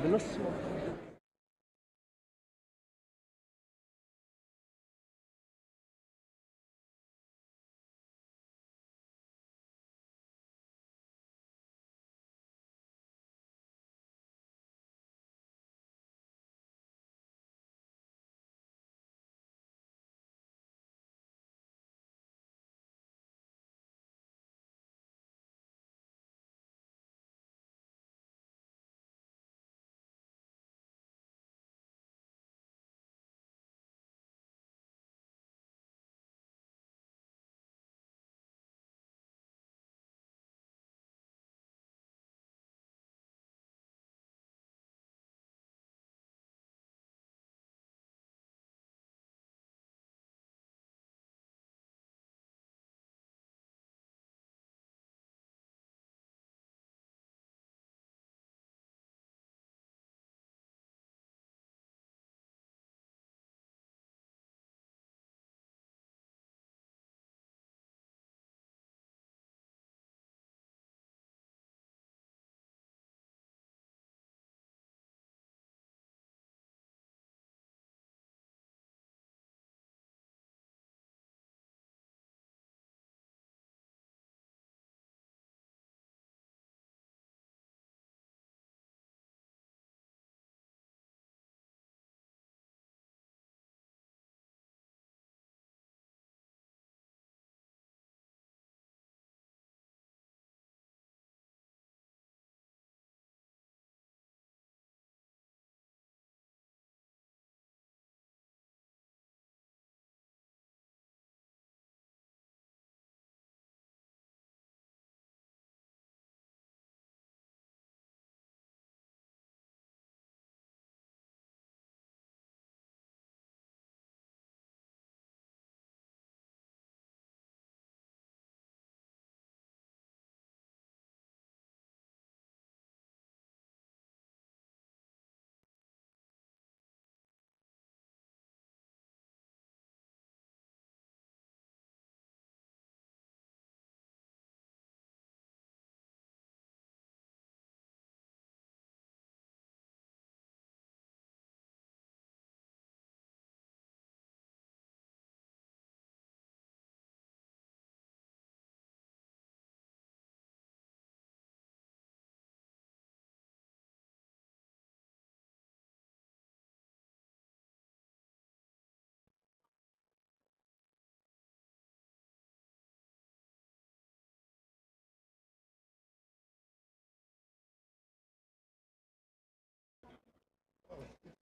Vamos.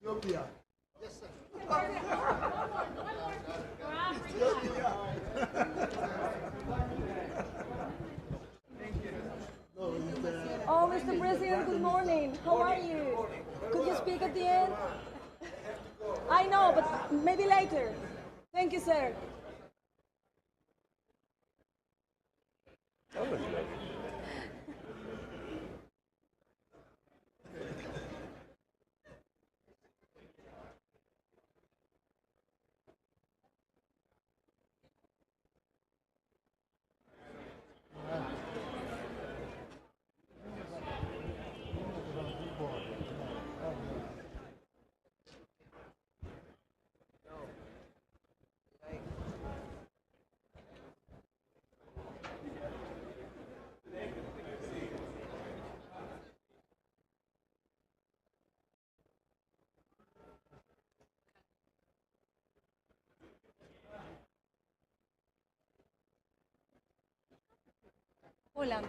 Ethiopia. Yes, sir. Ethiopia. Oh, Mr. President, good morning. How are you? Could you speak at the end? I know, but maybe later. Thank you, sir. Holland.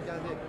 Geldi.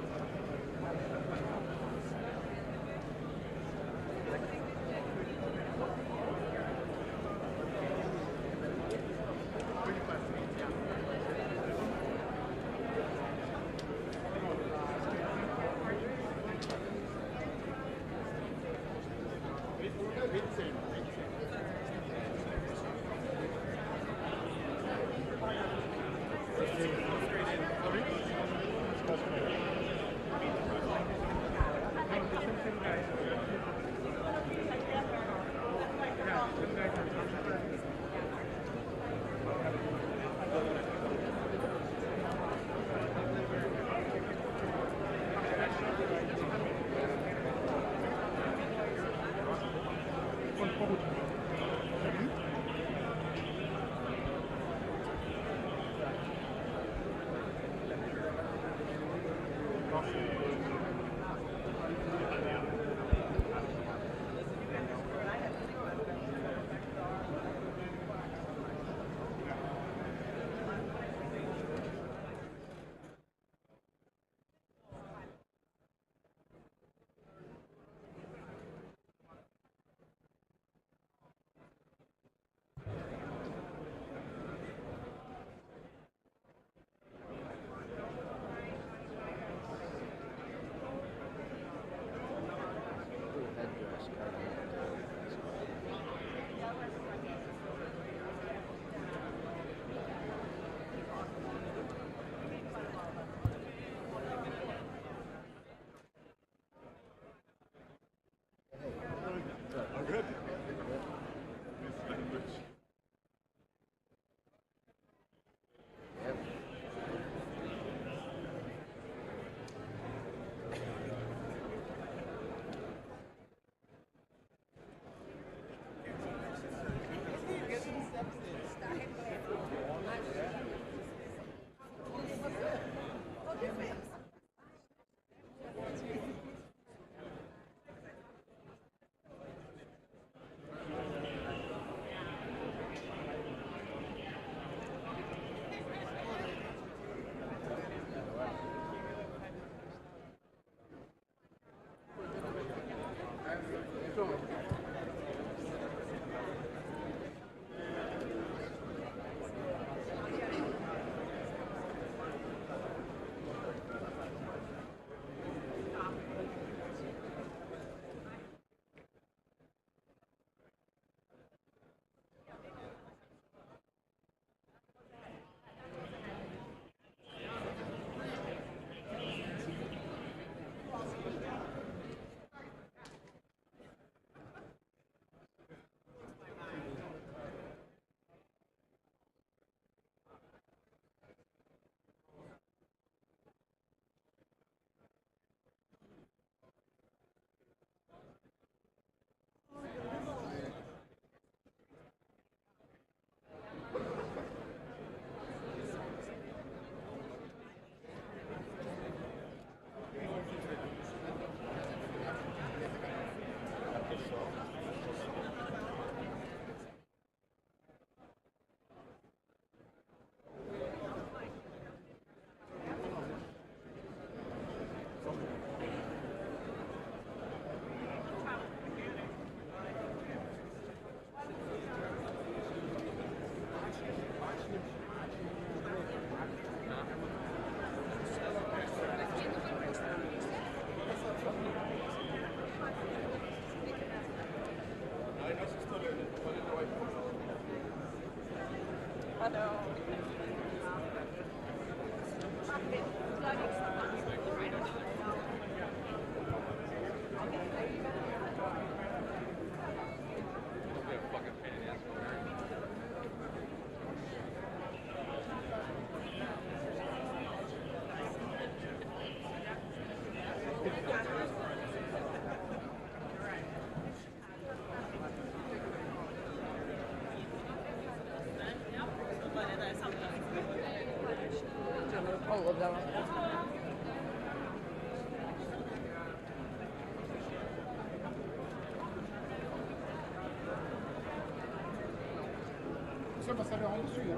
Bisa pasar orang itu ya.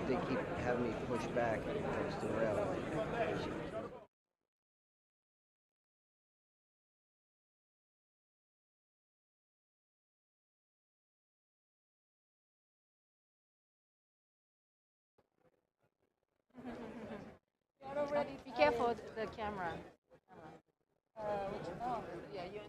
They keep having me push back next to the rail. Be careful with the camera. Yeah, you.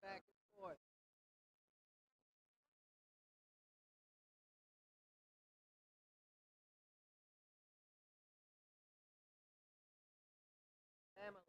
back and forth. Pamela.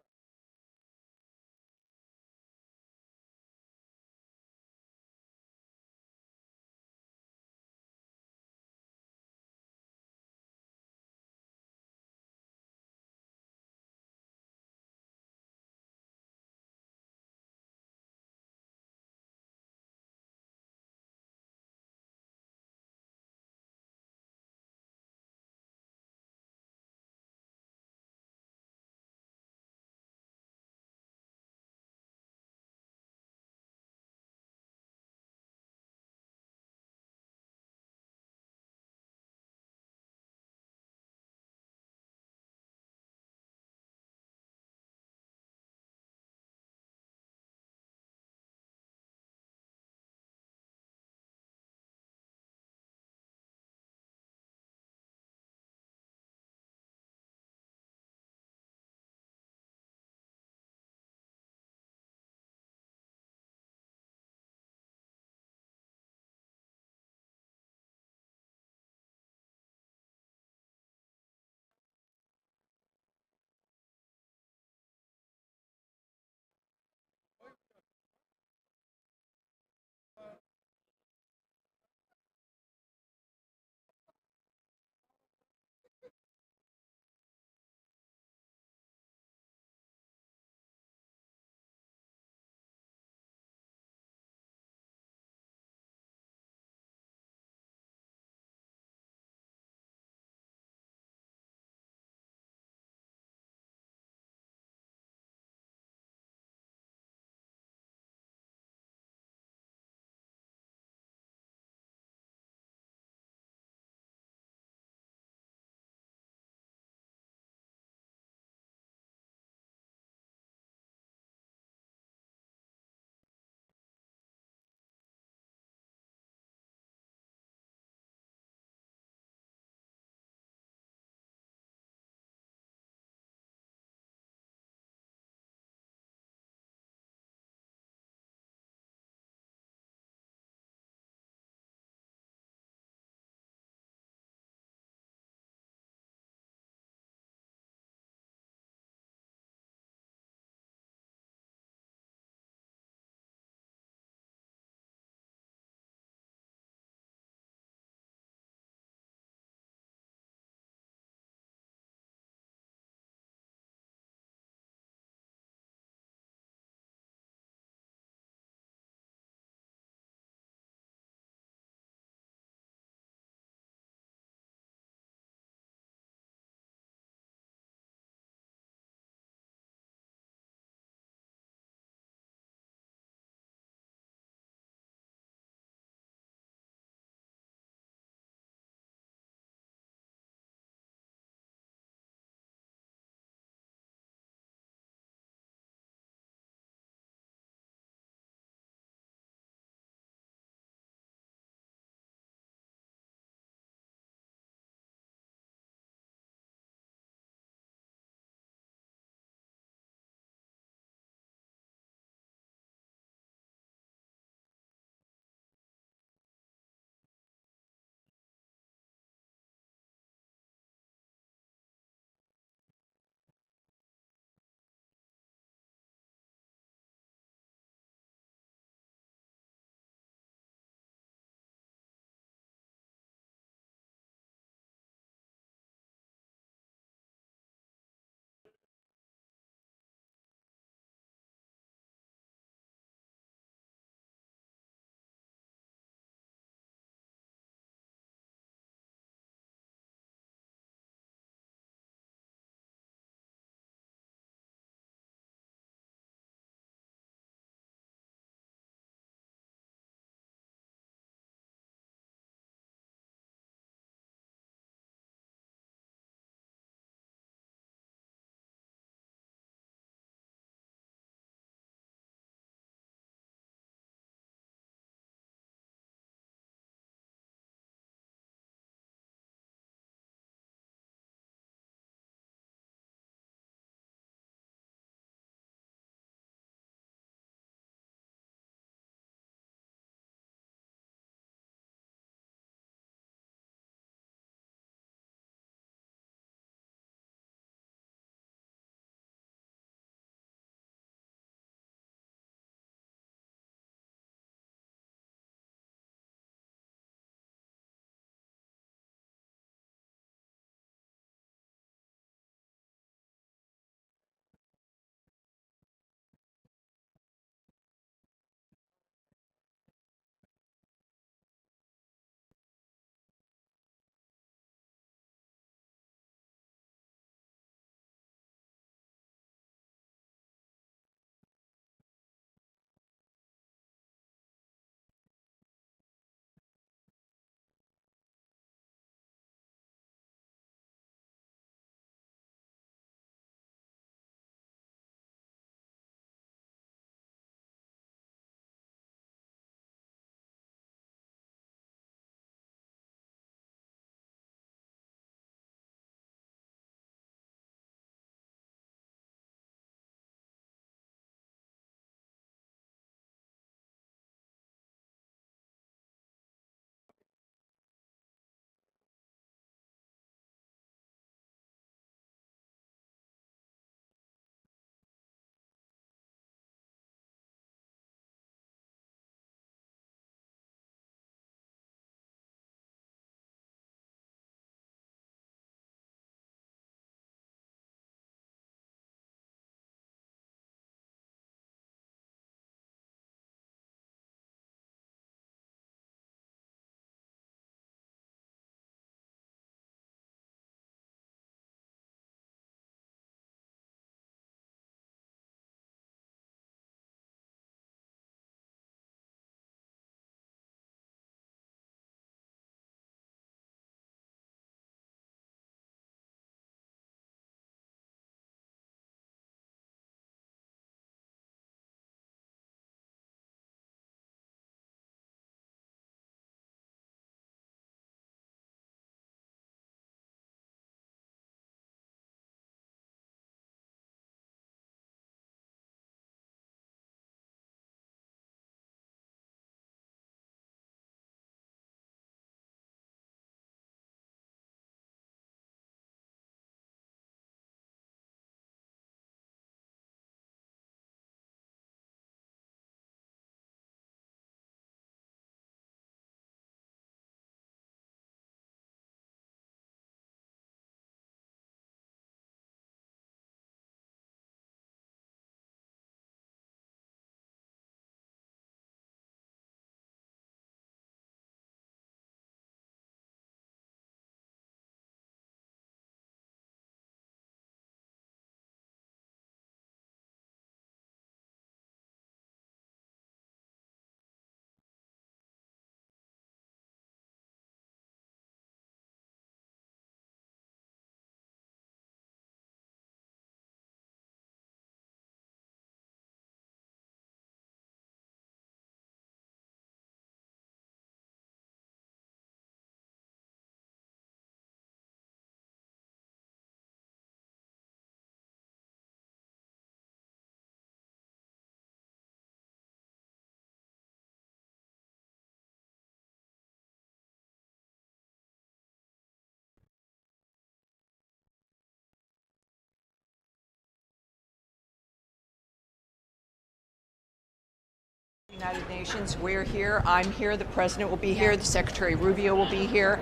United Nations. We're here. I'm here. The President will be here. The Secretary Rubio will be here.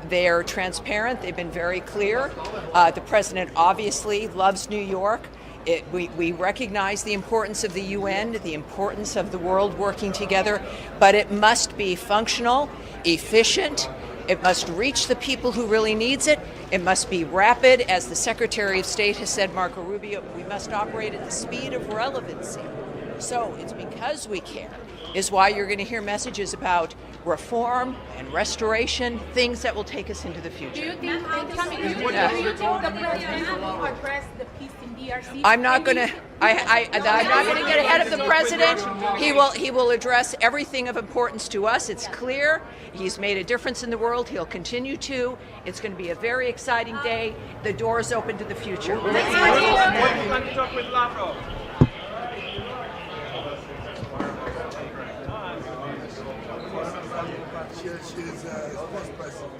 They're transparent. They've been very clear. The President obviously loves New York. We recognize the importance of the UN, the importance of the world working together, but it must be functional, efficient. It must reach the people who really needs it. It must be rapid. As the Secretary of State has said, Marco Rubio, we must operate at the speed of relevancy. So it's because we care is why you're going to hear messages about reform and restoration, things that will take us into the future. Do you think the President will address the peace in DRC? I'm not going to get ahead of the President. He will address everything of importance to us. It's clear. He's made a difference in the world. He'll continue to. It's going to be a very exciting day. The door is open to the future. She's vice president.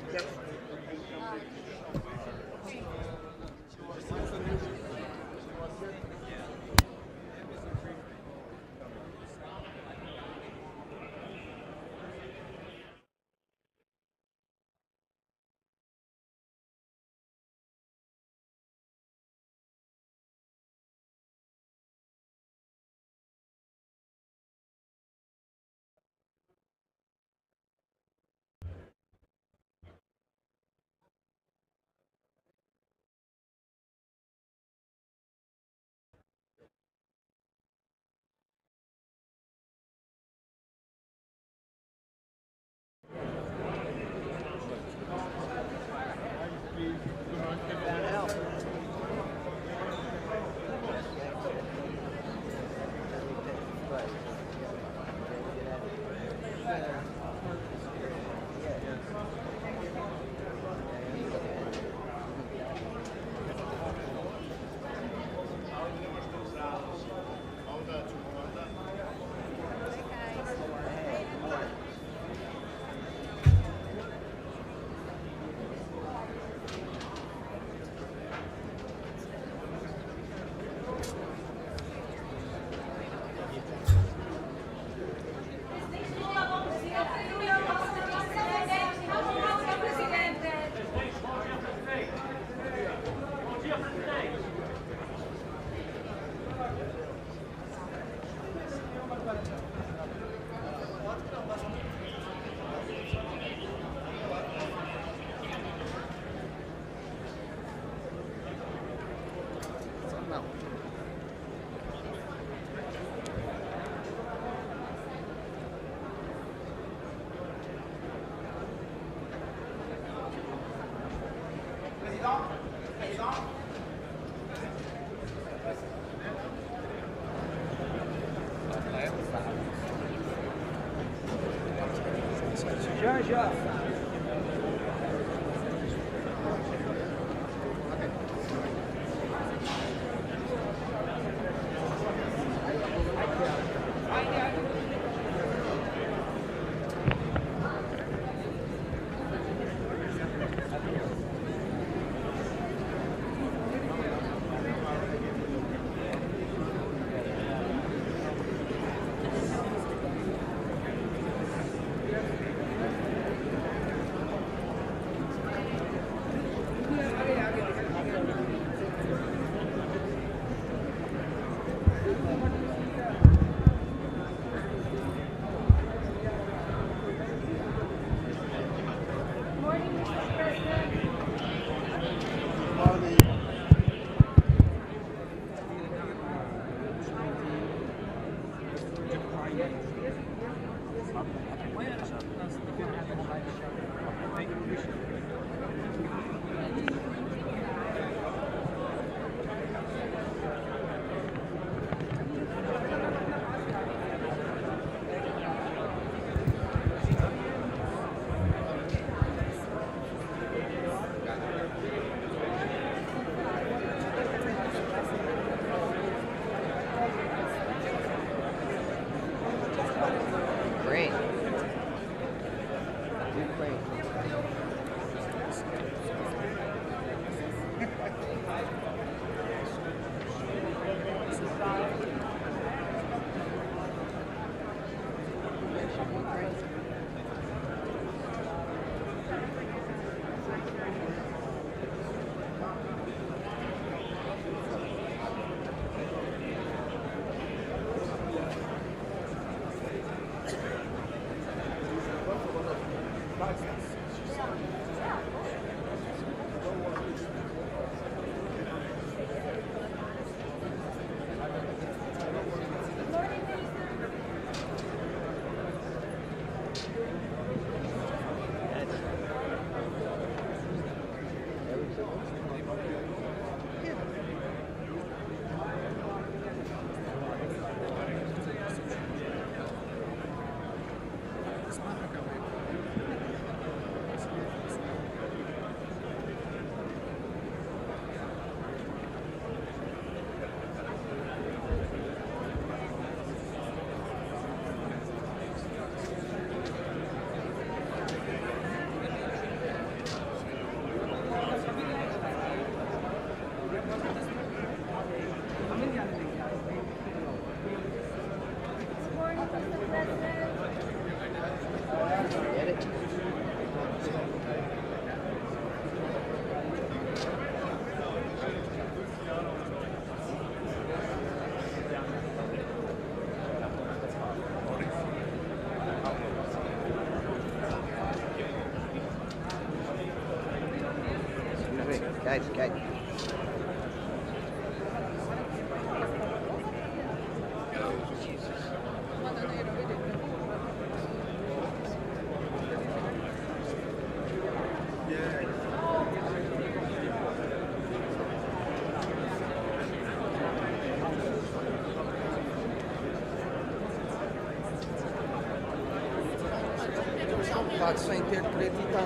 Guys. Pode ser interpreta então,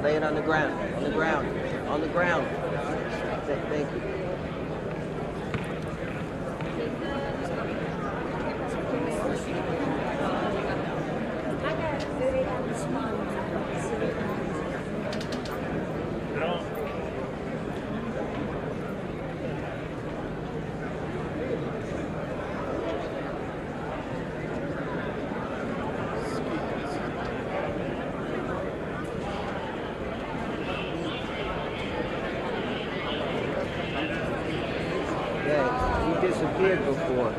Lay it on the ground. Thank you. Yeah, he disappeared before.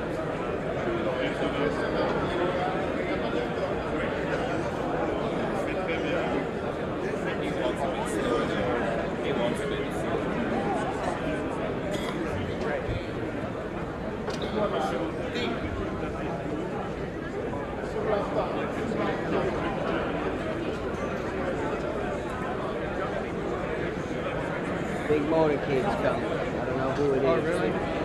Big motorcade's coming. I don't know who it is. Oh, really?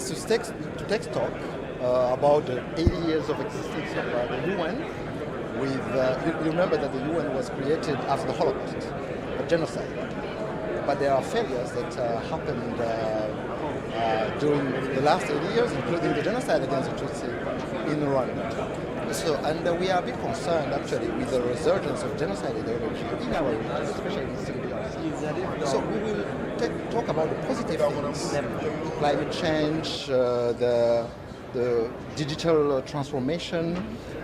to take stock about the 80 years of existence of the UN. You remember that the UN was created after the Holocaust, a genocide. But there are failures that happened during the last 80 years, including the genocide against the Tutsi in Rwanda. So, and we are a bit concerned actually with the resurgence of genocide ideology in our region, especially in Syria. So we will talk about the positive things, climate change, the digital transformation,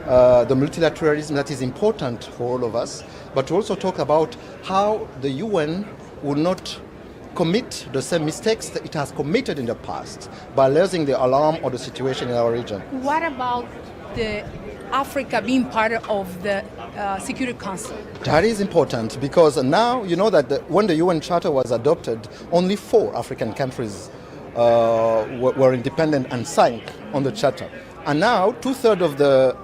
the multilateralism that is important for all of us, but to also talk about how the UN will not commit the same mistakes that it has committed in the past by raising the alarm on the situation in our region. What about Africa being part of the Security Council? That is important because now you know that when the UN Charter was adopted, only 4 African countries were independent and signed on the Charter. And now 2/3 of the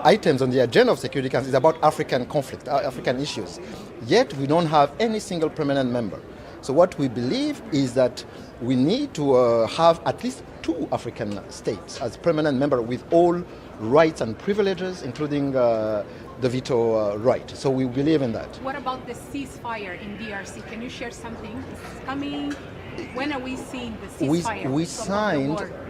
items on the agenda of Security Council is about African conflict, African issues. Yet we don't have any single permanent member. So what we believe is that we need to have at least 2 African states as permanent member with all rights and privileges, including the veto right. So we believe in that. What about the ceasefire in DRC? Can you share something? It's coming. When are we seeing the ceasefire?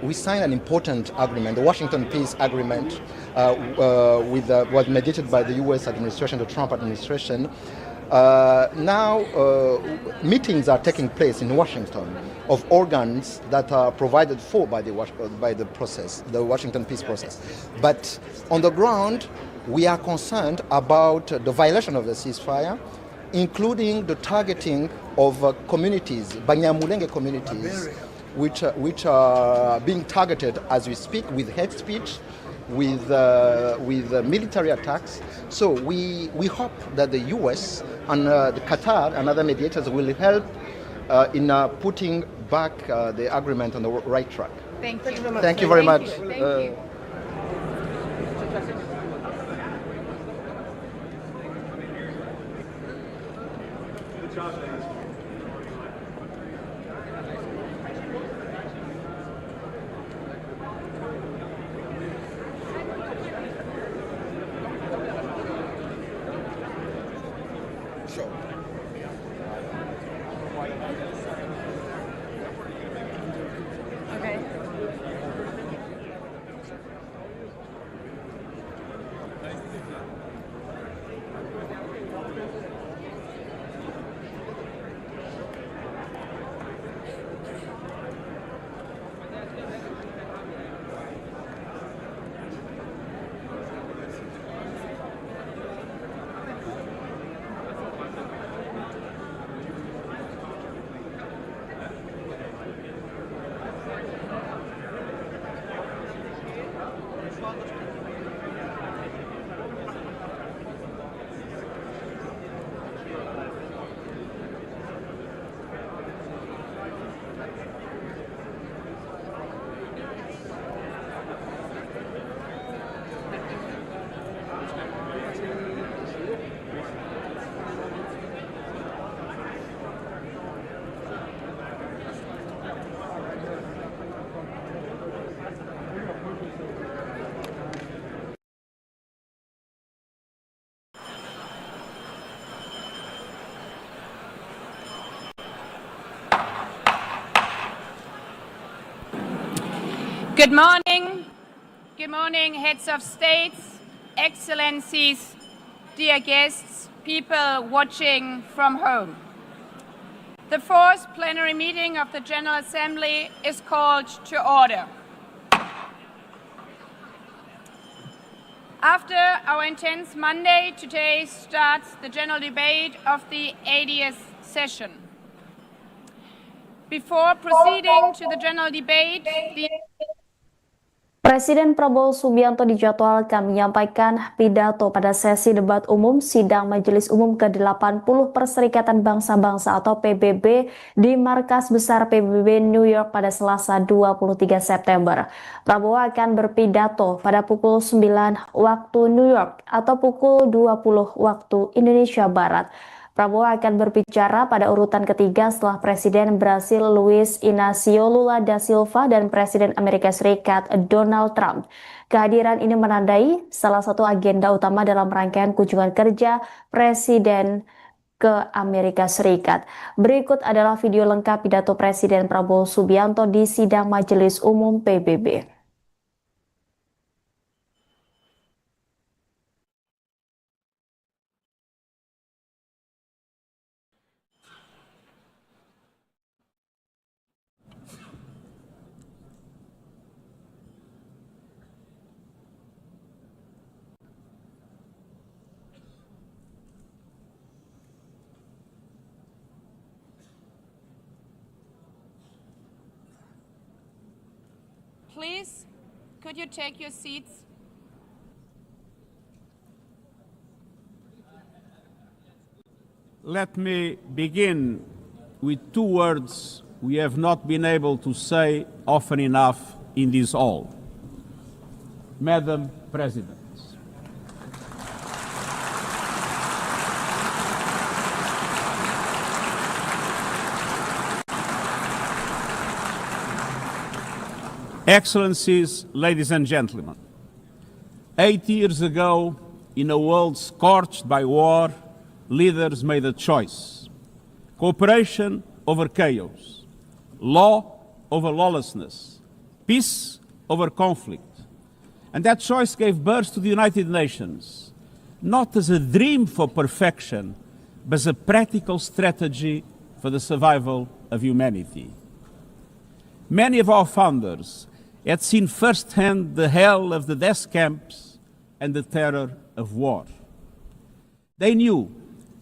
We signed an important agreement, the Washington Peace Agreement, was mediated by the U.S. administration, the Trump administration. Now meetings are taking place in Washington of organs that are provided for by the process, the Washington peace process. But on the ground, we are concerned about the violation of the ceasefire, including the targeting of communities, Banyamulenge communities, which are being targeted as we speak with hate speech, with military attacks. So we hope that the U.S. and the Qatar and other mediators will help in putting back the agreement on the right track. Thank you. Thank you very much. Thank you. Okay. Good morning, heads of states, excellencies, dear guests, people watching from home. The 4th plenary meeting of the General Assembly is called to order. After our intense Monday, today starts the general debate of the 80th session. Before proceeding to the general debate, Presiden Prabowo Subianto dijadwalkan menyampaikan pidato pada sesi debat umum Sidang Majelis Umum ke-80 Perserikatan Bangsa-Bangsa atau PBB di Markas Besar PBB New York pada Selasa 23 September. Prabowo akan berpidato pada pukul 9 waktu New York atau pukul 20 waktu Indonesia Barat. Prabowo akan berbicara pada urutan ketiga setelah Presiden Brasil Luiz Inácio Lula da Silva dan Presiden Amerika Serikat Donald Trump. Kehadiran ini menandai salah satu agenda utama dalam rangkaian kunjungan kerja Presiden ke Amerika Serikat. Berikut adalah video lengkap pidato Presiden Prabowo Subianto di Sidang Majelis Umum PBB. Please, could you take your seats? Let me begin with two words we have not been able to say often enough in this hall. Madam President. Excellencies, ladies and gentlemen, 8 years ago, in a world scorched by war, leaders made a choice: cooperation over chaos, law over lawlessness, peace over conflict. And that choice gave birth to the United Nations, not as a dream for perfection, but as a practical strategy for the survival of humanity. Many of our founders had seen firsthand the hell of the death camps and the terror of war. They knew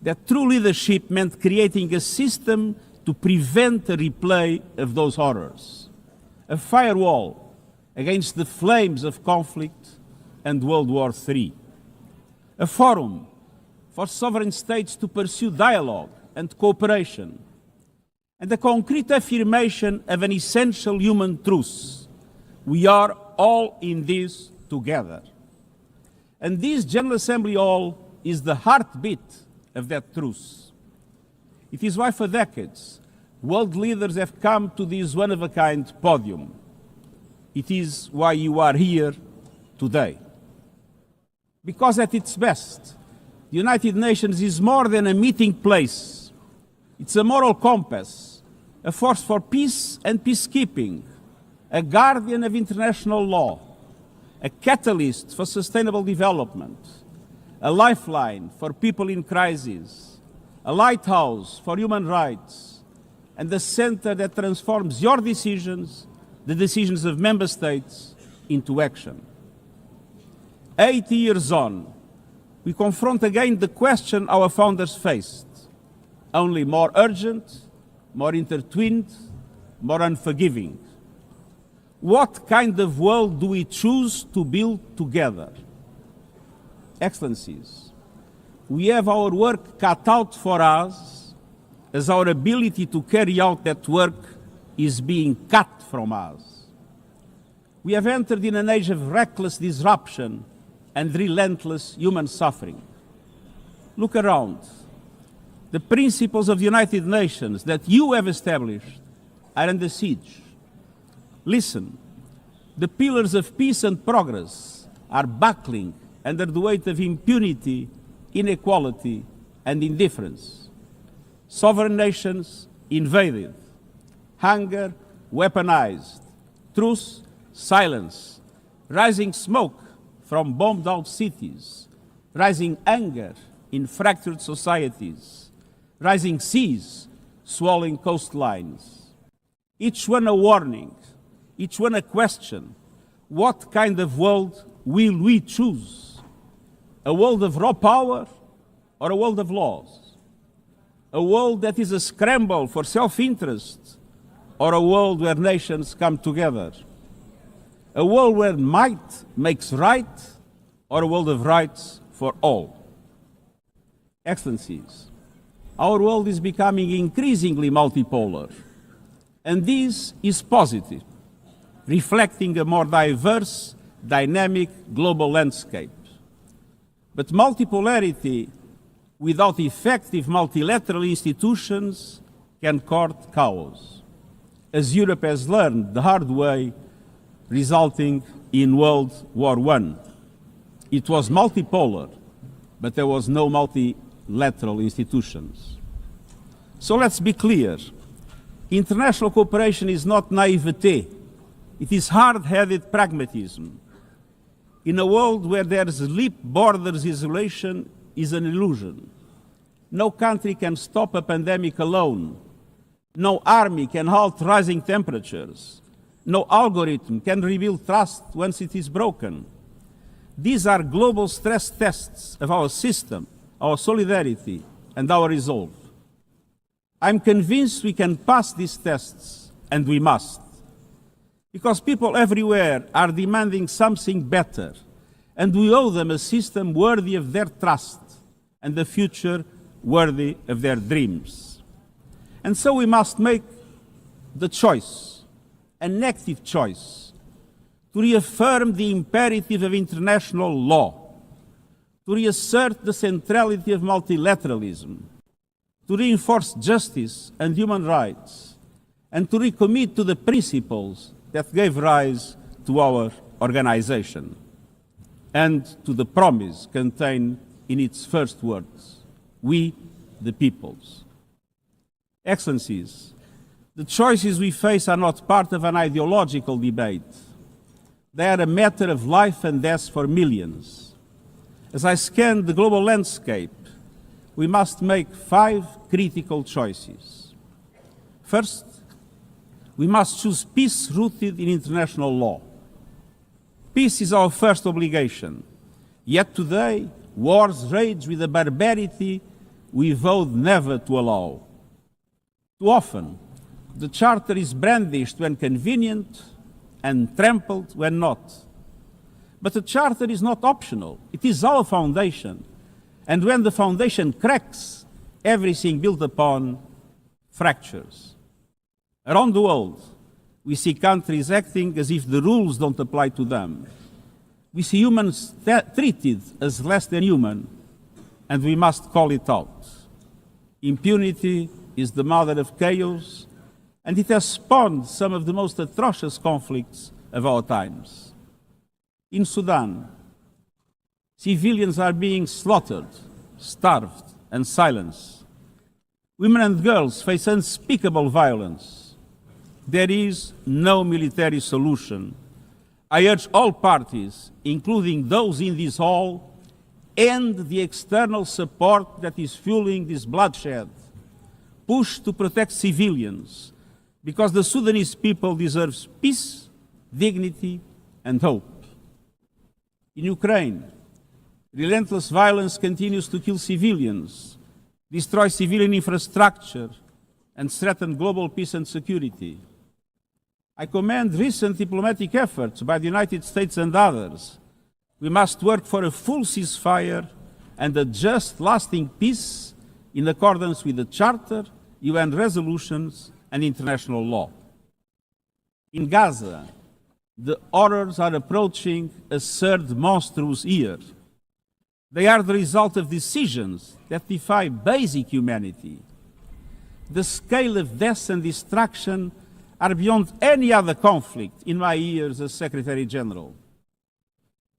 that true leadership meant creating a system to prevent a replay of those horrors, a firewall against the flames of conflict and World War III, a forum for sovereign states to pursue dialogue and cooperation, and a concrete affirmation of an essential human truth: we are all in this together. And this General Assembly Hall is the heartbeat of that truth. It is why for decades world leaders have come to this one-of-a-kind podium. It is why you are here today. Because at its best, the United Nations is more than a meeting place. It's a moral compass, a force for peace and peacekeeping, a guardian of international law, a catalyst for sustainable development, a lifeline for people in crisis, a lighthouse for human rights, and the center that transforms your decisions, the decisions of member states, into action. 80 years on, we confront again the question our founders faced, only more urgent, more intertwined, more unforgiving. What kind of world do we choose to build together? Excellencies, we have our work cut out for us, as our ability to carry out that work is being cut from us. We have entered in an age of reckless disruption and relentless human suffering. Look around. The principles of the United Nations that you have established are under siege. Listen, the pillars of peace and progress are buckling under the weight of impunity, inequality, and indifference. Sovereign nations invaded, hunger weaponized, truth silence, rising smoke from bombed-out cities, rising anger in fractured societies, rising seas swallowing coastlines. Each one a warning, each one a question. What kind of world will we choose? A world of raw power or a world of laws? A world that is a scramble for self-interest or a world where nations come together? A world where might makes right or a world of rights for all? Excellencies, our world is becoming increasingly multipolar, and this is positive, reflecting a more diverse, dynamic global landscape. But multipolarity without effective multilateral institutions, can court chaos, as Europe has learned the hard way, resulting in World War I. It was multipolar, but there was no multilateral institutions. So let's be clear. International cooperation is not naivete. It is hard-headed pragmatism. In a world where there's leap borders, isolation is an illusion. No country can stop a pandemic alone. No army can halt rising temperatures. No algorithm can rebuild trust once it is broken. These are global stress tests of our system, our solidarity, and our resolve. I'm convinced we can pass these tests, and we must. Because people everywhere are demanding something better, and we owe them a system worthy of their trust and a future worthy of their dreams. And so we must make the choice, an active choice, to reaffirm the imperative of international law, to reassert the centrality of multilateralism, to reinforce justice and human rights, and to recommit to the principles that gave rise to our organization, and to the promise contained in its first words, we the peoples. Excellencies, the choices we face are not part of an ideological debate. They are a matter of life and death for millions. As I scan the global landscape, we must make 5 critical choices. First, we must choose peace rooted in international law. Peace is our first obligation. Yet today, wars rage with a barbarity we vowed never to allow. Too often, the Charter is brandished when convenient and trampled when not. But the Charter is not optional. It is our foundation. And when the foundation cracks, everything built upon fractures. Around the world, we see countries acting as if the rules don't apply to them. We see humans treated as less than human, and we must call it out. Impunity is the mother of chaos, and it has spawned some of the most atrocious conflicts of our times. In Sudan, civilians are being slaughtered, starved, and silenced. Women and girls face unspeakable violence. There is no military solution. I urge all parties, including those in this hall, end the external support that is fueling this bloodshed. Push to protect civilians, because the Sudanese people deserve peace, dignity, and hope. In Ukraine, relentless violence continues to kill civilians, destroy civilian infrastructure, and threaten global peace and security. I commend recent diplomatic efforts by the United States and others. We must work for a full ceasefire and a just, lasting peace in accordance with the Charter, UN resolutions, and international law. In Gaza, the horrors are approaching a third monstrous year. They are the result of decisions that defy basic humanity. The scale of death and destruction are beyond any other conflict in my years as Secretary General.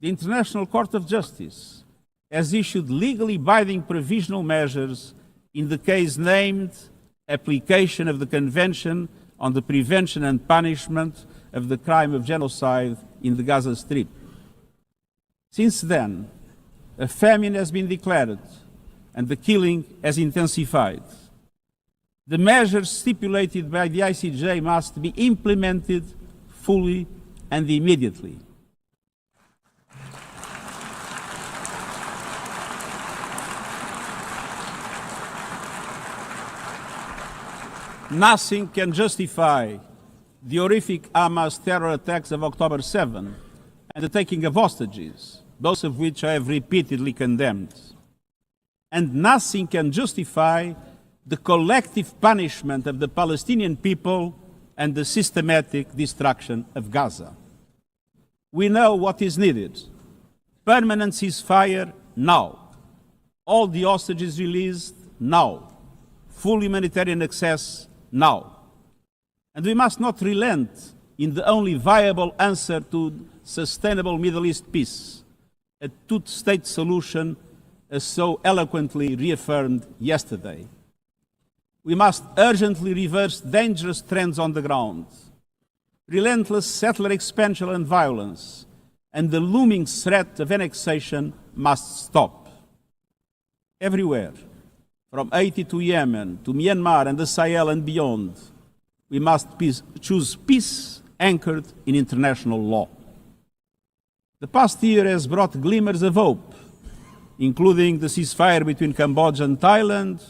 The International Court of Justice has issued legally binding provisional measures in the case named Application of the Convention on the Prevention and Punishment of the Crime of Genocide in the Gaza Strip. Since then, a famine has been declared and the killing has intensified. The measures stipulated by the ICJ must be implemented fully and immediately. Nothing can justify the horrific Hamas terror attacks of October 7 and the taking of hostages, both of which I have repeatedly condemned. And nothing can justify the collective punishment of the Palestinian people and the systematic destruction of Gaza. We know what is needed. Permanent ceasefire now. All the hostages released now. Full humanitarian access now. And we must not relent in the only viable answer to sustainable Middle East peace, a two-state solution as so eloquently reaffirmed yesterday. We must urgently reverse dangerous trends on the ground. Relentless settler expansion and violence, and the looming threat of annexation must stop. Everywhere, from Haiti to Yemen, to Myanmar and the Sahel and beyond, we must choose peace anchored in international law. The past year has brought glimmers of hope, including the ceasefire between Cambodia and Thailand,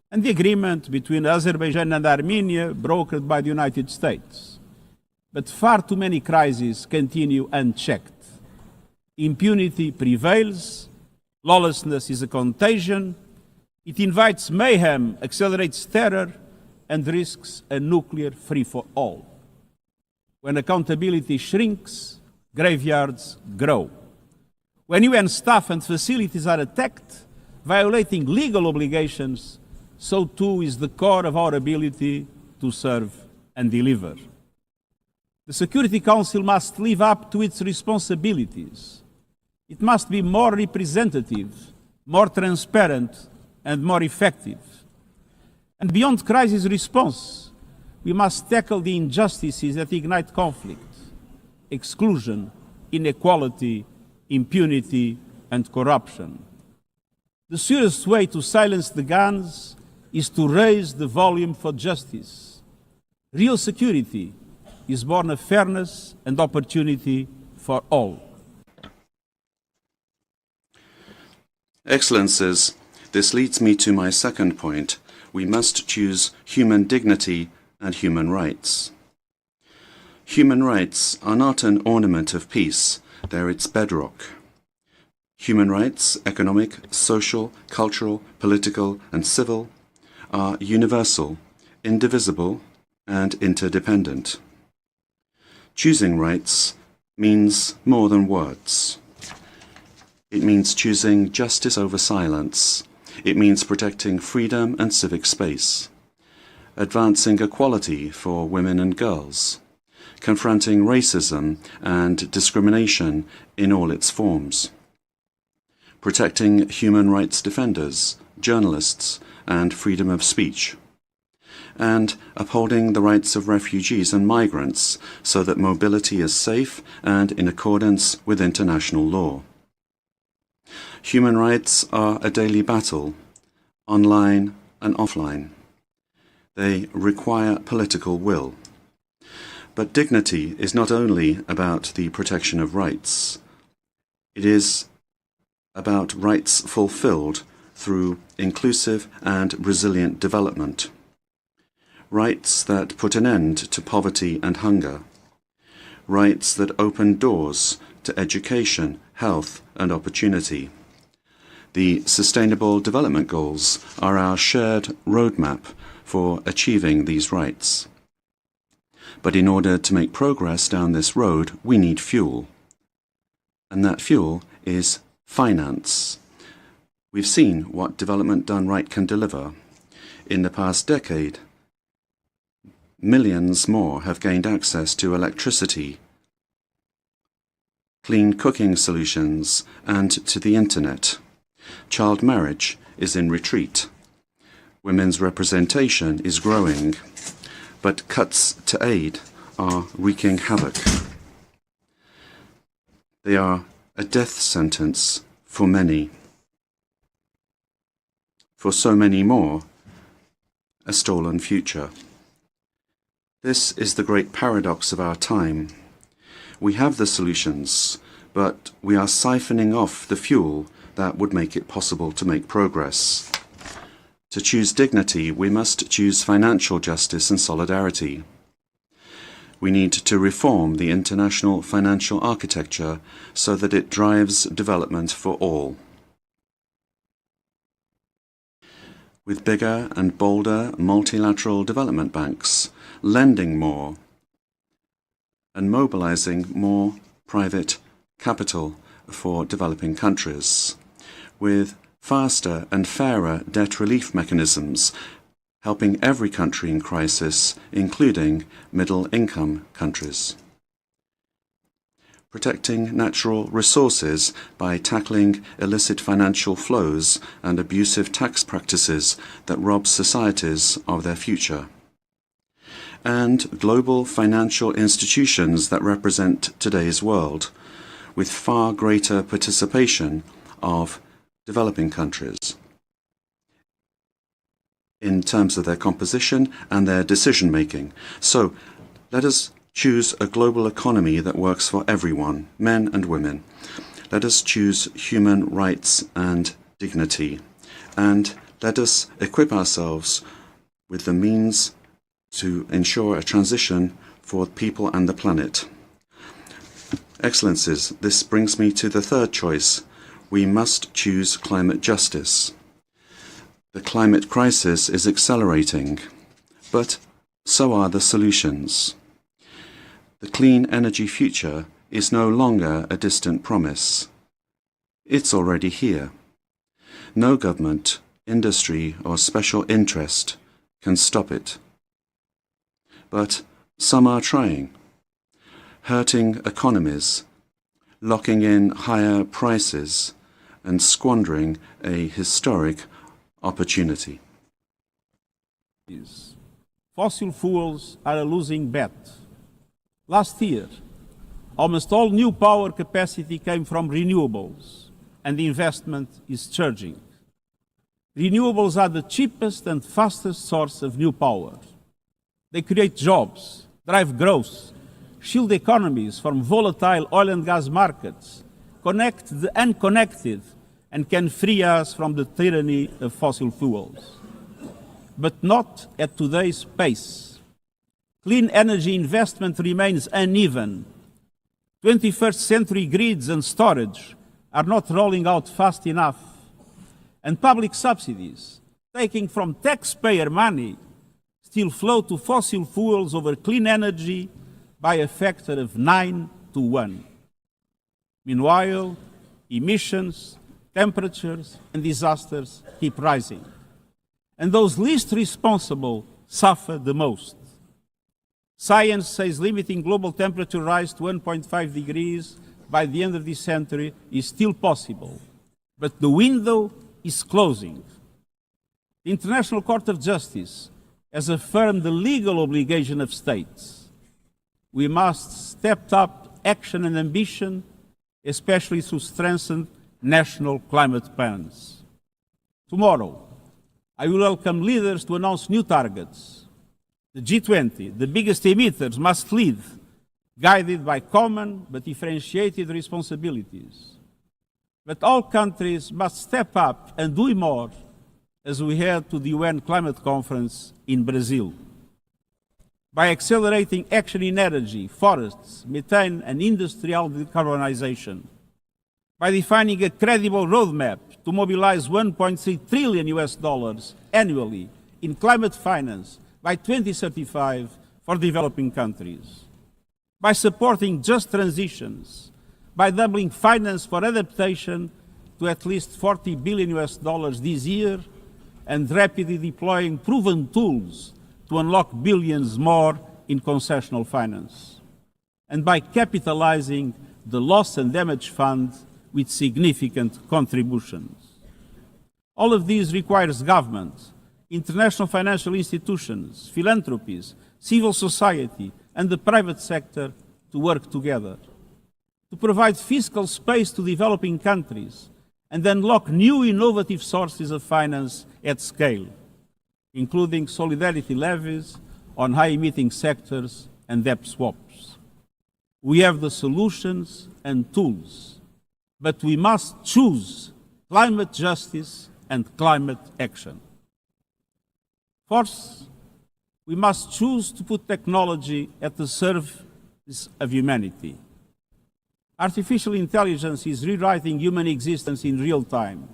and the agreement between Azerbaijan and Armenia brokered by the United States. But far too many crises continue unchecked. Impunity prevails, lawlessness is a contagion, it invites mayhem, accelerates terror, and risks a nuclear free-for-all. When accountability shrinks, graveyards grow. When UN staff and facilities are attacked, violating legal obligations, so too is the core of our ability to serve and deliver. The Security Council must live up to its responsibilities. It must be more representative, more transparent, and more effective. And beyond crisis response, we must tackle the injustices that ignite conflict: exclusion, inequality, impunity, and corruption. The surest way to silence the guns is to raise the volume for justice. Real security is born of fairness and opportunity for all. Excellencies, this leads me to my second point. We must choose human dignity and human rights. Human rights are not an ornament of peace, they're its bedrock. Human rights, economic, social, cultural, political, and civil, are universal, indivisible, and interdependent. Choosing rights means more than words. It means choosing justice over silence. It means protecting freedom and civic space, advancing equality for women and girls, confronting racism and discrimination in all its forms, protecting human rights defenders, journalists, and freedom of speech, and upholding the rights of refugees and migrants so that mobility is safe and in accordance with international law. Human rights are a daily battle, online and offline. They require political will. But dignity is not only about the protection of rights. It is about rights fulfilled through inclusive and resilient development. Rights that put an end to poverty and hunger. Rights that open doors to education, health, and opportunity. The Sustainable Development Goals are our shared roadmap for achieving these rights. But in order to make progress down this road, we need fuel. And that fuel is finance. We've seen what development done right can deliver. In the past decade, millions more have gained access to electricity, clean cooking solutions, and to the internet. Child marriage is in retreat. Women's representation is growing, but cuts to aid are wreaking havoc. They are a death sentence for many. For so many more, a stolen future. This is the great paradox of our time. We have the solutions, but we are siphoning off the fuel that would make it possible to make progress. To choose dignity, we must choose financial justice and solidarity. We need to reform the international financial architecture so that it drives development for all. With bigger and bolder multilateral development banks, lending more, and mobilizing more private capital for developing countries, with faster and fairer debt relief mechanisms, helping every country in crisis, including middle-income countries. Protecting natural resources by tackling illicit financial flows and abusive tax practices that rob societies of their future. And global financial institutions that represent today's world, with far greater participation of developing countries in terms of their composition and their decision-making. So let us choose a global economy that works for everyone, men and women. Let us choose human rights and dignity. And let us equip ourselves with the means to ensure a transition for people and the planet. Excellencies, this brings me to the third choice. We must choose climate justice. The climate crisis is accelerating, but so are the solutions. The clean energy future is no longer a distant promise. It's already here. No government, industry, or special interest can stop it. But some are trying, hurting economies, locking in higher prices, and squandering a historic opportunity. Fossil fuels are a losing bet. Last year, almost all new power capacity came from renewables, and the investment is surging. Renewables are the cheapest and fastest source of new power. They create jobs, drive growth, shield economies from volatile oil and gas markets, connect the unconnected, and can free us from the tyranny of fossil fuels. But not at today's pace. Clean energy investment remains uneven. 21st century grids and storage are not rolling out fast enough. And public subsidies, taking from taxpayer money, still flow to fossil fuels over clean energy by a factor of 9 to 1. Meanwhile, emissions, temperatures, and disasters keep rising. And those least responsible suffer the most. Science says limiting global temperature rise to 1.5 degrees by the end of this century is still possible, but the window is closing. The International Court of Justice has affirmed the legal obligation of states. We must step up action and ambition, especially through strengthened national climate plans. Tomorrow, I will welcome leaders to announce new targets. The G20, the biggest emitters, must lead, guided by common but differentiated responsibilities. But all countries must step up and do more as we head to the UN Climate Conference in Brazil. By accelerating action in energy, forests, methane, and industrial decarbonization. By defining a credible roadmap to mobilize $1.3 trillion annually in climate finance by 2035 for developing countries. By supporting just transitions, by doubling finance for adaptation to at least $40 billion this year, and rapidly deploying proven tools to unlock billions more in concessional finance. And by capitalizing the Loss and Damage Fund with significant contributions. All of these requires government, international financial institutions, philanthropies, civil society, and the private sector to work together, to provide fiscal space to developing countries and unlock new innovative sources of finance at scale, including solidarity levies on high-emitting sectors and debt swaps. We have the solutions and tools, but we must choose climate justice and climate action. First, we must choose to put technology at the service of humanity. Artificial intelligence is rewriting human existence in real time,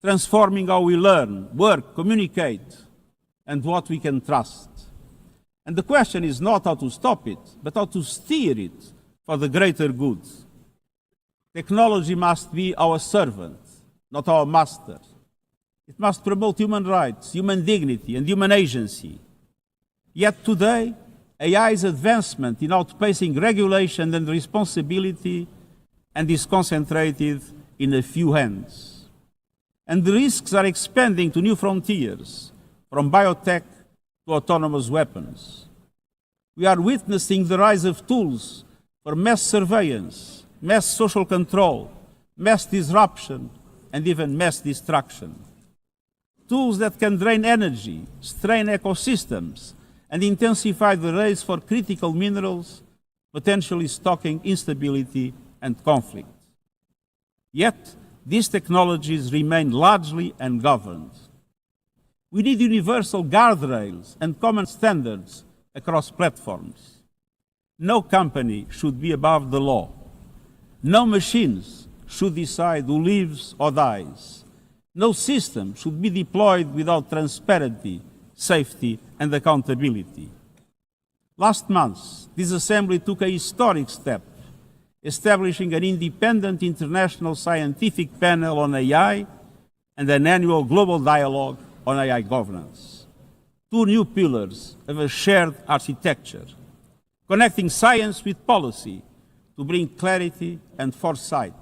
transforming how we learn, work, communicate, and what we can trust. And the question is not how to stop it, but how to steer it for the greater good. Technology must be our servant, not our master. It must promote human rights, human dignity, and human agency. Yet today, AI's advancement in outpacing regulation and responsibility and is concentrated in a few hands. And the risks are expanding to new frontiers, from biotech to autonomous weapons. We are witnessing the rise of tools for mass surveillance, mass social control, mass disruption, and even mass destruction. Tools that can drain energy, strain ecosystems, and intensify the race for critical minerals, potentially stoking instability and conflict. Yet, these technologies remain largely ungoverned. We need universal guardrails and common standards across platforms. No company should be above the law. No machines should decide who lives or dies. No system should be deployed without transparency, safety, and accountability. Last month, this Assembly took a historic step, establishing an independent international scientific panel on AI and an annual global dialogue on AI governance. Two new pillars of a shared architecture, connecting science with policy to bring clarity and foresight,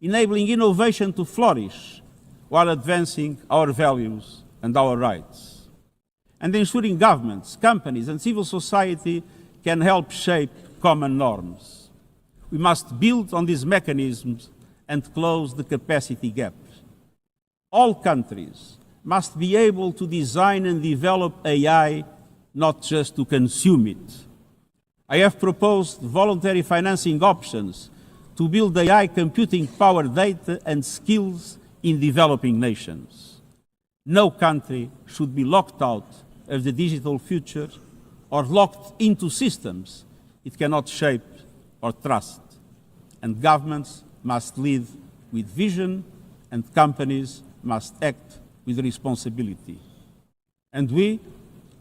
enabling innovation to flourish while advancing our values and our rights, and ensuring governments, companies, and civil society can help shape common norms. We must build on these mechanisms and close the capacity gap. All countries must be able to design and develop AI, not just to consume it. I have proposed voluntary financing options to build AI computing power, data, and skills in developing nations. No country should be locked out of the digital future or locked into systems it cannot shape or trust. And governments must lead with vision, and companies must act with responsibility. And we,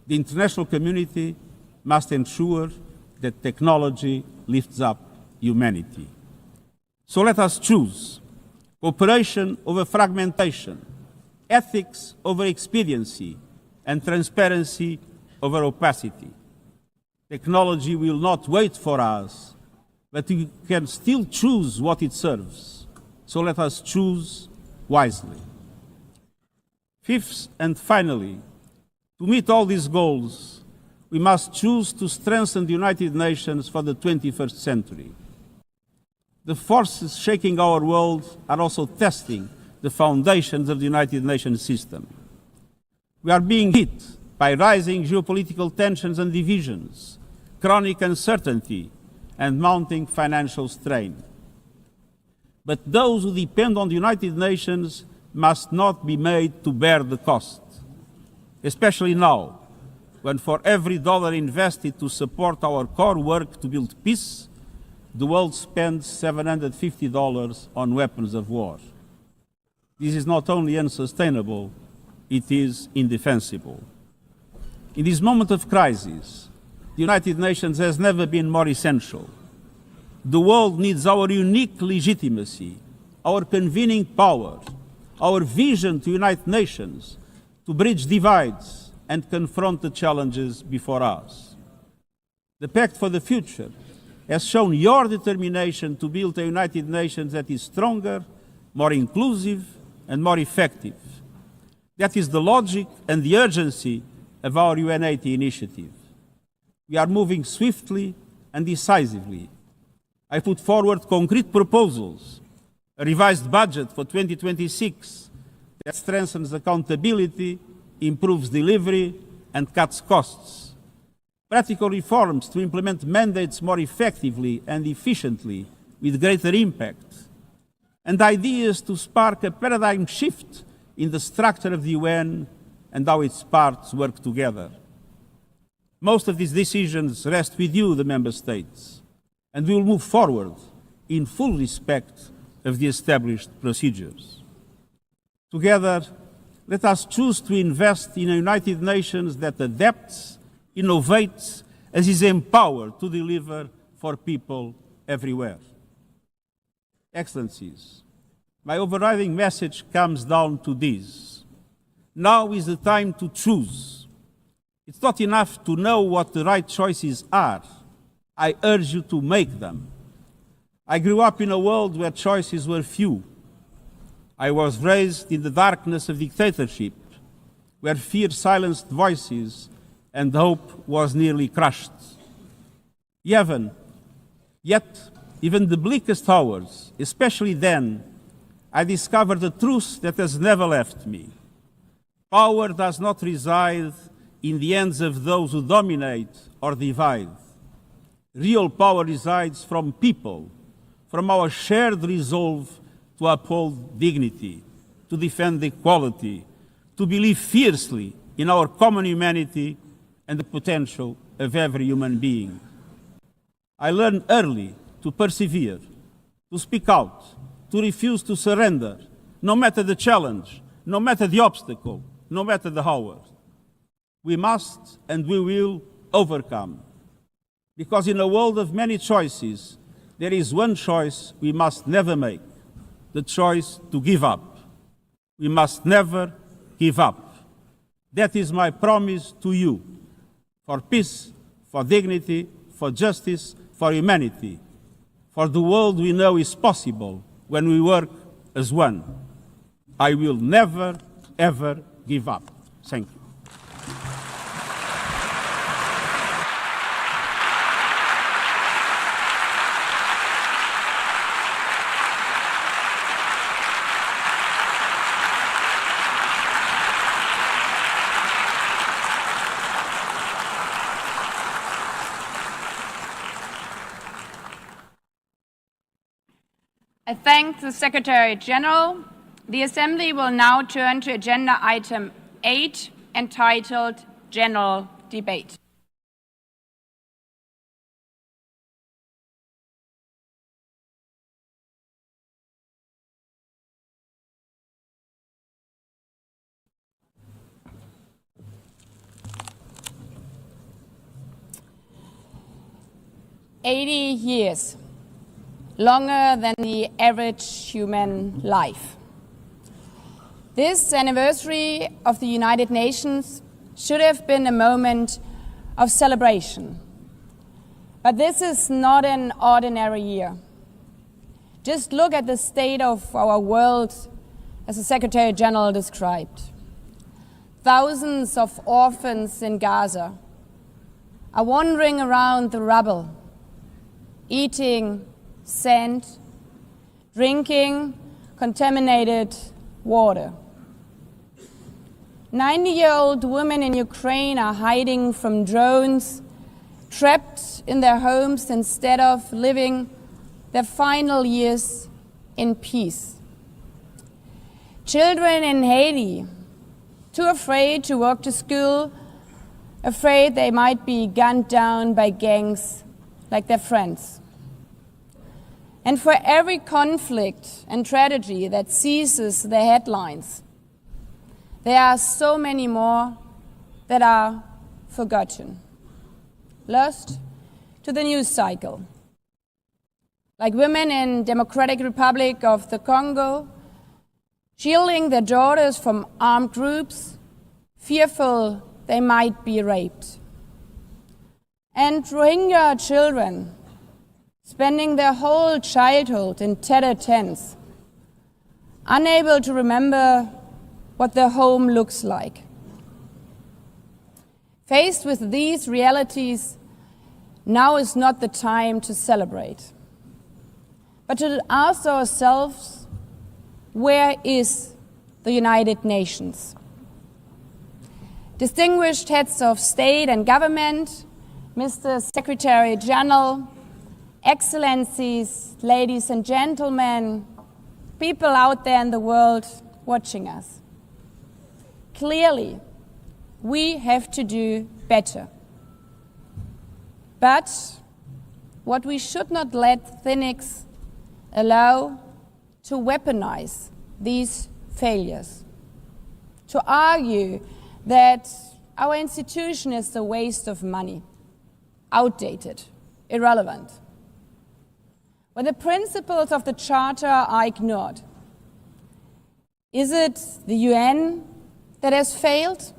the international community, must ensure that technology lifts up humanity. So let us choose cooperation over fragmentation, ethics over expediency, and transparency over opacity. Technology will not wait for us, but we can still choose what it serves. So let us choose wisely. Fifth and finally, to meet all these goals, we must choose to strengthen the United Nations for the 21st century. The forces shaking our world are also testing the foundations of the United Nations system. We are being hit by rising geopolitical tensions and divisions, chronic uncertainty, and mounting financial strain. But those who depend on the United Nations must not be made to bear the cost, especially now, when for every dollar invested to support our core work to build peace, the world spends $750 on weapons of war. This is not only unsustainable, it is indefensible. In this moment of crisis, the United Nations has never been more essential. The world needs our unique legitimacy, our convening power, our vision to unite nations, to bridge divides and confront the challenges before us. The Pact for the Future has shown your determination to build a United Nations that is stronger, more inclusive, and more effective. That is the logic and the urgency of our UN80 initiative. We are moving swiftly and decisively. I put forward concrete proposals, a revised budget for 2026 that strengthens accountability, improves delivery, and cuts costs. Practical reforms to implement mandates more effectively and efficiently with greater impact. And ideas to spark a paradigm shift in the structure of the UN and how its parts work together. Most of these decisions rest with you, the Member States, and we will move forward in full respect of the established procedures. Together, let us choose to invest in a United Nations that adapts, innovates, and is empowered to deliver for people everywhere. Excellencies, My overriding message comes down to this. Now is the time to choose. It's not enough to know what the right choices are. I urge you to make them. I grew up in a world where choices were few. I was raised in the darkness of dictatorship, where fear silenced voices and hope was nearly crushed. Yet, even the bleakest hours, especially then, I discovered a truth that has never left me. Power does not reside in the hands of those who dominate or divide. Real power resides from people, from our shared resolve to uphold dignity, to defend equality, to believe fiercely in our common humanity and the potential of every human being. I learned early to persevere, to speak out, to refuse to surrender, no matter the challenge, no matter the obstacle, no matter the hour. We must and we will overcome. Because in a world of many choices, there is one choice we must never make, the choice to give up. We must never give up. That is my promise to you, for peace, for dignity, for justice, for humanity, for the world we know is possible when we work as one. I will never, ever give up. Thank you. I thank the Secretary General. The Assembly will now turn to Agenda Item 8, entitled General Debate. "80 years. Longer than the average human life. This anniversary of the United Nations should have been a moment of celebration. But this is not an ordinary year. Just look at the state of our world, as the Secretary General described. Thousands of orphans in Gaza are wandering around the rubble, eating sand, drinking contaminated water. 90-year-old women in Ukraine are hiding from drones, trapped in their homes instead of living their final years in peace. Children in Haiti, too afraid to walk to school, afraid they might be gunned down by gangs like their friends. And for every conflict and tragedy that seizes the headlines, there are so many more that are forgotten, lost to the news cycle. Like women in Democratic Republic of the Congo, shielding their daughters from armed groups, fearful they might be raped. And Rohingya children, spending their whole childhood in tattered tents, unable to remember what their home looks like. Faced with these realities, now is not the time to celebrate, but to ask ourselves, where is the United Nations? Distinguished heads of state and government, Mr. Secretary General, Excellencies, ladies and gentlemen, people out there in the world watching us. Clearly, we have to do better. But what we should not let cynics allow to weaponize these failures, to argue that our institution is a waste of money, outdated, irrelevant. When the principles of the Charter are ignored, Is it the UN that has failed?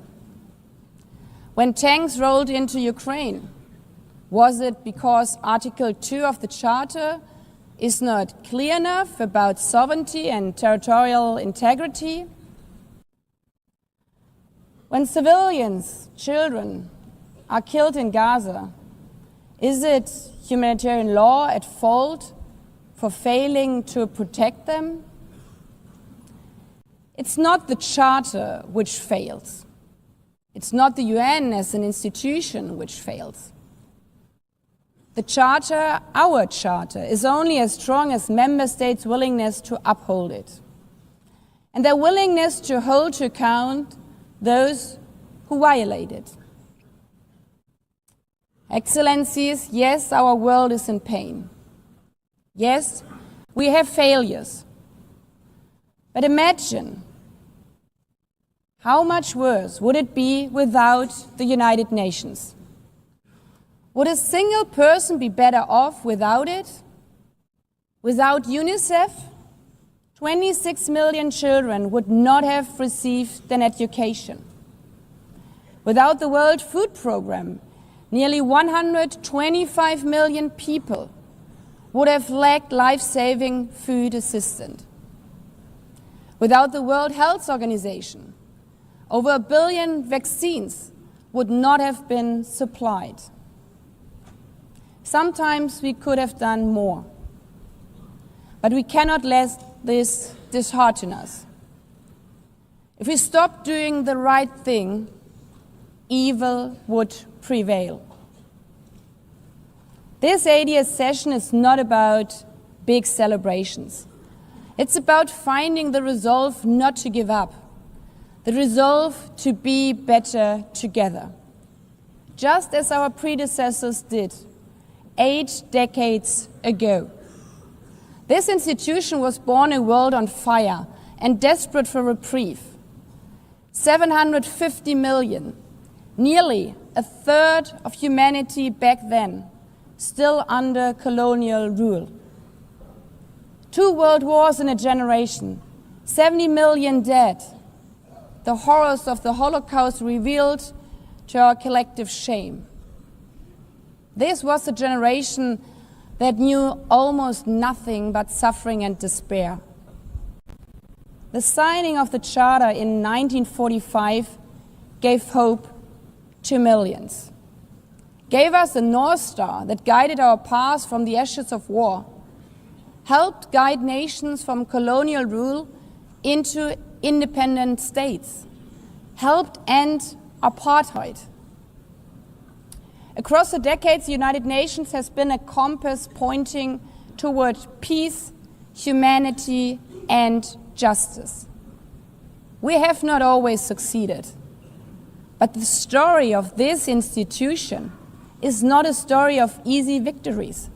When tanks rolled into Ukraine, was it because Article 2 of the Charter is not clear enough about sovereignty and territorial integrity? When civilians, children, are killed in Gaza, is it humanitarian law at fault for failing to protect them? It's not the Charter which fails. It's not the UN as an institution which fails. The Charter, our Charter, is only as strong as member states' willingness to uphold it, and their willingness to hold to account those who violate it. Excellencies, yes, our world is in pain. Yes, we have failures. But imagine how much worse would it be without the United Nations? Would a single person be better off without it? Without UNICEF, 26 million children would not have received an education. Without the World Food Programme, nearly 125 million people would have lacked life-saving food assistance. Without the World Health Organization, over 1 billion vaccines would not have been supplied. Sometimes we could have done more, but we cannot let this dishearten us. If we stop doing the right thing, evil would prevail. This 80th session is not about big celebrations. It's about finding the resolve not to give up, the resolve to be better together, just as our predecessors did 8 decades ago. This institution was born in a world on fire and desperate for reprieve. 750 million, nearly a third of humanity back then, still under colonial rule. 2 world wars in a generation, 70 million dead. The horrors of the Holocaust revealed to our collective shame. This was a generation that knew almost nothing but suffering and despair. The signing of the Charter in 1945 gave hope to millions, gave us a North Star that guided our path from the ashes of war, helped guide nations from colonial rule into independent states, helped end apartheid. Across the decades, the United Nations has been a compass pointing toward peace, humanity, and justice. We have not always succeeded, but the story of this institution is not a story of easy victories.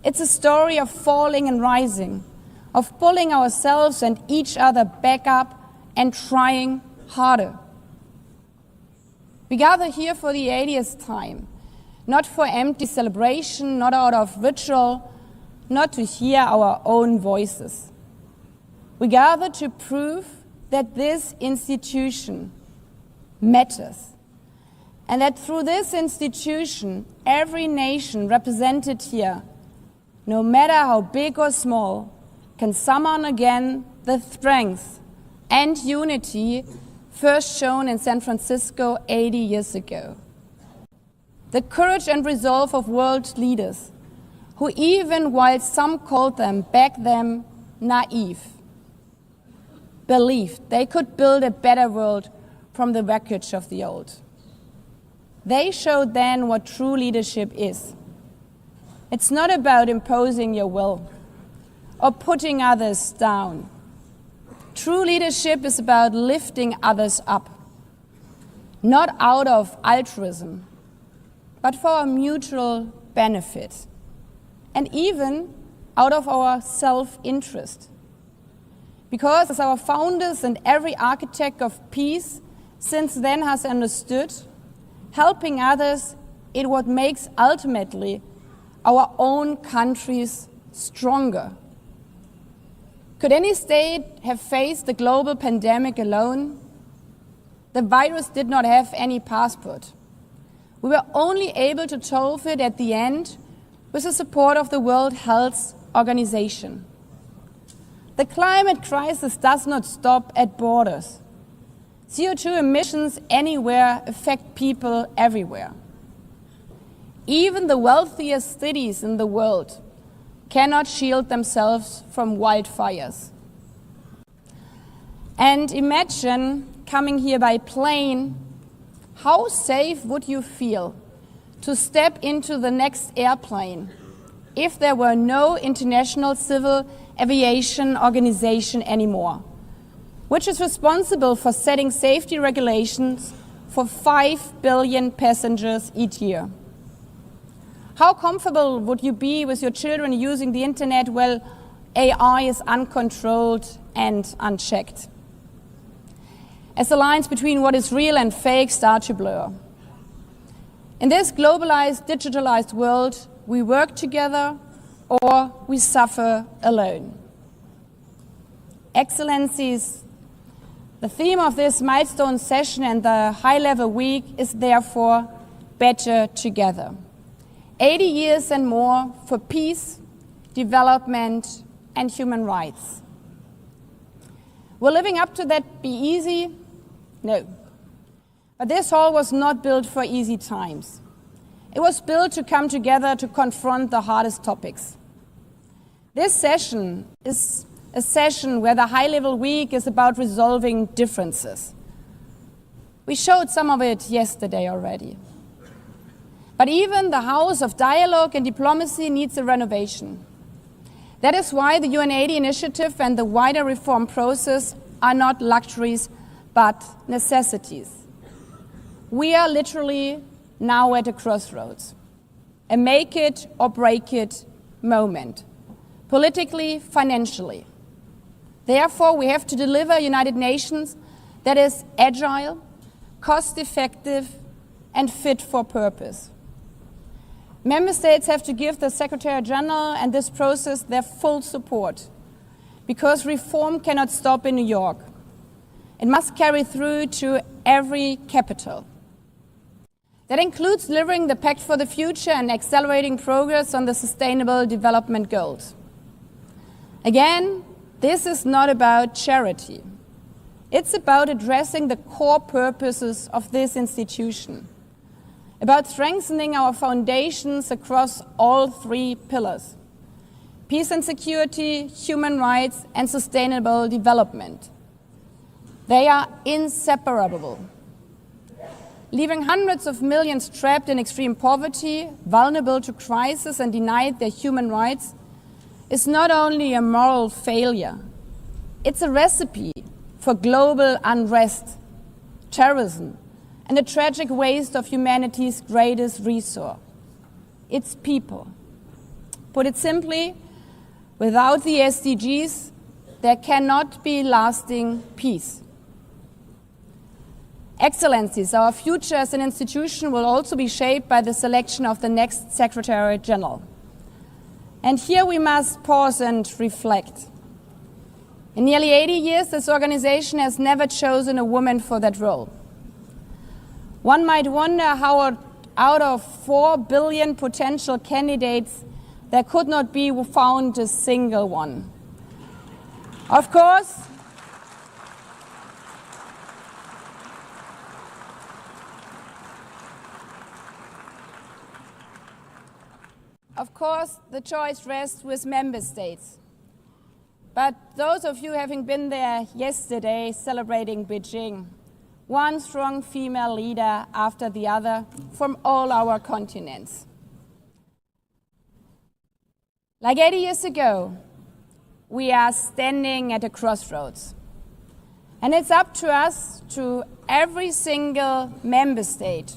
It's a story of falling and rising, of pulling ourselves and each other back up and trying harder. We gather here for the 80th time, not for empty celebration, not out of ritual, not to hear our own voices. We gather to prove that this institution matters, and that through this institution, every nation represented here, no matter how big or small, can summon again the strength and unity first shown in San Francisco 80 years ago. The courage and resolve of world leaders, who even while some called them back then naive, believed they could build a better world from the wreckage of the old. They showed then what true leadership is. It's not about imposing your will or putting others down. True leadership is about lifting others up, not out of altruism, but for our mutual benefit, and even out of our self-interest. Because as our founders and every architect of peace since then has understood, helping others is what makes ultimately our own countries stronger. Could any state have faced the global pandemic alone? The virus did not have any passport. We were only able to solve it at the end with the support of the World Health Organization. The climate crisis does not stop at borders. CO2 emissions anywhere affect people everywhere. Even the wealthiest cities in the world cannot shield themselves from wildfires. And imagine coming here by plane, how safe would you feel to step into the next airplane if there were no International Civil Aviation Organization anymore, which is responsible for setting safety regulations for 5 billion passengers each year? How comfortable would you be with your children using the internet while AI is uncontrolled and unchecked? As the lines between what is real and fake start to blur. In this globalized, digitalized world, we work together or we suffer alone. Excellencies, the theme of this milestone session and the high-level week is therefore better together. 80 years and more for peace, development, and human rights. Will living up to that be easy? No. But this hall was not built for easy times. It was built to come together to confront the hardest topics. This session is a session where the high-level week is about resolving differences. We showed some of it yesterday already. But even the House of Dialogue and Diplomacy needs a renovation. That is why the UN80 initiative and the wider reform process are not luxuries, but necessities. We are literally now at a crossroads, a make it or break it moment, politically, financially. Therefore, we have to deliver a United Nations that is agile, cost-effective, and fit for purpose. Member States have to give the Secretary General and this process their full support, because reform cannot stop in New York. It must carry through to every capital. That includes delivering the Pact for the Future and accelerating progress on the Sustainable Development Goals. Again, this is not about charity. It's about addressing the core purposes of this institution, about strengthening our foundations across all three pillars: peace and security, human rights, and sustainable development. They are inseparable. Leaving hundreds of millions trapped in extreme poverty, vulnerable to crisis, and denied their human rights is not only a moral failure, it's a recipe for global unrest, terrorism, and a tragic waste of humanity's greatest resource, its people. Put it simply, without the SDGs, there cannot be lasting peace. Excellencies, our future as an institution will also be shaped by the selection of the next Secretary General. And here we must pause and reflect. In nearly 80 years, this organization has never chosen a woman for that role. One might wonder how out of 4 billion potential candidates, there could not be found a single one. Of course, the choice rests with member states. But those of you having been there yesterday celebrating Beijing, one strong female leader after the other from all our continents. Like 80 years ago, we are standing at a crossroads. And it's up to us, to every single member state,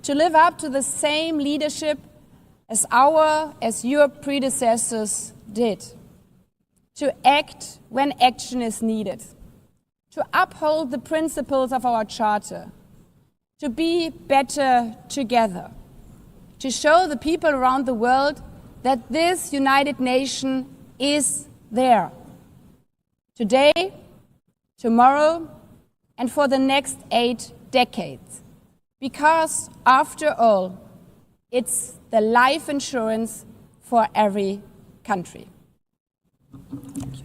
to live up to the same leadership as your predecessors did. To act when action is needed. To uphold the principles of our charter. To be better together. To show the people around the world that this United Nation is there. today, tomorrow, and for the next 8 decades. Because, after all, it's the life insurance for every country. Thank you.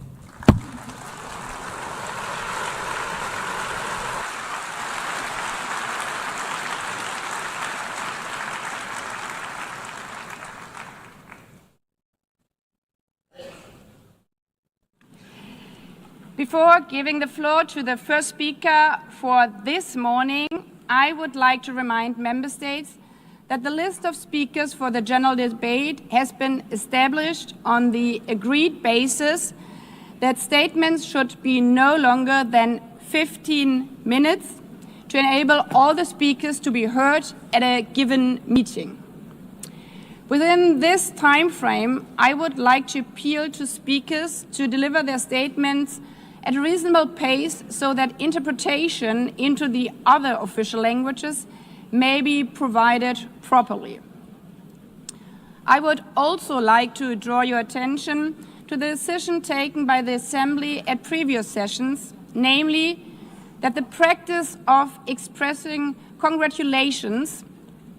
Before giving the floor to the first speaker for this morning, I would like to remind Member States that the list of speakers for the general debate has been established on the agreed basis that statements should be no longer than 15 minutes to enable all the speakers to be heard at a given meeting. Within this time frame, I would like to appeal to speakers to deliver their statements at a reasonable pace so that interpretation into the other official languages may be provided properly. I would also like to draw your attention to the decision taken by the Assembly at previous sessions, namely that the practice of expressing congratulations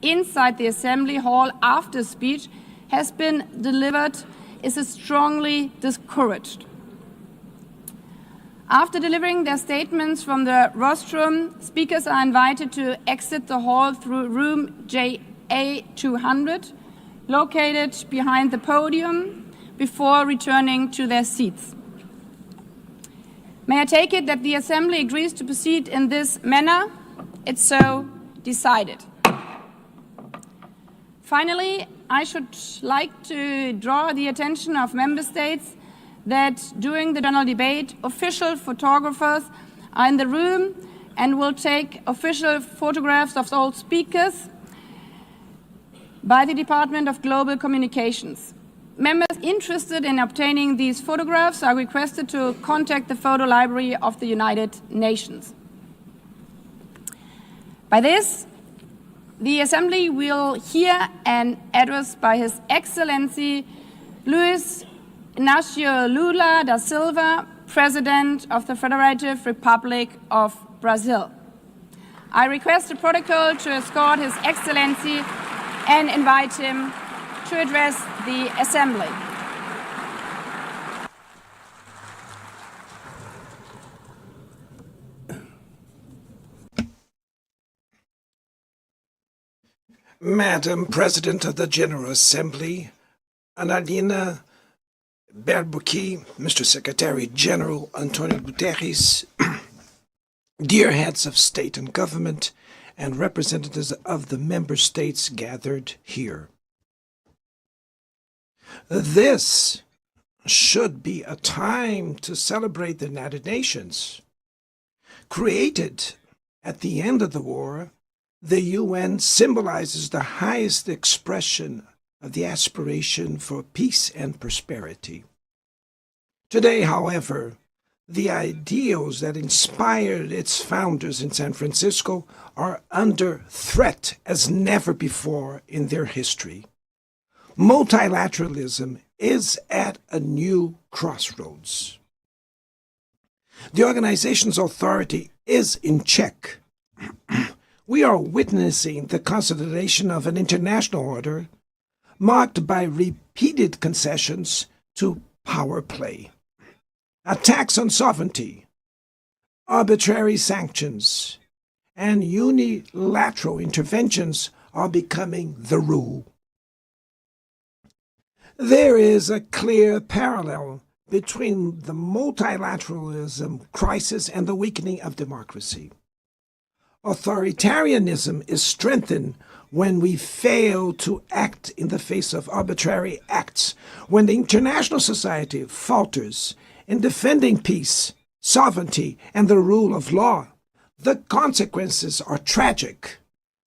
inside the Assembly Hall after speech has been delivered is strongly discouraged. After delivering their statements from the rostrum, speakers are invited to exit the hall through room JA200, located behind the podium, before returning to their seats. May I take it that the Assembly agrees to proceed in this manner? It's so decided. Finally, I should like to draw the attention of Member States that during the general debate, official photographers are in the room and will take official photographs of all speakers by the Department of Global Communications. Members interested in obtaining these photographs are requested to contact the Photo Library of the United Nations. By this, the Assembly will hear an address by His Excellency Luiz Inácio Lula da Silva, President of the Federative Republic of Brazil. I request the protocol to escort His Excellency and invite him to address the Assembly. Madam President of the General Assembly, Analina Berbuki, Mr. Secretary General Antonio Guterres, dear heads of state and government, and representatives of the member states gathered here. This should be a time to celebrate the United Nations. Created at the end of the war, the UN symbolizes the highest expression of the aspiration for peace and prosperity. Today, however, the ideals that inspired its founders in San Francisco are under threat as never before in their history. Multilateralism is at a new crossroads. The organization's authority is in check. We are witnessing the consolidation of an international order marked by repeated concessions to power play. Attacks on sovereignty, arbitrary sanctions, and unilateral interventions are becoming the rule. There is a clear parallel between the multilateralism crisis and the weakening of democracy. Authoritarianism is strengthened when we fail to act in the face of arbitrary acts, when the international society falters in defending peace, sovereignty, and the rule of law. The consequences are tragic.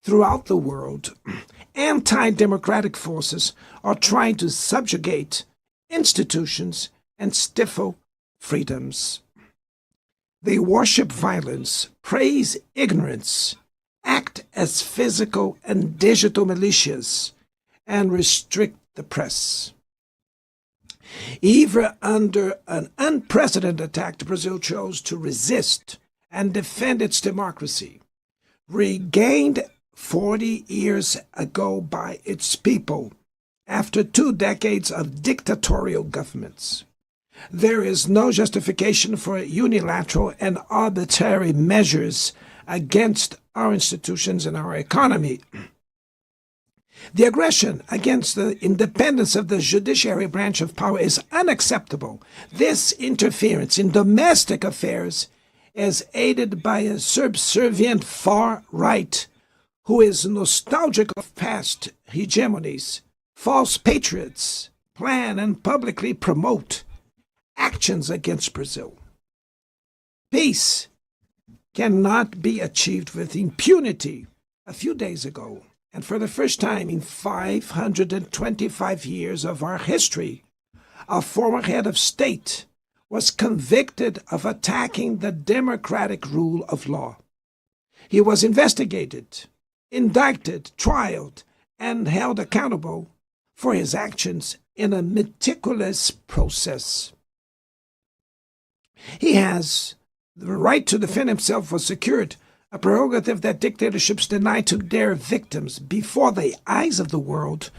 Throughout the world, anti-democratic forces are trying to subjugate institutions and stifle freedoms. They worship violence, praise ignorance, act as physical and digital militias, and restrict the press. Even under an unprecedented attack, Brazil chose to resist and defend its democracy, regained 40 years ago by its people after 2 decades of dictatorial governments. There is no justification for unilateral and arbitrary measures against our institutions and our economy. The aggression against the independence of the judiciary branch of power is unacceptable. This interference in domestic affairs is aided by a subservient far right who is nostalgic of past hegemonies. False patriots plan and publicly promote actions against Brazil. Peace cannot be achieved with impunity. A few days ago, and for the first time in 525 years of our history, a former head of state was convicted of attacking the democratic rule of law. He was investigated, indicted, trialed, and held accountable for his actions in a meticulous process. He has the right to defend himself was secured, a prerogative that dictatorships deny to their victims. Before the eyes of the world,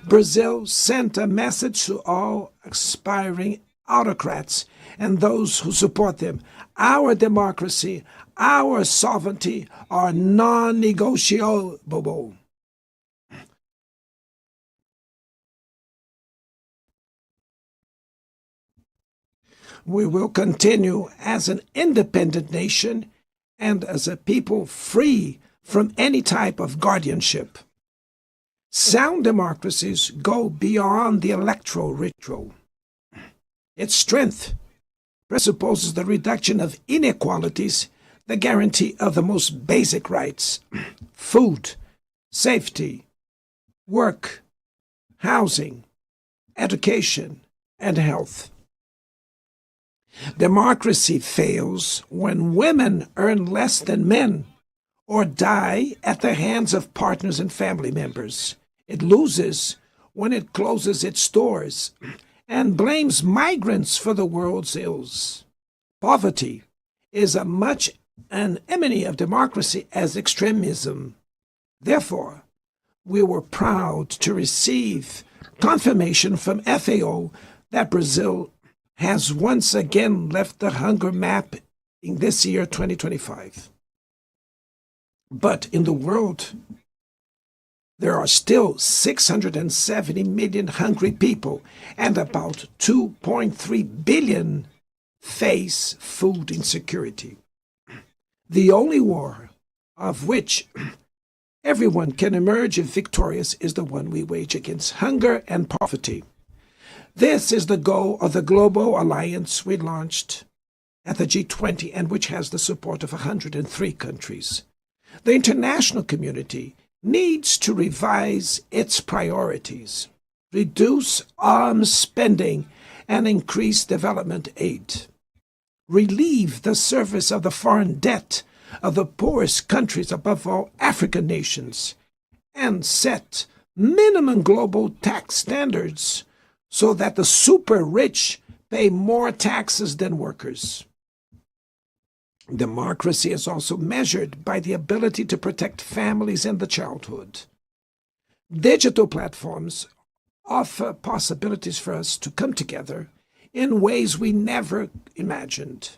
Brazil sent a message to all aspiring autocrats and those who support them. Our democracy, our sovereignty are non-negotiable. We will continue as an independent nation and as a people free from any type of guardianship. Sound democracies go beyond the electoral ritual. Its strength presupposes the reduction of inequalities, the guarantee of the most basic rights: food, safety, work, housing, education, and health. Democracy fails when women earn less than men or die at the hands of partners and family members. It loses when it closes its doors and blames migrants for the world's ills. Poverty is as much an enemy of democracy as extremism. Therefore, we were proud to receive confirmation from FAO that Brazil has once again left the hunger map in this year, 2025. But in the world, there are still 670 million hungry people, and about 2.3 billion face food insecurity. The only war of which everyone can emerge victorious is the one we wage against hunger and poverty. This is the goal of the global alliance we launched at the G20 and which has the support of 103 countries. The international community needs to revise its priorities, reduce arms spending, and increase development aid. Relieve the service of the foreign debt of the poorest countries, above all African nations, and set minimum global tax standards so that the super rich pay more taxes than workers. Democracy is also measured by the ability to protect families and the childhood. Digital platforms offer possibilities for us to come together in ways we never imagined.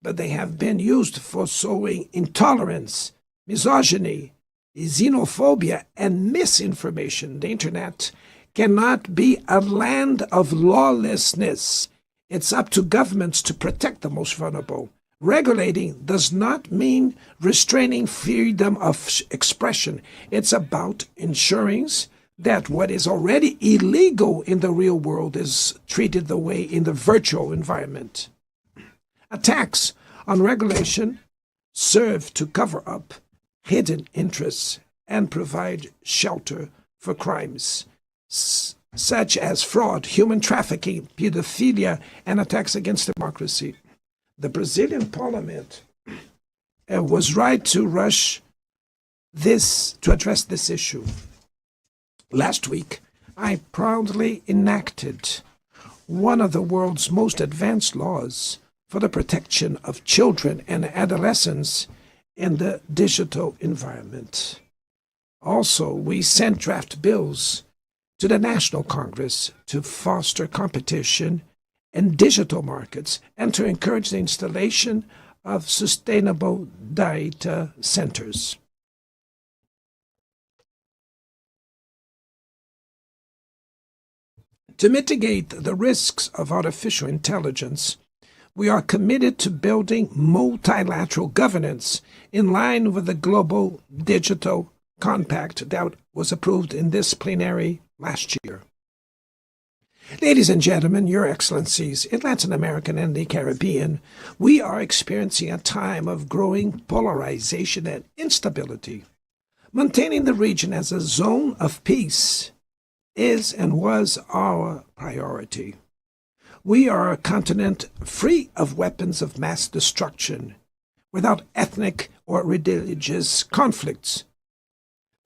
But they have been used for sowing intolerance, misogyny, xenophobia, and misinformation. The internet cannot be a land of lawlessness. It's up to governments to protect the most vulnerable. Regulating does not mean restraining freedom of expression. It's about ensuring that what is already illegal in the real world is treated the way in the virtual environment. Attacks on regulation serve to cover up hidden interests and provide shelter for crimes such as fraud, human trafficking, pedophilia, and attacks against democracy. The Brazilian parliament was right to rush to address this issue. Last week, I proudly enacted one of the world's most advanced laws for the protection of children and adolescents in the digital environment. Also, we sent draft bills to the National Congress to foster competition in digital markets and to encourage the installation of sustainable data centers. To mitigate the risks of artificial intelligence, we are committed to building multilateral governance in line with the Global Digital Compact that was approved in this plenary last year. Ladies and gentlemen, Your Excellencies, in Latin America and the Caribbean, we are experiencing a time of growing polarization and instability. Maintaining the region as a zone of peace is and was our priority. We are a continent free of weapons of mass destruction, without ethnic or religious conflicts.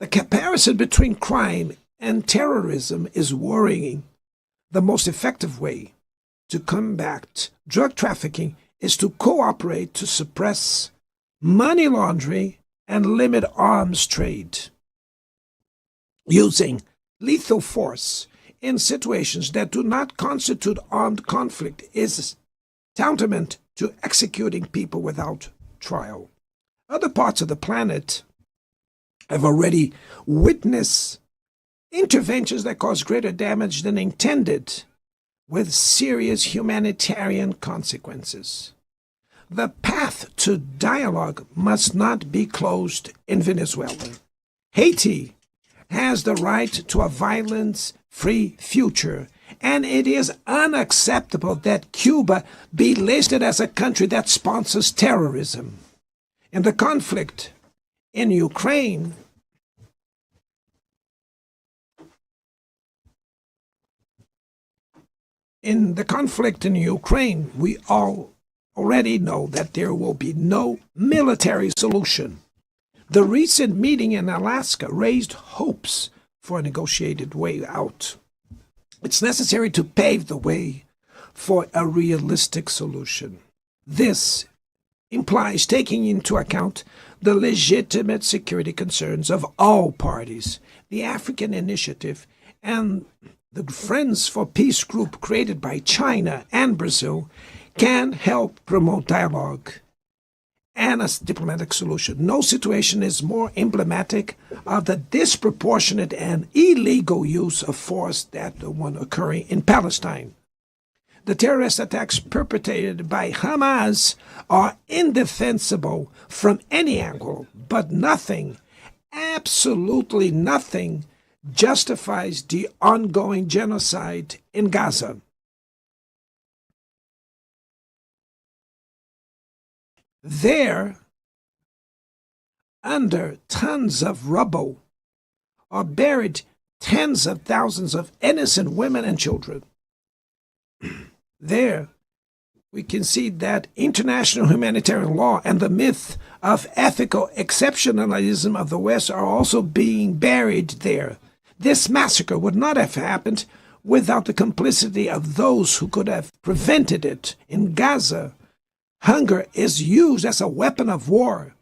The comparison between crime and terrorism is worrying. The most effective way to combat drug trafficking is to cooperate to suppress money laundering and limit arms trade. Using lethal force in situations that do not constitute armed conflict is tantamount to executing people without trial. Other parts of the planet have already witnessed interventions that cause greater damage than intended, with serious humanitarian consequences. The path to dialogue must not be closed in Venezuela. Haiti has the right to a violence-free future, and it is unacceptable that Cuba be listed as a country that sponsors terrorism. In the conflict in Ukraine, we already know that there will be no military solution. The recent meeting in Alaska raised hopes for a negotiated way out. It's necessary to pave the way for a realistic solution. This implies taking into account the legitimate security concerns of all parties. The African Initiative and the Friends for Peace group created by China and Brazil can help promote dialogue and a diplomatic solution. No situation is more emblematic of the disproportionate and illegal use of force than the one occurring in Palestine. The terrorist attacks perpetrated by Hamas are indefensible from any angle, but nothing, absolutely nothing, justifies the ongoing genocide in Gaza. There, under tons of rubble, are buried tens of thousands of innocent women and children. There, we can see that international humanitarian law and the myth of ethical exceptionalism of the West are also being buried there. This massacre would not have happened without the complicity of those who could have prevented it. In Gaza, hunger is used as a weapon of war,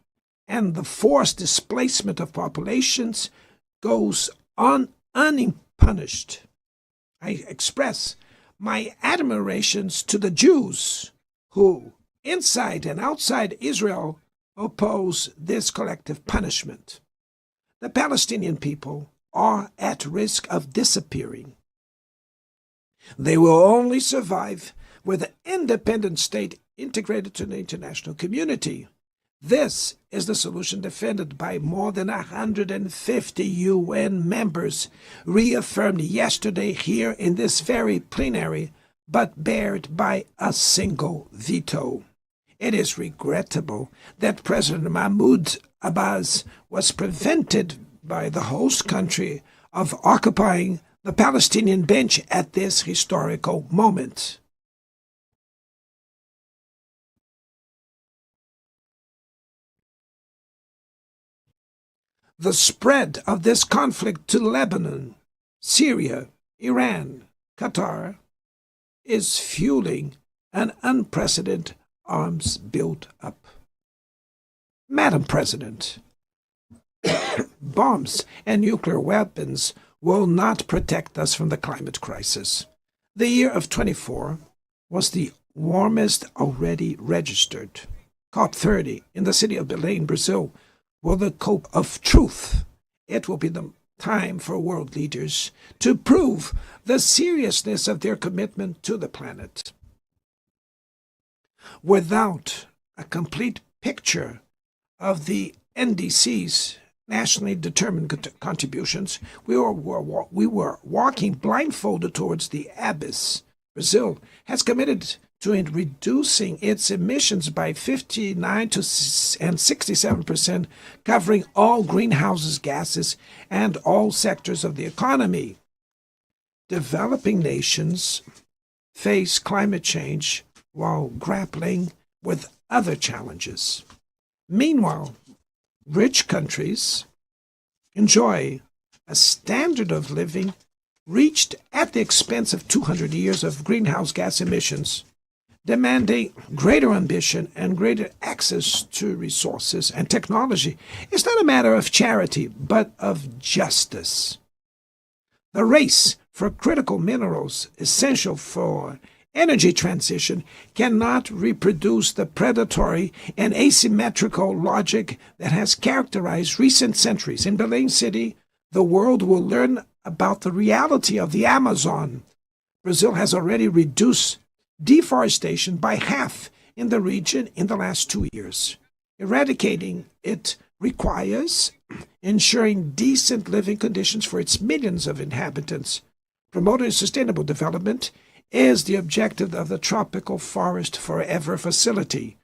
and the forced displacement of populations goes on unpunished. I express my admirations to the Jews who, inside and outside Israel, oppose this collective punishment. The Palestinian people are at risk of disappearing. They will only survive with an independent state integrated to the international community. This is the solution defended by more than 150 UN members, reaffirmed yesterday here in this very plenary, but bared by a single veto. It is regrettable that President Mahmoud Abbas was prevented by the host country of occupying the Palestinian bench at this historical moment. The spread of this conflict to Lebanon, Syria, Iran, Qatar, is fueling an unprecedented arms build-up. Madam President, bombs and nuclear weapons will not protect us from the climate crisis. The year of 24 was the warmest already registered. COP30 in the city of Belém, Brazil, will the COP of truth. It will be the time for world leaders to prove the seriousness of their commitment to the planet. Without a complete picture of the NDC's nationally determined contributions, we were walking blindfolded towards the abyss. Brazil has committed to reducing its emissions by 59 and 67%, covering all greenhouse gases and all sectors of the economy. Developing nations face climate change while grappling with other challenges. Meanwhile, rich countries enjoy a standard of living reached at the expense of 200 years of greenhouse gas emissions, demanding greater ambition and greater access to resources and technology. It's not a matter of charity, but of justice. The race for critical minerals essential for energy transition cannot reproduce the predatory and asymmetrical logic that has characterized recent centuries. In Belém City, the world will learn about the reality of the Amazon. Brazil has already reduced deforestation by half in the region in the last 2 years. Eradicating it requires ensuring decent living conditions for its millions of inhabitants. Promoting sustainable development is the objective of the Tropical Forest Forever facility,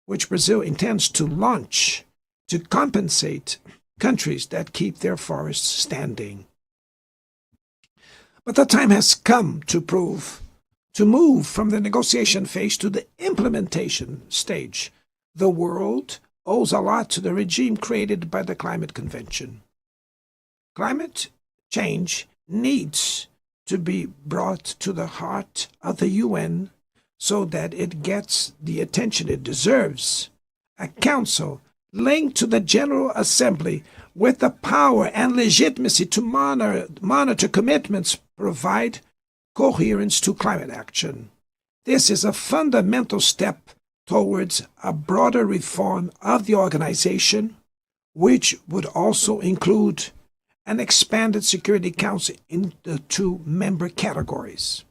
which Brazil intends to launch to compensate countries that keep their forests standing. But the time has come to move from the negotiation phase to the implementation stage. The world owes a lot to the regime created by the Climate Convention. Climate change needs to be brought to the heart of the UN so that it gets the attention it deserves. A council linked to the General Assembly with the power and legitimacy to monitor commitments provide coherence to climate action. This is a fundamental step towards a broader reform of the organization, which would also include an expanded Security Council in the 2 member categories.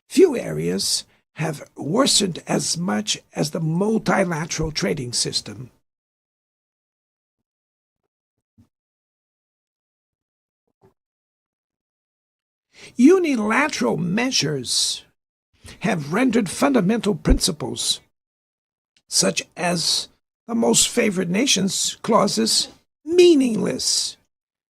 Few areas have worsened as much as the multilateral trading system. Unilateral measures have rendered fundamental principles, such as the most favored nations clauses, meaningless.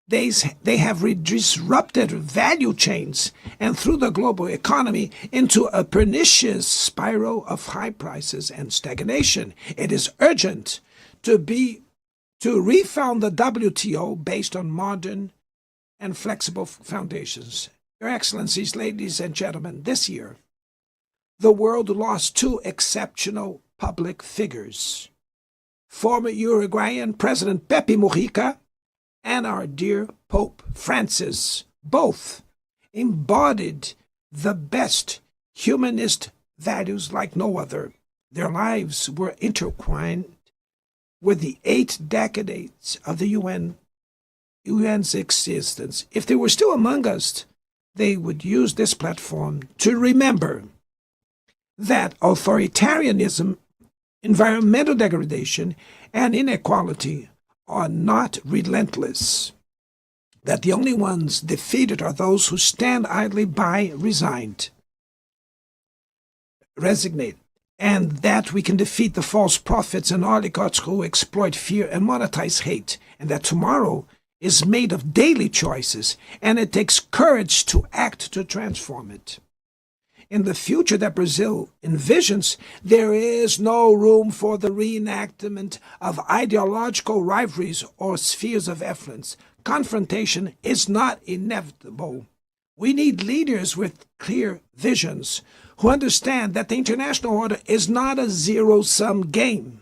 They have disrupted value chains and threw the global economy into a pernicious spiral of high prices and stagnation. It is urgent to refound the WTO based on modern and flexible foundations. Your Excellencies, ladies and gentlemen, this year, the world lost 2 exceptional public figures. Former Uruguayan President Pepe Mujica and our dear Pope Francis, both embodied the best humanist values like no other. Their lives were intertwined with the 8 decades of the UN's existence. If they were still among us, they would use this platform to remember that authoritarianism, environmental degradation, and inequality are not relentless, that the only ones defeated are those who stand idly by resigned, and that we can defeat the false prophets and oligarchs who exploit fear and monetize hate, and that tomorrow is made of daily choices, and it takes courage to act to transform it. In the future that Brazil envisions, there is no room for the reenactment of ideological rivalries or spheres of influence. Confrontation is not inevitable, We need leaders with clear visions who understand that the international order is not a zero-sum game.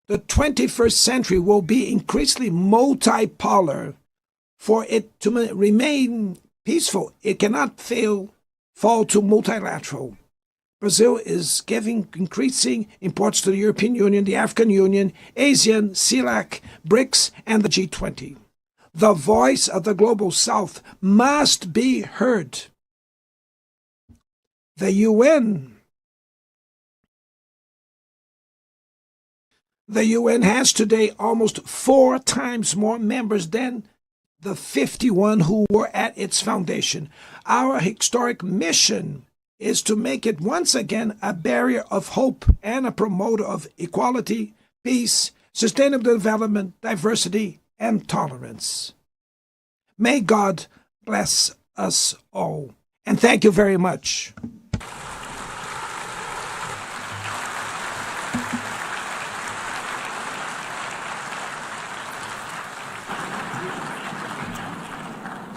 The 21st century will be increasingly multipolar. For it to remain peaceful, it cannot fall to multilateral. Brazil is giving increasing importance to the European Union, the African Union, ASEAN, CELAC, BRICS, and the G20. The voice of the global South must be heard. The UN has today almost 4 times more members than the 51 who were at its foundation. Our historic mission is to make it once again a barrier of hope and a promoter of equality, peace, sustainable development, diversity, and tolerance. May God bless us all. And thank you very much.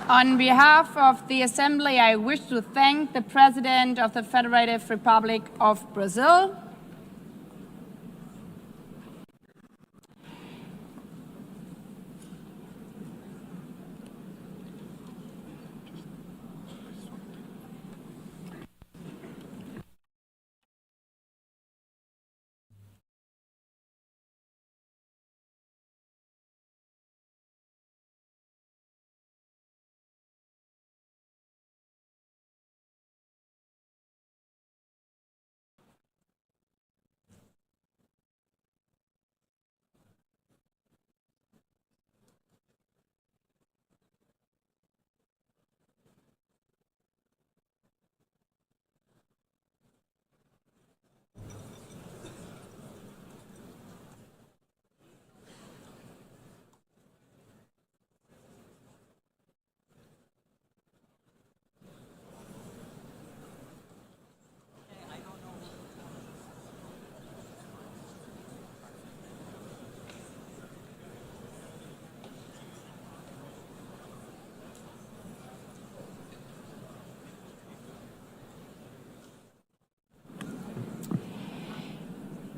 On behalf of the Assembly, I wish to thank the President of the Federative Republic of Brazil,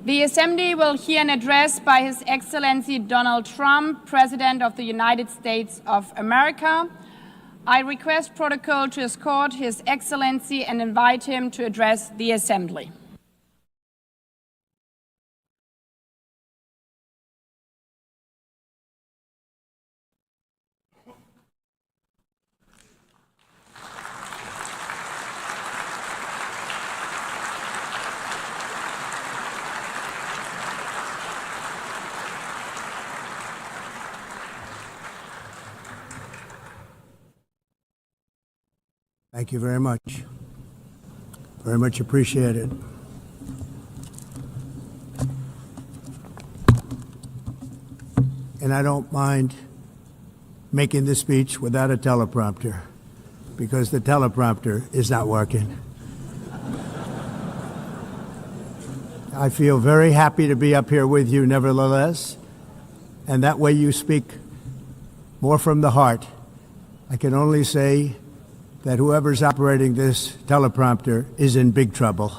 the Assembly will hear an address by His Excellency Donald Trump, President of the United States of America. I request protocol to escort His Excellency and invite him to address the Assembly. Thank you very much. Very much appreciated. And I don't mind making this speech without a teleprompter, because the teleprompter is not working. I feel very happy to be up here with you nevertheless, and that way you speak more from the heart. I can only say that whoever's operating this teleprompter is in big trouble.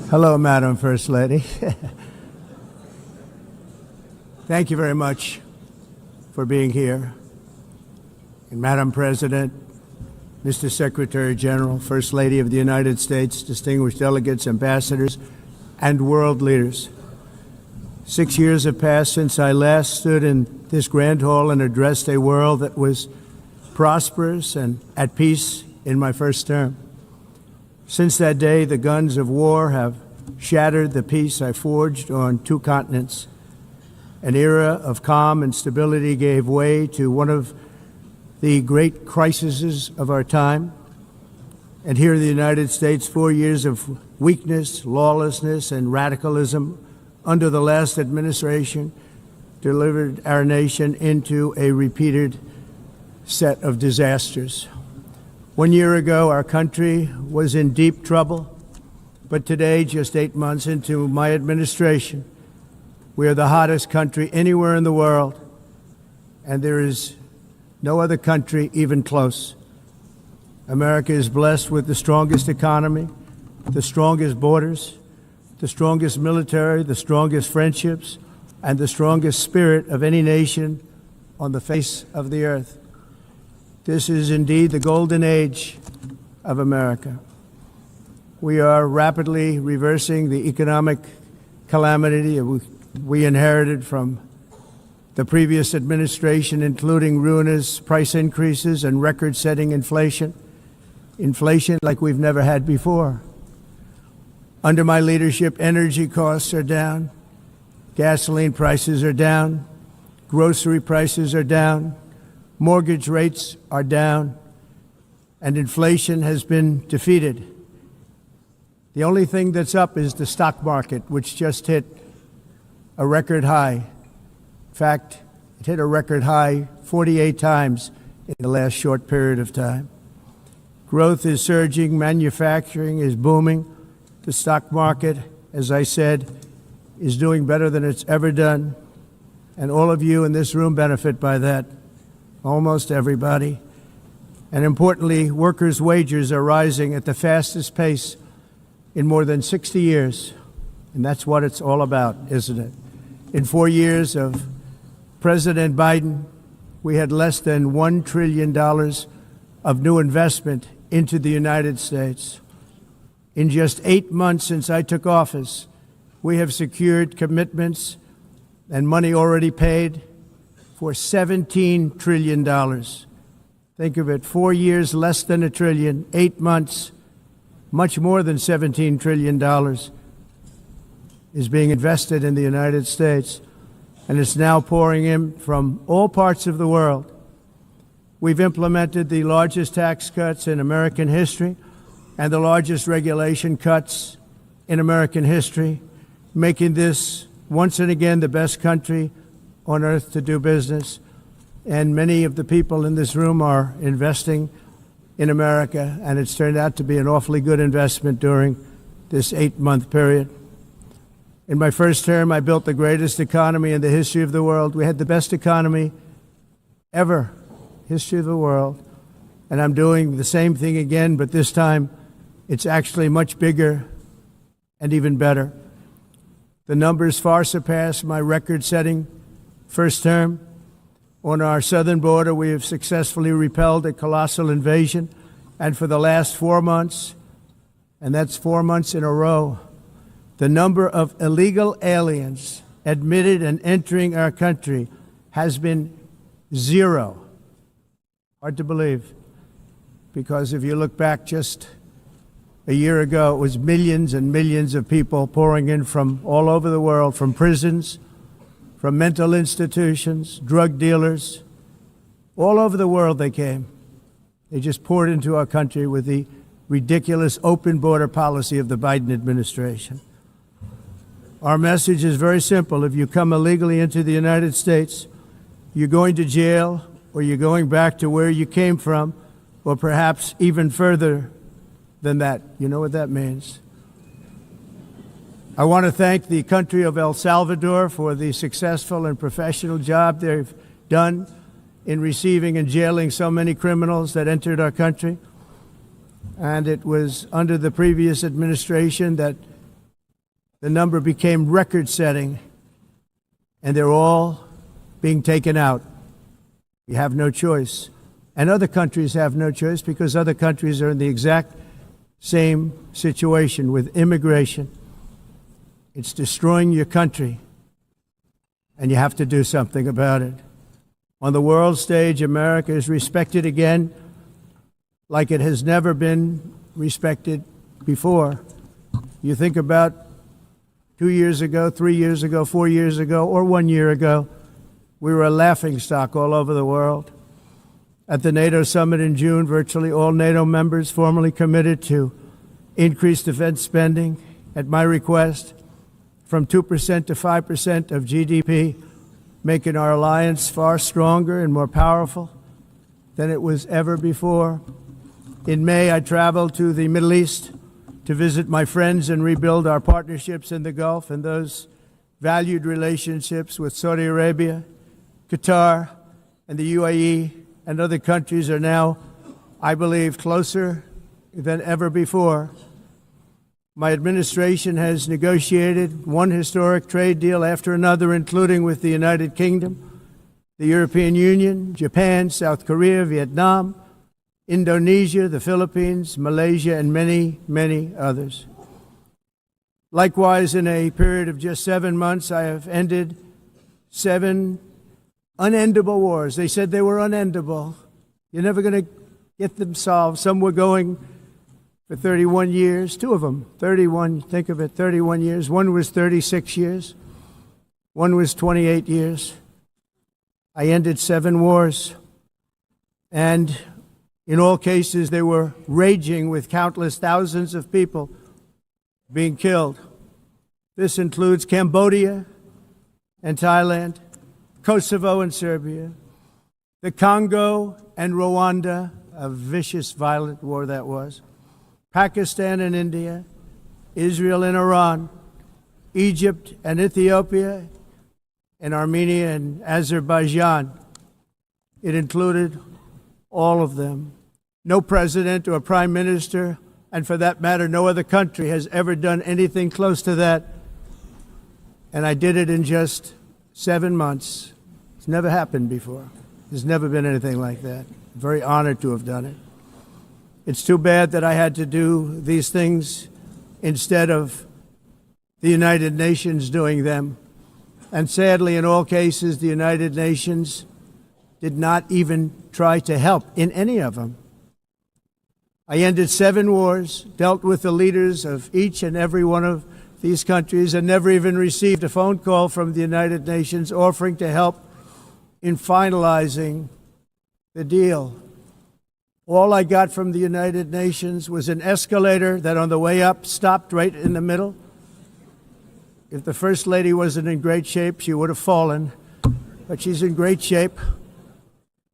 Hello, Madam First Lady. Thank you very much for being here. And Madam President, Mr. Secretary General, First Lady of the United States, distinguished delegates, ambassadors, and world leaders. 6 years have passed since I last stood in this grand hall and addressed a world that was prosperous and at peace in my first term. Since that day, the guns of war have shattered the peace I forged on 2 continents. An era of calm and stability gave way to one of the great crises of our time. And here in the United States, 4 years of weakness, lawlessness, and radicalism under the last administration delivered our nation into a repeated set of disasters. 1 year ago, our country was in deep trouble, but today, just 8 months into my administration, we are the hottest country anywhere in the world, and there is no other country even close. America is blessed with the strongest economy, the strongest borders, the strongest military, the strongest friendships, and the strongest spirit of any nation on the face of the earth. This is indeed the golden age of America. We are rapidly reversing the economic calamity we inherited from the previous administration, including ruinous price increases and record-setting inflation like we've never had before. Under my leadership, energy costs are down, gasoline prices are down, grocery prices are down, mortgage rates are down, and inflation has been defeated. The only thing that's up is the stock market, which just hit a record high. In fact, it hit a record high 48 times in the last short period of time. Growth is surging, manufacturing is booming. The stock market, as I said, is doing better than it's ever done. And all of you in this room benefit by that, almost everybody. And importantly, workers' wages are rising at the fastest pace in more than 60 years. And that's what it's all about, isn't it? In 4 years of President Biden, we had less than $1 trillion of new investment into the United States. In just 8 months since I took office, we have secured commitments and money already paid for $17 trillion. Think of it, 4 years, less than $1 trillion, 8 months, much more than $17 trillion is being invested in the United States, and it's now pouring in from all parts of the world. We've implemented the largest tax cuts in American history and the largest regulation cuts in American history, making this once and again the best country on earth to do business. And many of the people in this room are investing in America, and it's turned out to be an awfully good investment during this 8-month period. In my first term, I built the greatest economy in the history of the world. We had the best economy ever, history of the world. And I'm doing the same thing again, but this time it's actually much bigger and even better. The numbers far surpass my record-setting first term. On our southern border, we have successfully repelled a colossal invasion. And for the last 4 months, and that's 4 months in a row, the number of illegal aliens admitted and entering our country has been 0. Hard to believe, because if you look back just a year ago, it was millions and millions of people pouring in from all over the world, from prisons, from mental institutions, drug dealers. All over the world they came. They just poured into our country with the ridiculous open border policy of the Biden administration. Our message is very simple. If you come illegally into the United States, you're going to jail, or you're going back to where you came from, or perhaps even further than that. You know what that means. I want to thank the country of El Salvador for the successful and professional job they've done in receiving and jailing so many criminals that entered our country. And it was under the previous administration that the number became record-setting, and they're all being taken out. We have no choice. And other countries have no choice, because other countries are in the exact same situation with immigration. It's destroying your country, and you have to do something about it. On the world stage, America is respected again like it has never been respected before. You think about 2 years ago, 3 years ago, 4 years ago, or 1 year ago, we were a laughingstock all over the world. At the NATO summit in June, virtually all NATO members formally committed to increase defense spending at my request from 2% to 5% of GDP, making our alliance far stronger and more powerful than it was ever before. In May, I traveled to the Middle East to visit my friends and rebuild our partnerships in the Gulf and those valued relationships with Saudi Arabia, Qatar, and the UAE and other countries are now, I believe, closer than ever before. My administration has negotiated one historic trade deal after another, including with the United Kingdom, the European Union, Japan, South Korea, Vietnam, Indonesia, the Philippines, Malaysia, and many, many others. Likewise, in a period of just 7 months, I have ended 7 unendable wars. They said they were unendable. You're never going to get them solved. Some were going for 31 years, 2 of them, 31, think of it, 31 years. One was 36 years. One was 28 years. I ended 7 wars. And in all cases, they were raging with countless thousands of people being killed. This includes Cambodia and Thailand, Kosovo and Serbia, the Congo and Rwanda, a vicious, violent war that was, Pakistan and India, Israel and Iran, Egypt and Ethiopia, and Armenia and Azerbaijan. It included all of them. No president or prime minister, and for that matter, no other country has ever done anything close to that. And I did it in just 7 months. It's never happened before. There's never been anything like that. I'm very honored to have done it. It's too bad that I had to do these things instead of the United Nations doing them. And sadly, in all cases, the United Nations did not even try to help in any of them. I ended 7 wars, dealt with the leaders of each and every one of these countries, and never even received a phone call from the United Nations offering to help in finalizing the deal. All I got from the United Nations was an escalator that on the way up stopped right in the middle. If the First Lady wasn't in great shape, she would have fallen, but she's in great shape.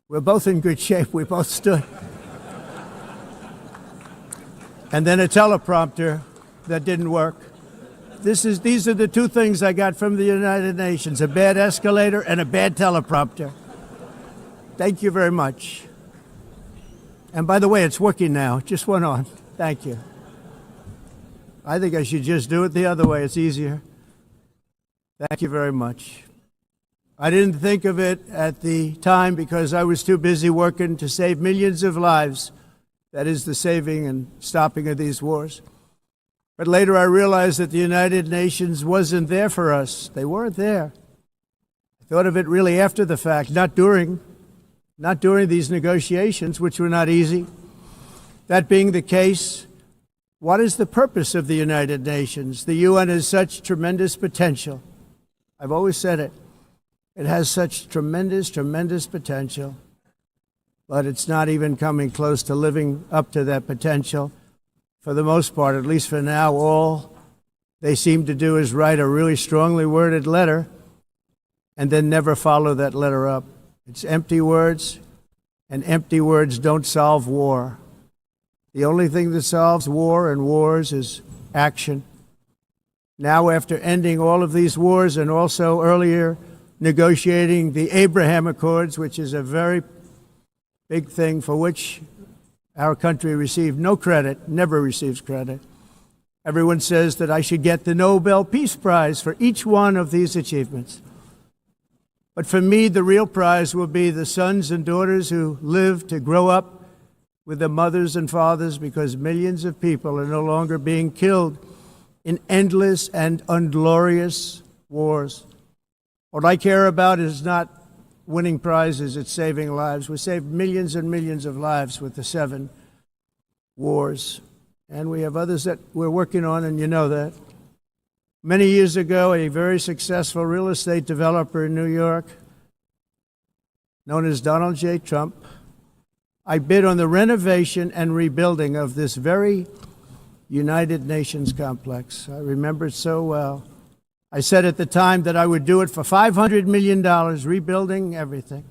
We're both in good shape. We both stood. And then a teleprompter that didn't work. These are the 2 things I got from the United Nations, a bad escalator and a bad teleprompter. Thank you very much. And by the way, it's working now. It just went on. Thank you. I think I should just do it the other way. It's easier. Thank you very much. I didn't think of it at the time because I was too busy working to save millions of lives. That is the saving and stopping of these wars. But later I realized that the United Nations wasn't there for us. They weren't there. I thought of it really after the fact, not during these negotiations, which were not easy. That being the case, what is the purpose of the United Nations? The UN has such tremendous potential. I've always said it. It has such tremendous, tremendous potential, but it's not even coming close to living up to that potential. For the most part, at least for now, all they seem to do is write a really strongly worded letter and then never follow that letter up. It's empty words, and empty words don't solve war. The only thing that solves war and wars is action. Now, after ending all of these wars and also earlier negotiating the Abraham Accords, which is a very big thing for which our country received no credit, never receives credit. Everyone says that I should get the Nobel Peace Prize for each one of these achievements. But for me, the real prize will be the sons and daughters who live to grow up with their mothers and fathers, because millions of people are no longer being killed in endless and unglorious wars. What I care about is not winning prizes, it's saving lives. We saved millions and millions of lives with the 7 wars. And we have others that we're working on, and you know that. Many years ago, a very successful real estate developer in New York, known as Donald J. Trump, I bid on the renovation and rebuilding of this very United Nations complex. I remember it so well. I said at the time that I would do it for $500 million, rebuilding everything.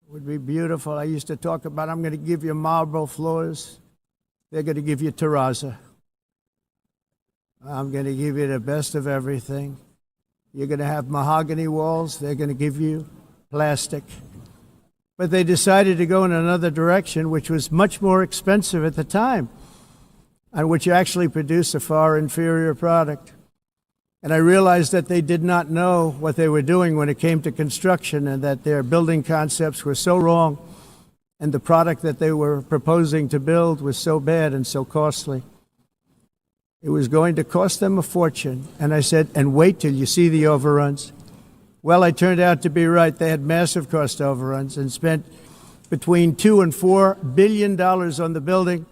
It would be beautiful. I used to talk about, I'm going to give you marble floors. They're going to give you terrazzo. I'm going to give you the best of everything. You're going to have mahogany walls. They're going to give you plastic. But they decided to go in another direction, which was much more expensive at the time, and which actually produced a far inferior product. And I realized that they did not know what they were doing when it came to construction, and that their building concepts were so wrong, and the product that they were proposing to build was so bad and so costly. It was going to cost them a fortune. And I said, and wait till you see the overruns. Well, I turned out to be right. They had massive cost overruns and spent between $2 and $4 billion on the building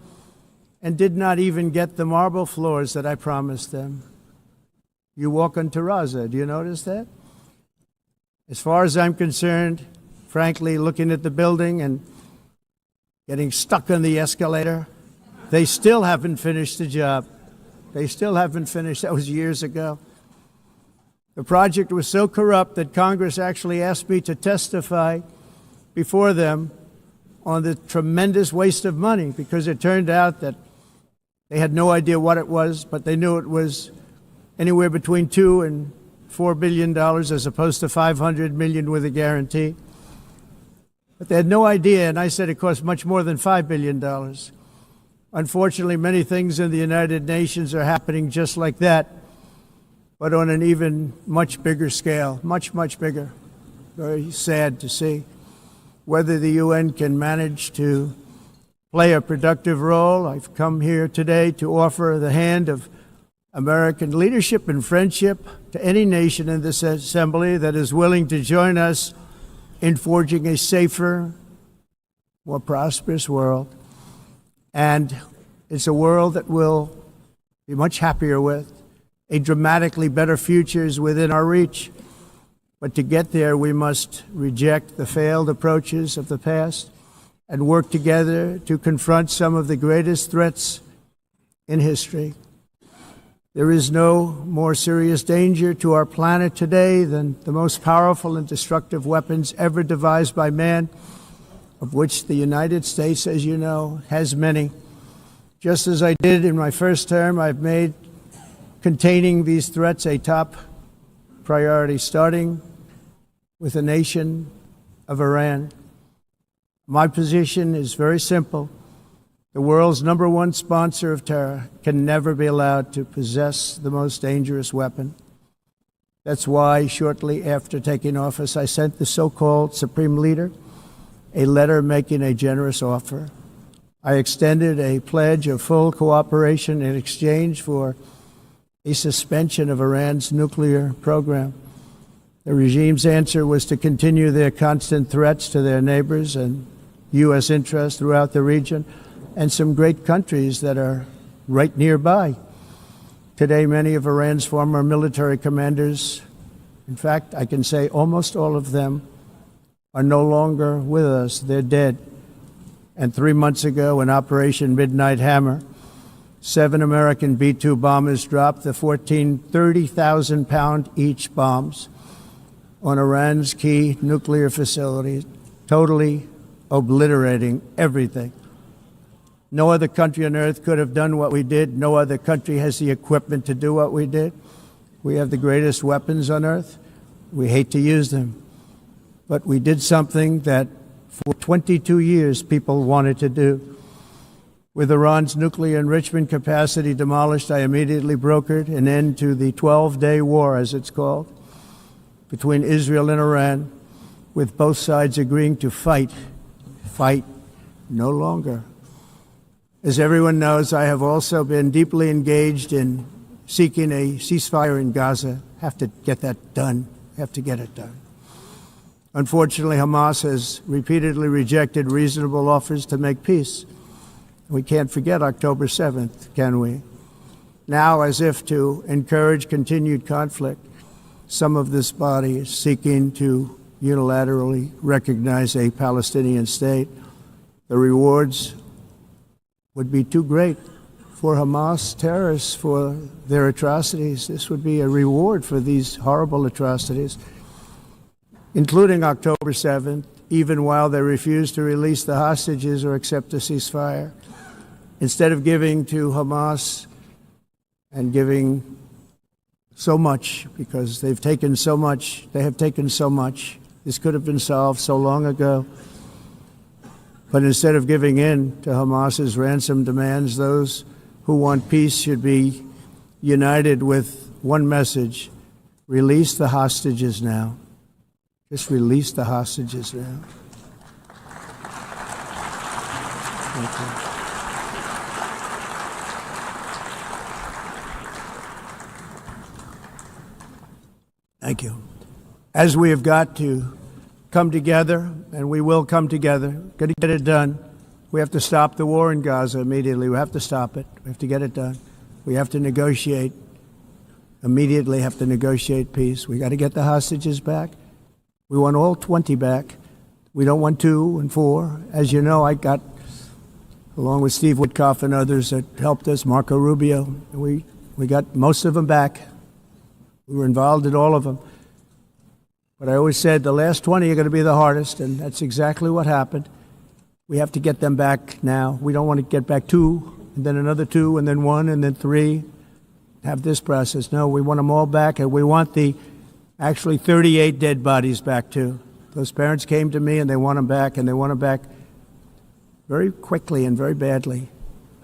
and did not even get the marble floors that I promised them. You walk on terrazzo. Do you notice that? As far as I'm concerned, frankly, looking at the building and getting stuck on the escalator, they still haven't finished the job. They still haven't finished. That was years ago. The project was so corrupt that Congress actually asked me to testify before them on the tremendous waste of money, because it turned out that they had no idea what it was, but they knew it was anywhere between $2 and $4 billion as opposed to $500 million with a guarantee. But they had no idea, and I said it cost much more than $5 billion. Unfortunately, many things in the United Nations are happening just like that, but on an even much bigger scale, much, much bigger. Very sad to see. Whether the UN can manage to play a productive role, I've come here today to offer the hand of American leadership and friendship to any nation in this assembly that is willing to join us in forging a safer, more prosperous world. And it's a world that we'll be much happier with. A dramatically better future is within our reach. But to get there, we must reject the failed approaches of the past and work together to confront some of the greatest threats in history. There is no more serious danger to our planet today than the most powerful and destructive weapons ever devised by man, of which the United States, as you know, has many. Just as I did in my first term, I've made containing these threats a top priority, starting with the nation of Iran. My position is very simple. The world's #1 sponsor of terror can never be allowed to possess the most dangerous weapon. That's why, shortly after taking office, I sent the so-called Supreme Leader a letter making a generous offer. I extended a pledge of full cooperation in exchange for a suspension of Iran's nuclear program. The regime's answer was to continue their constant threats to their neighbors and U.S. interests throughout the region and some great countries that are right nearby. Today, many of Iran's former military commanders, in fact, I can say almost all of them, are no longer with us. They're dead. And 3 months ago, in Operation Midnight Hammer, 7 American B-2 bombers dropped the 14 30,000-pound each bombs on Iran's key nuclear facilities, totally obliterating everything. No other country on earth could have done what we did. No other country has the equipment to do what we did. We have the greatest weapons on earth. We hate to use them. But we did something that for 22 years people wanted to do. With Iran's nuclear enrichment capacity demolished, I immediately brokered an end to the 12-day war, as it's called, between Israel and Iran, with both sides agreeing to fight no longer. As everyone knows, I have also been deeply engaged in seeking a ceasefire in Gaza. Have to get that done. Have to get it done. Unfortunately, Hamas has repeatedly rejected reasonable offers to make peace. We can't forget October 7th, can we? Now, as if to encourage continued conflict, some of this body is seeking to unilaterally recognize a Palestinian state. The rewards would be too great for Hamas terrorists for their atrocities. This would be a reward for these horrible atrocities, including October 7th, even while they refuse to release the hostages or accept a ceasefire. Instead of giving to Hamas and giving so much, because they've taken so much, they have taken so much. This could have been solved so long ago. But instead of giving in to Hamas's ransom demands, those who want peace should be united with one message: release the hostages now. Just release the hostages now. Thank you. Thank you. As we have got to come together, and we will come together, got to get it done. We have to stop the war in Gaza immediately. We have to stop it. We have to get it done. We have to negotiate. Immediately have to negotiate peace. We got to get the hostages back. We want all 20 back. We don't want 2 and 4. As you know, I got, along with Steve Witkoff and others that helped us, Marco Rubio, we got most of them back. We were involved in all of them. But I always said the last 20 are going to be the hardest, and that's exactly what happened. We have to get them back now. We don't want to get back 2, and then another 2, and then 1, and then 3. Have this process. No, we want them all back, and we want the actually 38 dead bodies back too. Those parents came to me, and they want them back, and they want them back very quickly and very badly,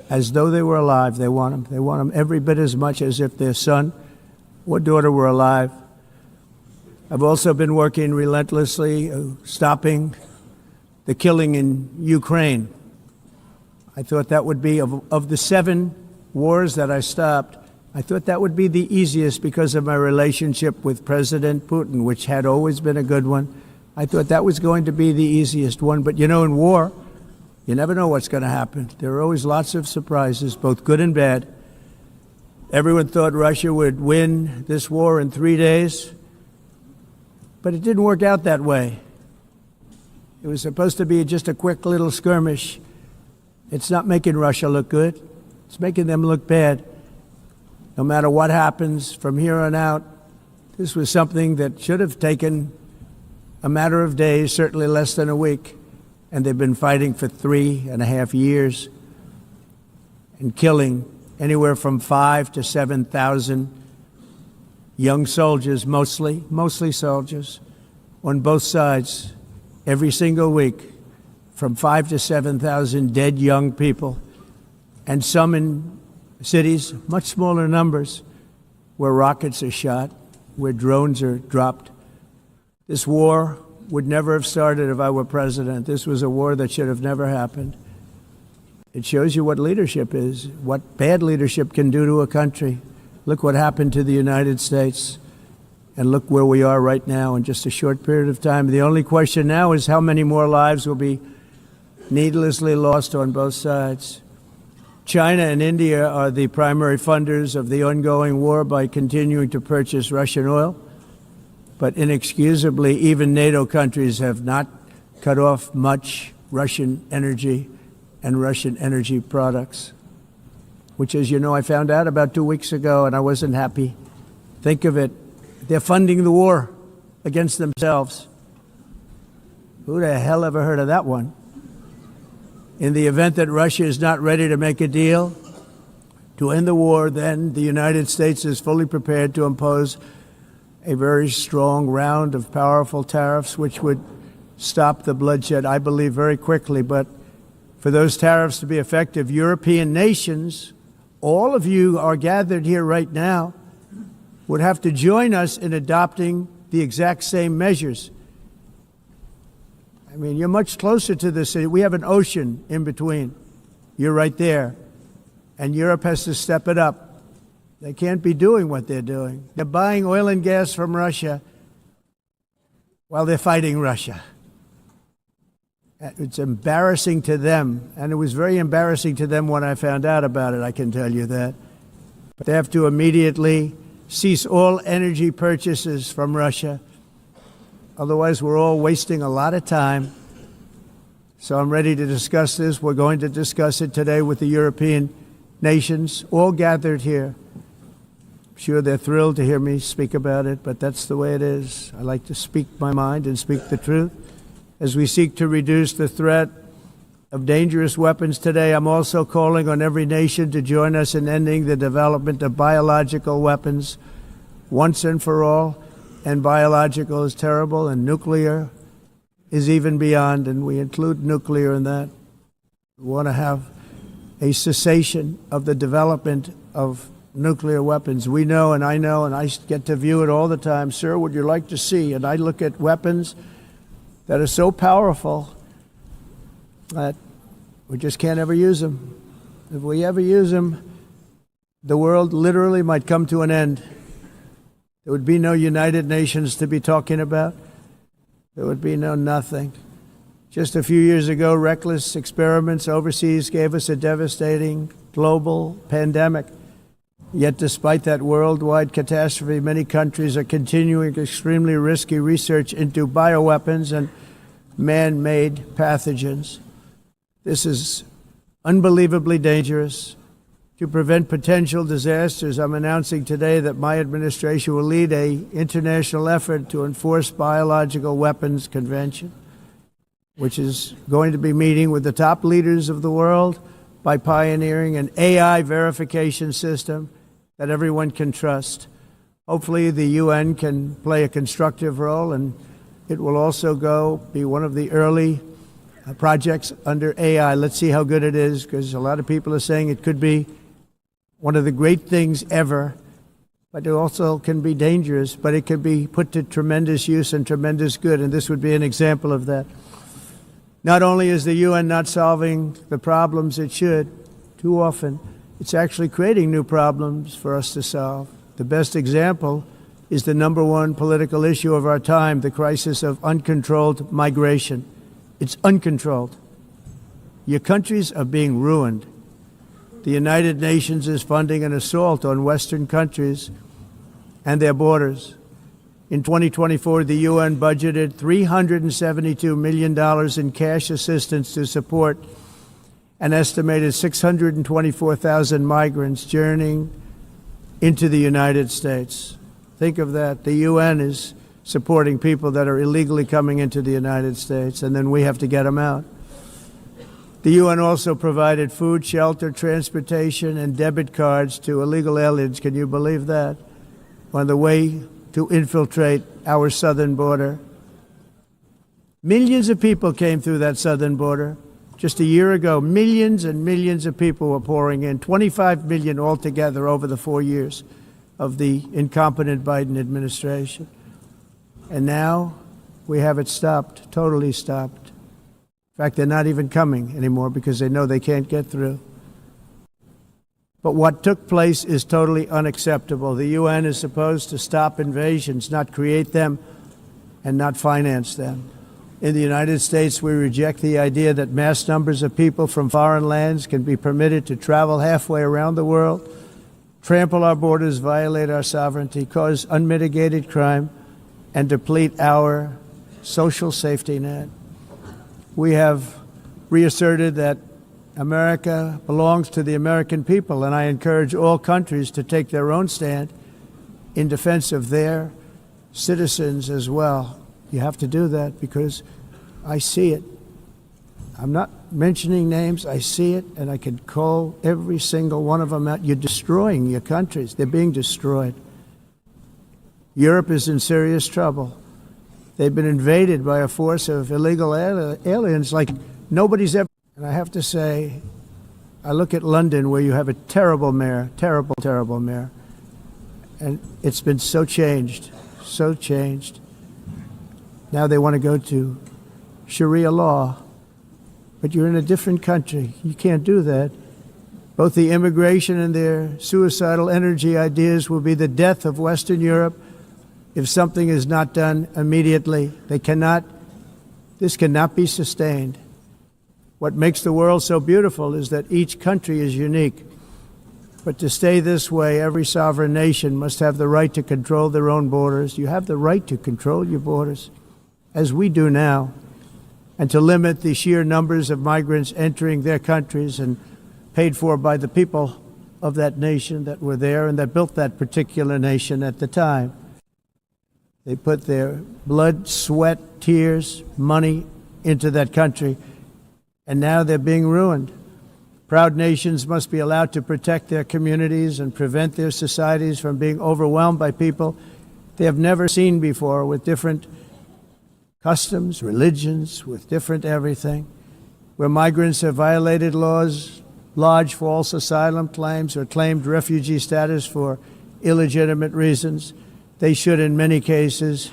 as though they were alive. They want them. They want them every bit as much as if their son or daughter were alive. I've also been working relentlessly, stopping the killing in Ukraine. I thought that would be, of the 7 wars that I stopped, I thought that would be the easiest because of my relationship with President Putin, which had always been a good one. I thought that was going to be the easiest one. But, you know, in war, you never know what's going to happen. There are always lots of surprises, both good and bad. Everyone thought Russia would win this war in 3 days, but it didn't work out that way. It was supposed to be just a quick little skirmish. It's not making Russia look good. It's making them look bad. No matter what happens from here on out, this was something that should have taken a matter of days, certainly less than a week. And they've been fighting for 3.5 years and killing anywhere from 5,000 to 7,000 young soldiers, mostly soldiers, on both sides, every single week, from 5,000 to 7,000 dead young people, and some in cities, much smaller numbers, where rockets are shot, where drones are dropped. This war would never have started if I were president. This was a war that should have never happened. It shows you what leadership is, what bad leadership can do to a country. Look what happened to the United States, and look where we are right now in just a short period of time. The only question now is how many more lives will be needlessly lost on both sides. China and India are the primary funders of the ongoing war by continuing to purchase Russian oil. But inexcusably, even NATO countries have not cut off much Russian energy and Russian energy products, which, as you know, I found out about 2 weeks ago, and I wasn't happy. Think of it. They're funding the war against themselves. Who the hell ever heard of that one? In the event that Russia is not ready to make a deal to end the war, then the United States is fully prepared to impose a very strong round of powerful tariffs, which would stop the bloodshed, I believe, very quickly. But for those tariffs to be effective, European nations, all of you are gathered here right now, would have to join us in adopting the exact same measures. I mean, you're much closer to this. We have an ocean in between. You're right there. And Europe has to step it up. They can't be doing what they're doing. They're buying oil and gas from Russia while they're fighting Russia. It's embarrassing to them, and it was very embarrassing to them when I found out about it, I can tell you that. But they have to immediately cease all energy purchases from Russia. Otherwise, we're all wasting a lot of time. So I'm ready to discuss this. We're going to discuss it today with the European nations, all gathered here. I'm sure they're thrilled to hear me speak about it, but that's the way it is. I like to speak my mind and speak the truth. As we seek to reduce the threat of dangerous weapons today, I'm also calling on every nation to join us in ending the development of biological weapons once and for all. And biological is terrible, and nuclear is even beyond, and we include nuclear in that. We want to have a cessation of the development of nuclear weapons. We know, and I get to view it all the time. Sir, would you like to see? And I look at weapons that are so powerful that we just can't ever use them. If we ever use them, the world literally might come to an end. There would be no United Nations to be talking about. There would be no nothing. Just a few years ago, reckless experiments overseas gave us a devastating global pandemic. Yet despite that worldwide catastrophe, many countries are continuing extremely risky research into bioweapons and man-made pathogens. This is unbelievably dangerous. To prevent potential disasters, I'm announcing today that my administration will lead an international effort to enforce Biological Weapons Convention, which is going to be meeting with the top leaders of the world by pioneering an AI verification system that everyone can trust. Hopefully the UN can play a constructive role, and it will also be one of the early projects under AI. Let's see how good it is, because a lot of people are saying it could be one of the great things ever, but it also can be dangerous, but it can be put to tremendous use and tremendous good, and this would be an example of that. Not only is the UN not solving the problems it should, too often, it's actually creating new problems for us to solve. The best example is the number one political issue of our time, the crisis of uncontrolled migration. It's uncontrolled. Your countries are being ruined. The United Nations is funding an assault on Western countries and their borders. In 2024, the UN budgeted $372 million in cash assistance to support an estimated 624,000 migrants journeying into the United States. Think of that. The UN is supporting people that are illegally coming into the United States, and then we have to get them out. The UN also provided food, shelter, transportation, and debit cards to illegal aliens. Can you believe that? On the way to infiltrate our southern border. Millions of people came through that southern border. Just a year ago, millions and millions of people were pouring in, 25 million altogether over the 4 years of the incompetent Biden administration. And now we have it stopped, totally stopped. In fact, they're not even coming anymore because they know they can't get through. But what took place is totally unacceptable. The UN is supposed to stop invasions, not create them and not finance them. In the United States, we reject the idea that mass numbers of people from foreign lands can be permitted to travel halfway around the world, trample our borders, violate our sovereignty, cause unmitigated crime, and deplete our social safety net. We have reasserted that America belongs to the American people, and I encourage all countries to take their own stand in defense of their citizens as well. You have to do that because I see it. I'm not mentioning names. I see it, and I can call every single one of them out. You're destroying your countries. They're being destroyed. Europe is in serious trouble. They've been invaded by a force of illegal aliens like nobody's ever. And I have to say, I look at London where you have a terrible mayor, terrible mayor. And it's been so changed, so changed. Now they want to go to Sharia law. But you're in a different country. You can't do that. Both the immigration and their suicidal energy ideas will be the death of Western Europe if something is not done immediately. This cannot be sustained. What makes the world so beautiful is that each country is unique. But to stay this way, every sovereign nation must have the right to control their own borders. You have the right to control your borders, as we do now, and to limit the sheer numbers of migrants entering their countries and paid for by the people of that nation that were there and that built that particular nation at the time. They put their blood, sweat, tears, money into that country, and now they're being ruined. Proud nations must be allowed to protect their communities and prevent their societies from being overwhelmed by people they have never seen before, with different customs, religions, with different everything. Where migrants have violated laws, lodged false asylum claims, or claimed refugee status for illegitimate reasons, they should, in many cases,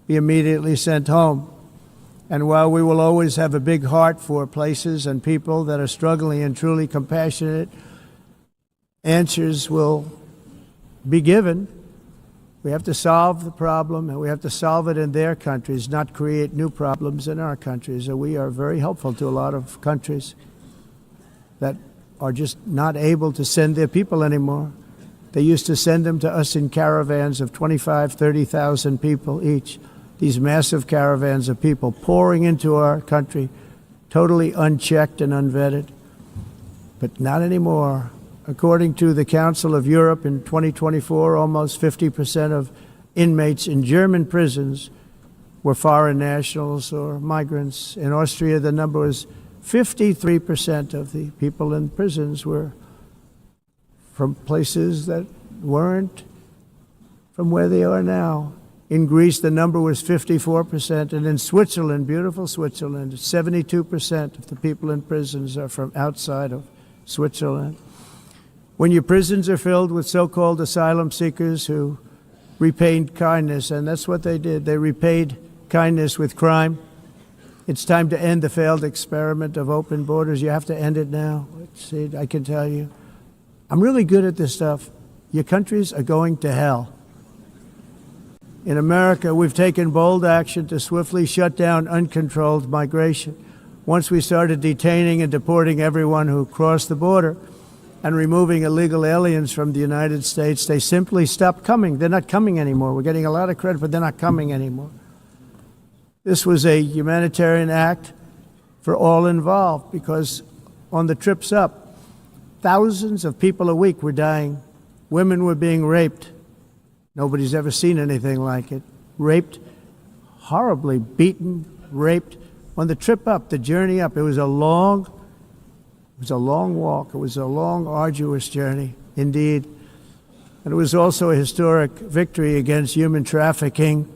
be immediately sent home. And while we will always have a big heart for places and people that are struggling and truly compassionate, answers will be given. We have to solve the problem, and we have to solve it in their countries, not create new problems in our countries. And we are very helpful to a lot of countries that are just not able to send their people anymore. They used to send them to us in caravans of 25, 30,000 people each. These massive caravans of people pouring into our country, totally unchecked and unvetted. But not anymore. According to the Council of Europe, in 2024, almost 50% of inmates in German prisons were foreign nationals or migrants. In Austria, the number was 53% of the people in prisons were from places that weren't from where they are now. In Greece, the number was 54%, and in Switzerland, beautiful Switzerland, 72% of the people in prisons are from outside of Switzerland. When your prisons are filled with so-called asylum seekers who repaid kindness, and that's what they did, they repaid kindness with crime. It's time to end the failed experiment of open borders. You have to end it now. See, I can tell you. I'm really good at this stuff. Your countries are going to hell. In America, we've taken bold action to swiftly shut down uncontrolled migration. Once we started detaining and deporting everyone who crossed the border and removing illegal aliens from the United States, they simply stopped coming. They're not coming anymore. We're getting a lot of credit, but they're not coming anymore. This was a humanitarian act for all involved, because on the trips up, thousands of people a week were dying. Women were being raped. Nobody's ever seen anything like it. Raped, horribly beaten, raped. On the trip up, the journey up, it was a long walk. It was a long, arduous journey, indeed. And it was also a historic victory against human trafficking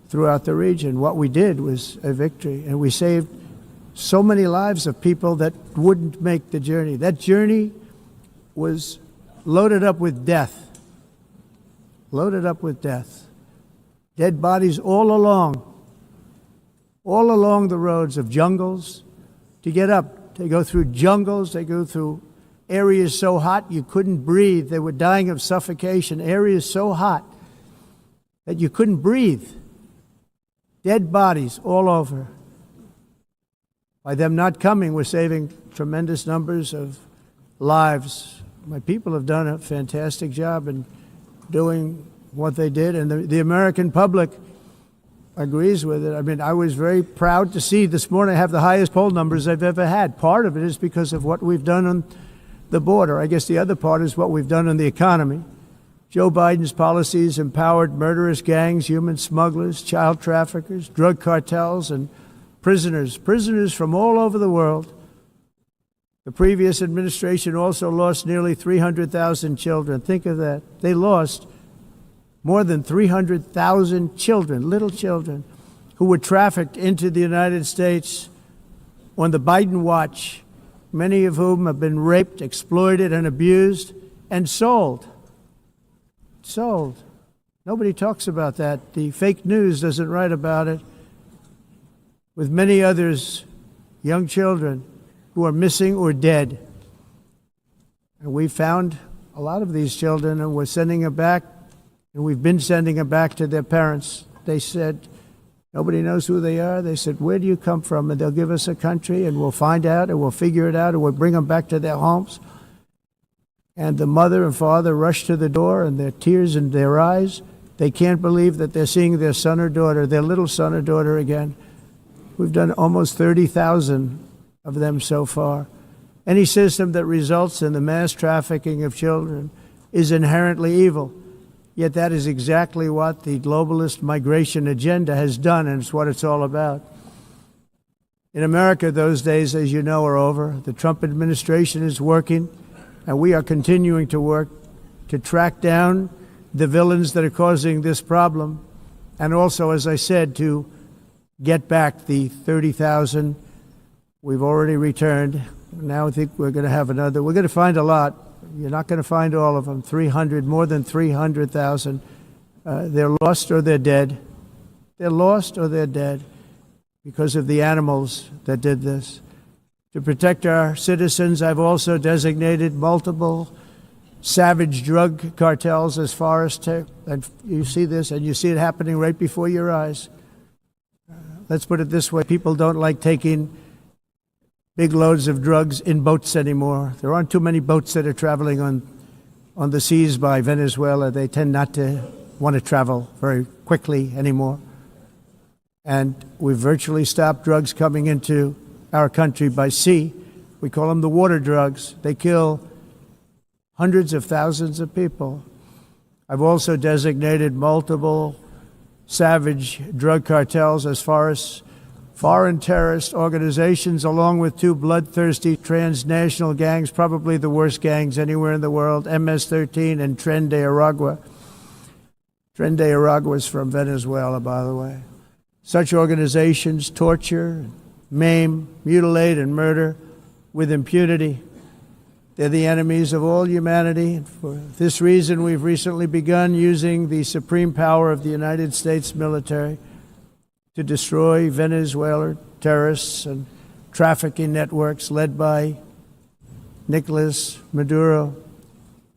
throughout the region. What we did was a victory, and we saved so many lives of people that wouldn't make the journey. That journey was loaded up with death. Loaded up with death. Dead bodies all along the roads of jungles to get up. They go through jungles, they go through areas so hot you couldn't breathe. They were dying of suffocation, areas so hot that you couldn't breathe. Dead bodies all over. By them not coming, we're saving tremendous numbers of lives. My people have done a fantastic job in doing what they did, and the American public agrees with it. I mean, I was very proud to see this morning I have the highest poll numbers I've ever had. Part of it is because of what we've done on the border. I guess the other part is what we've done on the economy. Joe Biden's policies empowered murderous gangs, human smugglers, child traffickers, drug cartels, and prisoners from all over the world. The previous administration also lost nearly 300,000 children. Think of that. They lost more than 300,000 children, little children, who were trafficked into the United States on the Biden watch, many of whom have been raped, exploited, and abused, and sold. Sold. Nobody talks about that. The fake news doesn't write about it. With many others, young children who are missing or dead. And we found a lot of these children, and we're sending them back, and we've been sending them back to their parents. They said, nobody knows who they are. They said, where do you come from? And they'll give us a country, and we'll find out, and we'll figure it out, and we'll bring them back to their homes. And the mother and father rush to the door, and their tears in their eyes. They can't believe that they're seeing their son or daughter, their little son or daughter again. We've done almost 30,000 of them so far. Any system that results in the mass trafficking of children is inherently evil. Yet that is exactly what the globalist migration agenda has done, and it's what it's all about. In America, those days, as you know, are over. The Trump administration is working, and we are continuing to work to track down the villains that are causing this problem, and also, as I said, to get back the 30,000 we've already returned. Now I think we're going to have another. We're going to find a lot. You're not going to find all of them. 300, more than 300,000. They're lost or they're dead. They're lost or they're dead because of the animals that did this. To protect our citizens, I've also designated multiple savage drug cartels as far as and you see this, and you see it happening right before your eyes. Let's put it this way. People don't like taking big loads of drugs in boats anymore. There aren't too many boats that are traveling on the seas by Venezuela. They tend not to want to travel very quickly anymore. And we've virtually stopped drugs coming into our country by sea. We call them the water drugs. They kill hundreds of thousands of people. I've also designated multiple savage drug cartels as far as foreign terrorist organizations, along with two bloodthirsty transnational gangs, probably the worst gangs anywhere in the world, MS-13 and Tren de Aragua. Tren de Aragua is from Venezuela, by the way. Such organizations torture, maim, mutilate, and murder with impunity. They're the enemies of all humanity. And for this reason, we've recently begun using the supreme power of the United States military to destroy Venezuelan terrorists and trafficking networks led by Nicolas Maduro.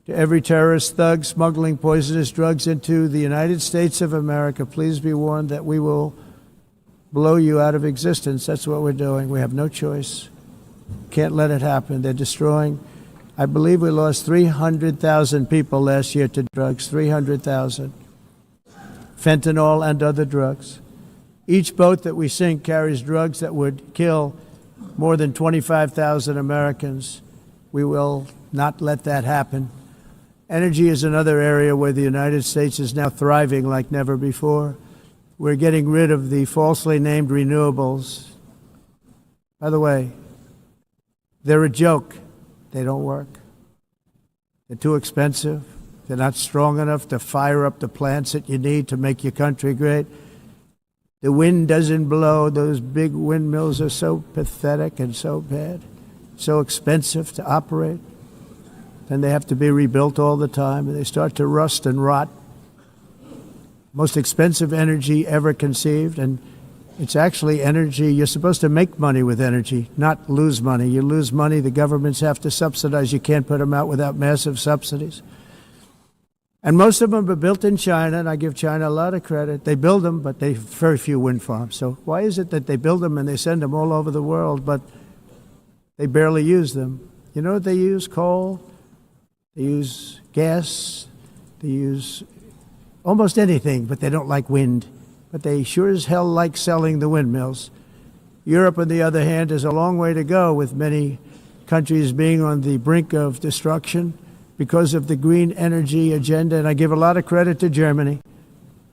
To every terrorist thug smuggling poisonous drugs into the United States of America, please be warned that we will blow you out of existence. That's what we're doing. We have no choice. Can't let it happen. They're destroying. I believe we lost 300,000 people last year to drugs, 300,000. Fentanyl and other drugs. Each boat that we sink carries drugs that would kill more than 25,000 Americans. We will not let that happen. Energy is another area where the United States is now thriving like never before. We're getting rid of the falsely named renewables. By the way, they're a joke. They don't work. They're too expensive. They're not strong enough to fire up the plants that you need to make your country great. The wind doesn't blow. Those big windmills are so pathetic and so bad, so expensive to operate. And they have to be rebuilt all the time, and they start to rust and rot. Most expensive energy ever conceived, and it's actually energy. You're supposed to make money with energy, not lose money. You lose money, the governments have to subsidize. You can't put them out without massive subsidies. And most of them are built in China, and I give China a lot of credit. They build them, but they have very few wind farms. So why is it that they build them and they send them all over the world, but they barely use them? You know what they use? Coal. They use gas. They use almost anything, but they don't like wind. But they sure as hell like selling the windmills. Europe, on the other hand, has a long way to go, with many countries being on the brink of destruction because of the green energy agenda. And I give a lot of credit to Germany.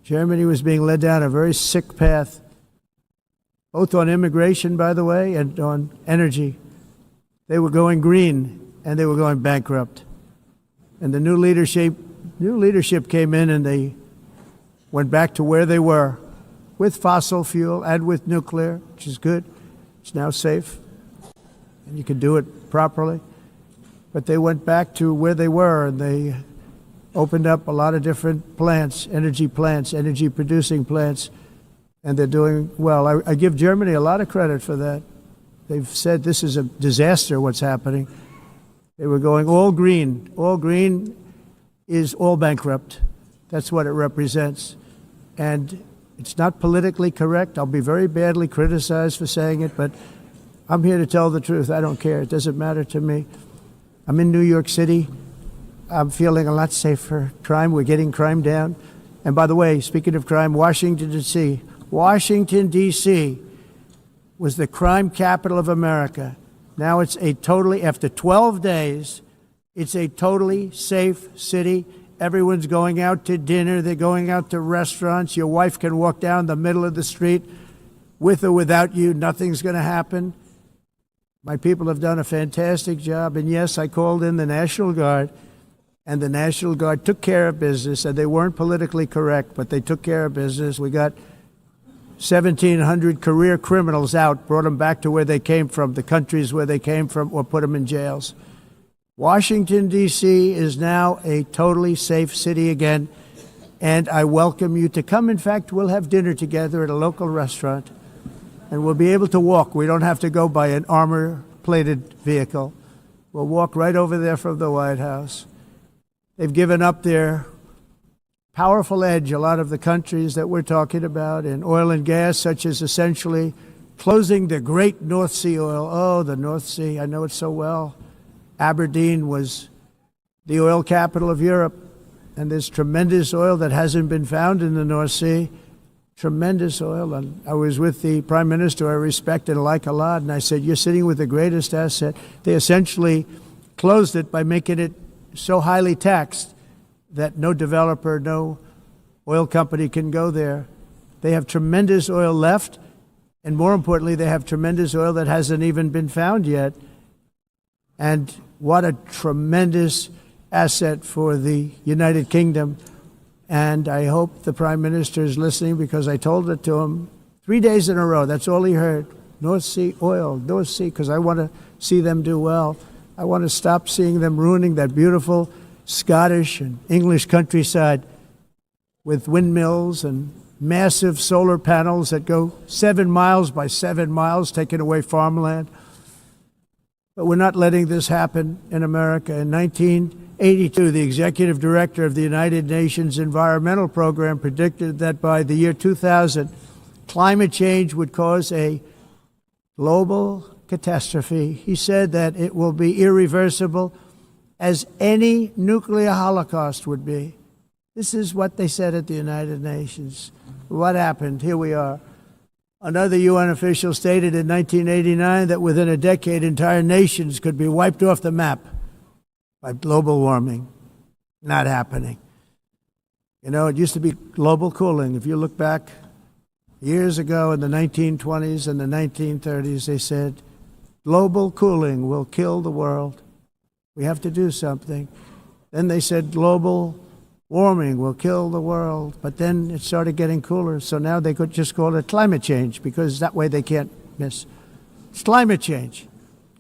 Germany was being led down a very sick path, both on immigration, by the way, and on energy. They were going green, and they were going bankrupt. And the new leadership came in, and they went back to where they were, with fossil fuel and with nuclear, which is good. It's now safe, and you can do it properly. But they went back to where they were, and they opened up a lot of different plants, energy-producing plants, and they're doing well. I give Germany a lot of credit for that. They've said this is a disaster, what's happening. They were going all green. All green is all bankrupt. That's what it represents. And it's not politically correct. I'll be very badly criticized for saying it, but I'm here to tell the truth. I don't care. It doesn't matter to me. I'm in New York City. I'm feeling a lot safer. Crime, we're getting crime down. And by the way, speaking of crime, Washington, D.C. Washington, D.C. was the crime capital of America. Now it's after 12 days, it's a totally safe city. Everyone's going out to dinner. They're going out to restaurants. Your wife can walk down the middle of the street with or without you, nothing's going to happen. My people have done a fantastic job. And yes, I called in the National Guard, and the National Guard took care of business, and they weren't politically correct, but they took care of business. We got 1,700 career criminals out, brought them back to where they came from, the countries where they came from, or put them in jails. Washington, D.C. is now a totally safe city again, and I welcome you to come. In fact, we'll have dinner together at a local restaurant, and we'll be able to walk. We don't have to go by an armor-plated vehicle. We'll walk right over there from the White House. They've given up their powerful edge, a lot of the countries that we're talking about, in oil and gas, such as essentially closing the great North Sea oil. Oh, the North Sea, I know it so well. Aberdeen was the oil capital of Europe, and there's tremendous oil that hasn't been found in the North Sea. Tremendous oil. And I was with the Prime Minister I respect and like a lot, and I said, you're sitting with the greatest asset. They essentially closed it by making it so highly taxed that no developer, no oil company can go there. They have tremendous oil left, and more importantly, they have tremendous oil that hasn't even been found yet. And what a tremendous asset for the United Kingdom. And I hope the Prime Minister is listening, because I told it to him 3 days in a row. That's all he heard. North Sea oil, North Sea, because I want to see them do well. I want to stop seeing them ruining that beautiful Scottish and English countryside with windmills and massive solar panels that go 7 miles by 7 miles, taking away farmland. But we're not letting this happen in America. In 1982, the executive director of the United Nations Environmental Program predicted that by the year 2000, climate change would cause a global catastrophe. He said that it will be irreversible, as any nuclear holocaust would be. This is what they said at the United Nations. What happened? Here we are. Another UN official stated in 1989 that within a decade, entire nations could be wiped off the map by global warming. Not happening. You know, it used to be global cooling. If you look back years ago in the 1920s and the 1930s, they said, global cooling will kill the world. We have to do something. Then they said global warming will kill the world. But then it started getting cooler. So now they could just call it climate change, because that way they can't miss. It's climate change.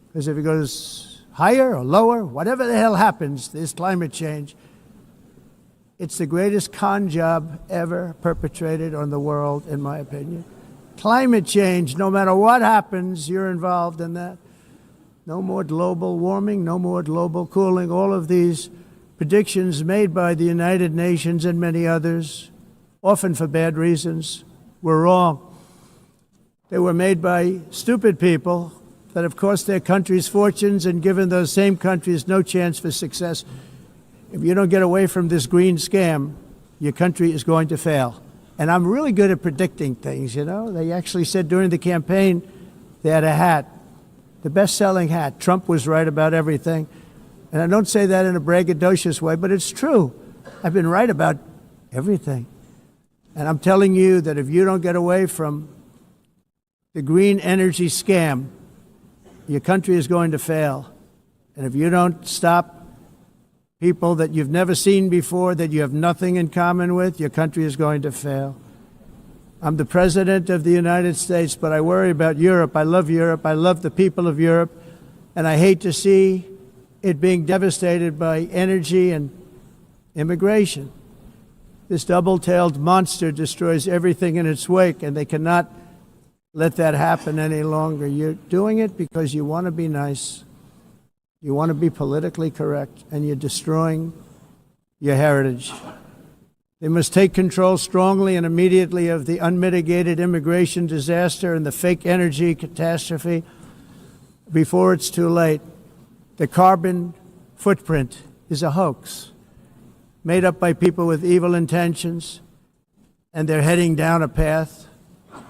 Because if it goes higher or lower, whatever the hell happens, there's climate change. It's the greatest con job ever perpetrated on the world, in my opinion. Climate change, no matter what happens, you're involved in that. No more global warming, no more global cooling. All of these predictions made by the United Nations and many others, often for bad reasons, were wrong. They were made by stupid people that have cost their countries fortunes and given those same countries no chance for success. If you don't get away from this green scam, your country is going to fail. And I'm really good at predicting things, you know. They actually said during the campaign they had a hat, the best-selling hat. Trump was right about everything. And I don't say that in a braggadocious way, but it's true. I've been right about everything. And I'm telling you that if you don't get away from the green energy scam, your country is going to fail. And if you don't stop people that you've never seen before, that you have nothing in common with, your country is going to fail. I'm the President of the United States, but I worry about Europe. I love Europe. I love the people of Europe. And I hate to see it being devastated by energy and immigration. This double-tailed monster destroys everything in its wake, and they cannot let that happen any longer. You're doing it because you want to be nice. You want to be politically correct, and you're destroying your heritage. They must take control strongly and immediately of the unmitigated immigration disaster and the fake energy catastrophe before it's too late. The carbon footprint is a hoax made up by people with evil intentions, and they're heading down a path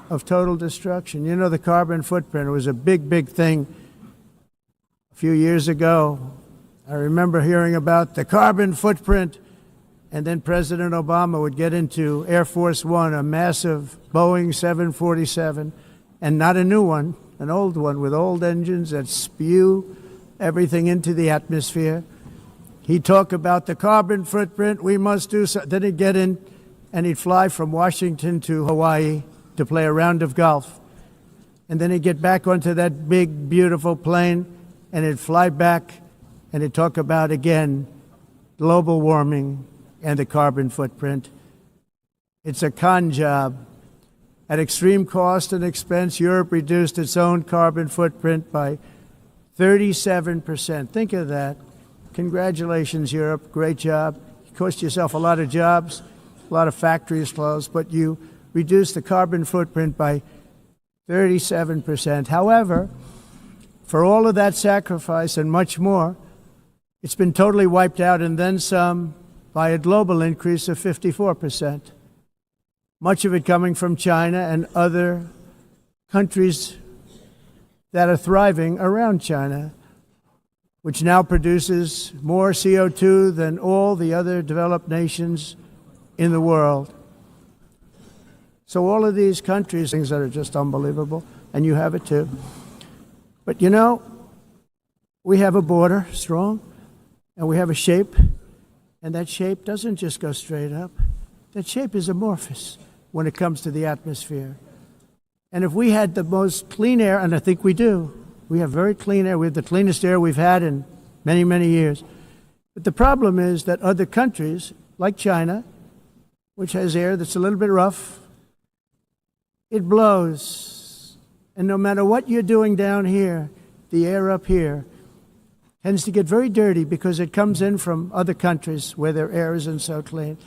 of total destruction. You know, the carbon footprint was a big, big thing a few years ago. I remember hearing about the carbon footprint, and then President Obama would get into Air Force One, a massive Boeing 747, and not a new one, an old one with old engines that spew everything into the atmosphere. He'd talk about the carbon footprint, we must do so. Then he'd get in and he'd fly from Washington to Hawaii to play a round of golf. And then he'd get back onto that big, beautiful plane and he'd fly back and he'd talk about, again, global warming and the carbon footprint. It's a con job. At extreme cost and expense, Europe reduced its own carbon footprint by 37%. Think of that. Congratulations, Europe. Great job. You cost yourself a lot of jobs, a lot of factories closed, but you reduced the carbon footprint by 37%. However, for all of that sacrifice and much more, it's been totally wiped out and then some by a global increase of 54%. Much of it coming from China and other countries that are thriving around China, which now produces more CO2 than all the other developed nations in the world. So all of these countries, things that are just unbelievable, and you have it too. But you know, we have a border, strong, and we have a shape, and that shape doesn't just go straight up. That shape is amorphous when it comes to the atmosphere. And if we had the most clean air, and I think we do, we have very clean air, we have the cleanest air we've had in many, many years. But the problem is that other countries, like China, which has air that's a little bit rough, it blows. And no matter what you're doing down here, the air up here tends to get very dirty because it comes in from other countries where their air isn't so clean.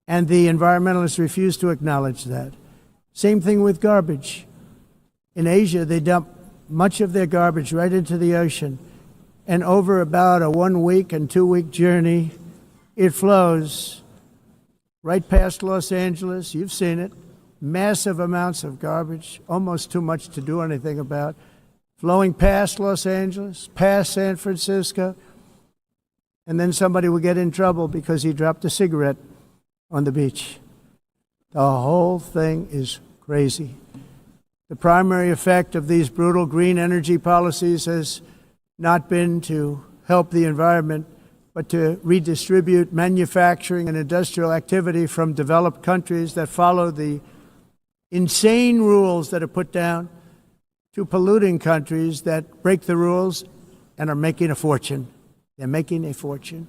And the environmentalists refuse to acknowledge that. Same thing with garbage. In Asia, they dump much of their garbage right into the ocean. And over about a 1 week and 2 week journey, it flows right past Los Angeles. You've seen it. Massive amounts of garbage, almost too much to do anything about, flowing past Los Angeles, past San Francisco, and then somebody will get in trouble because he dropped a cigarette on the beach. The whole thing is crazy. The primary effect of these brutal green energy policies has not been to help the environment, but to redistribute manufacturing and industrial activity from developed countries that follow the insane rules that are put down to polluting countries that break the rules and are making a fortune. They're making a fortune.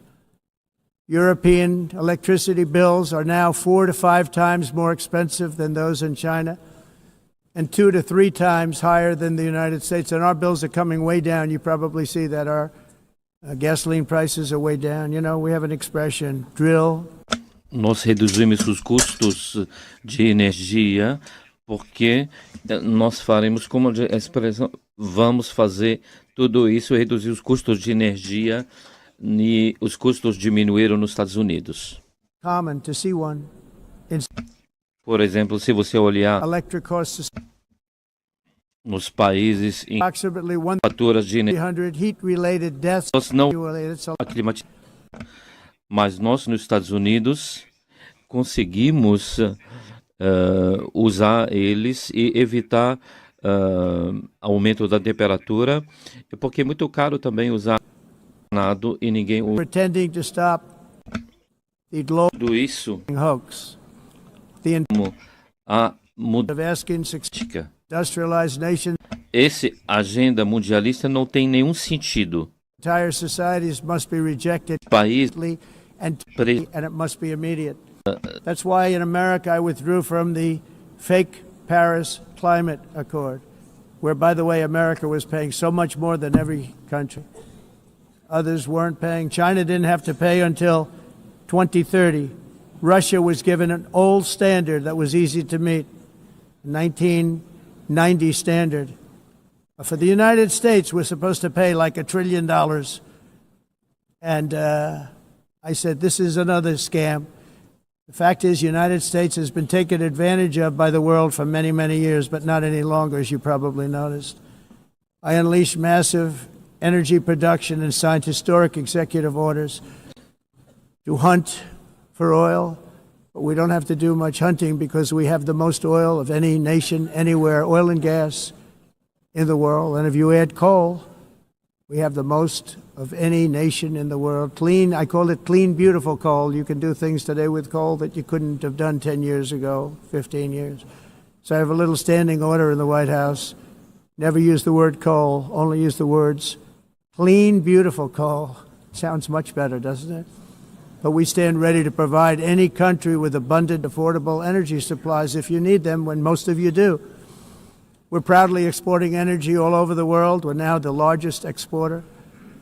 European electricity bills are now 4 to 5 times more expensive than those in China and 2 to 3 times higher than the United States. And our bills are coming way down. You probably see that our gasoline prices are way down. You know, we have an expression, drill. Nós reduzimos os custos de energia porque nós faremos como a expressão, vamos fazer tudo isso, reduzir os custos de energia e os custos diminuíram nos Estados Unidos. Common to see one. Por exemplo, se você olhar nos países em faturas de energia, nós não mas nós nos Estados Unidos conseguimos usar eles e evitar aumento da temperatura, porque é muito caro também usar nada e ninguém usa. Tudo isso a mudança. Esse agenda mundialista não tem nenhum sentido. Entire societies must be rejected and it must be immediate. That's why in America I withdrew from the fake Paris Climate Accord, where, by the way, America was paying so much more than every country. Others weren't paying. China didn't have to pay until 2030. Russia was given an old standard that was easy to meet, 1990 standard. For the United States, we're supposed to pay like $1 trillion. And I said, this is another scam. The fact is, the United States has been taken advantage of by the world for many, many years, but not any longer, as you probably noticed. I unleashed massive energy production and signed historic executive orders to hunt for oil But we don't have to do much hunting because we have the most oil of any nation anywhere, oil and gas in the world. And if you add coal, we have the most of any nation in the world. Clean, I call it clean, beautiful coal. You can do things today with coal that you couldn't have done 10 years ago, 15 years. So I have a little standing order in the White House. Never use the word coal, only use the words clean, beautiful coal. Sounds much better, doesn't it? But we stand ready to provide any country with abundant, affordable energy supplies if you need them, when most of you do. We're proudly exporting energy all over the world. We're now the largest exporter.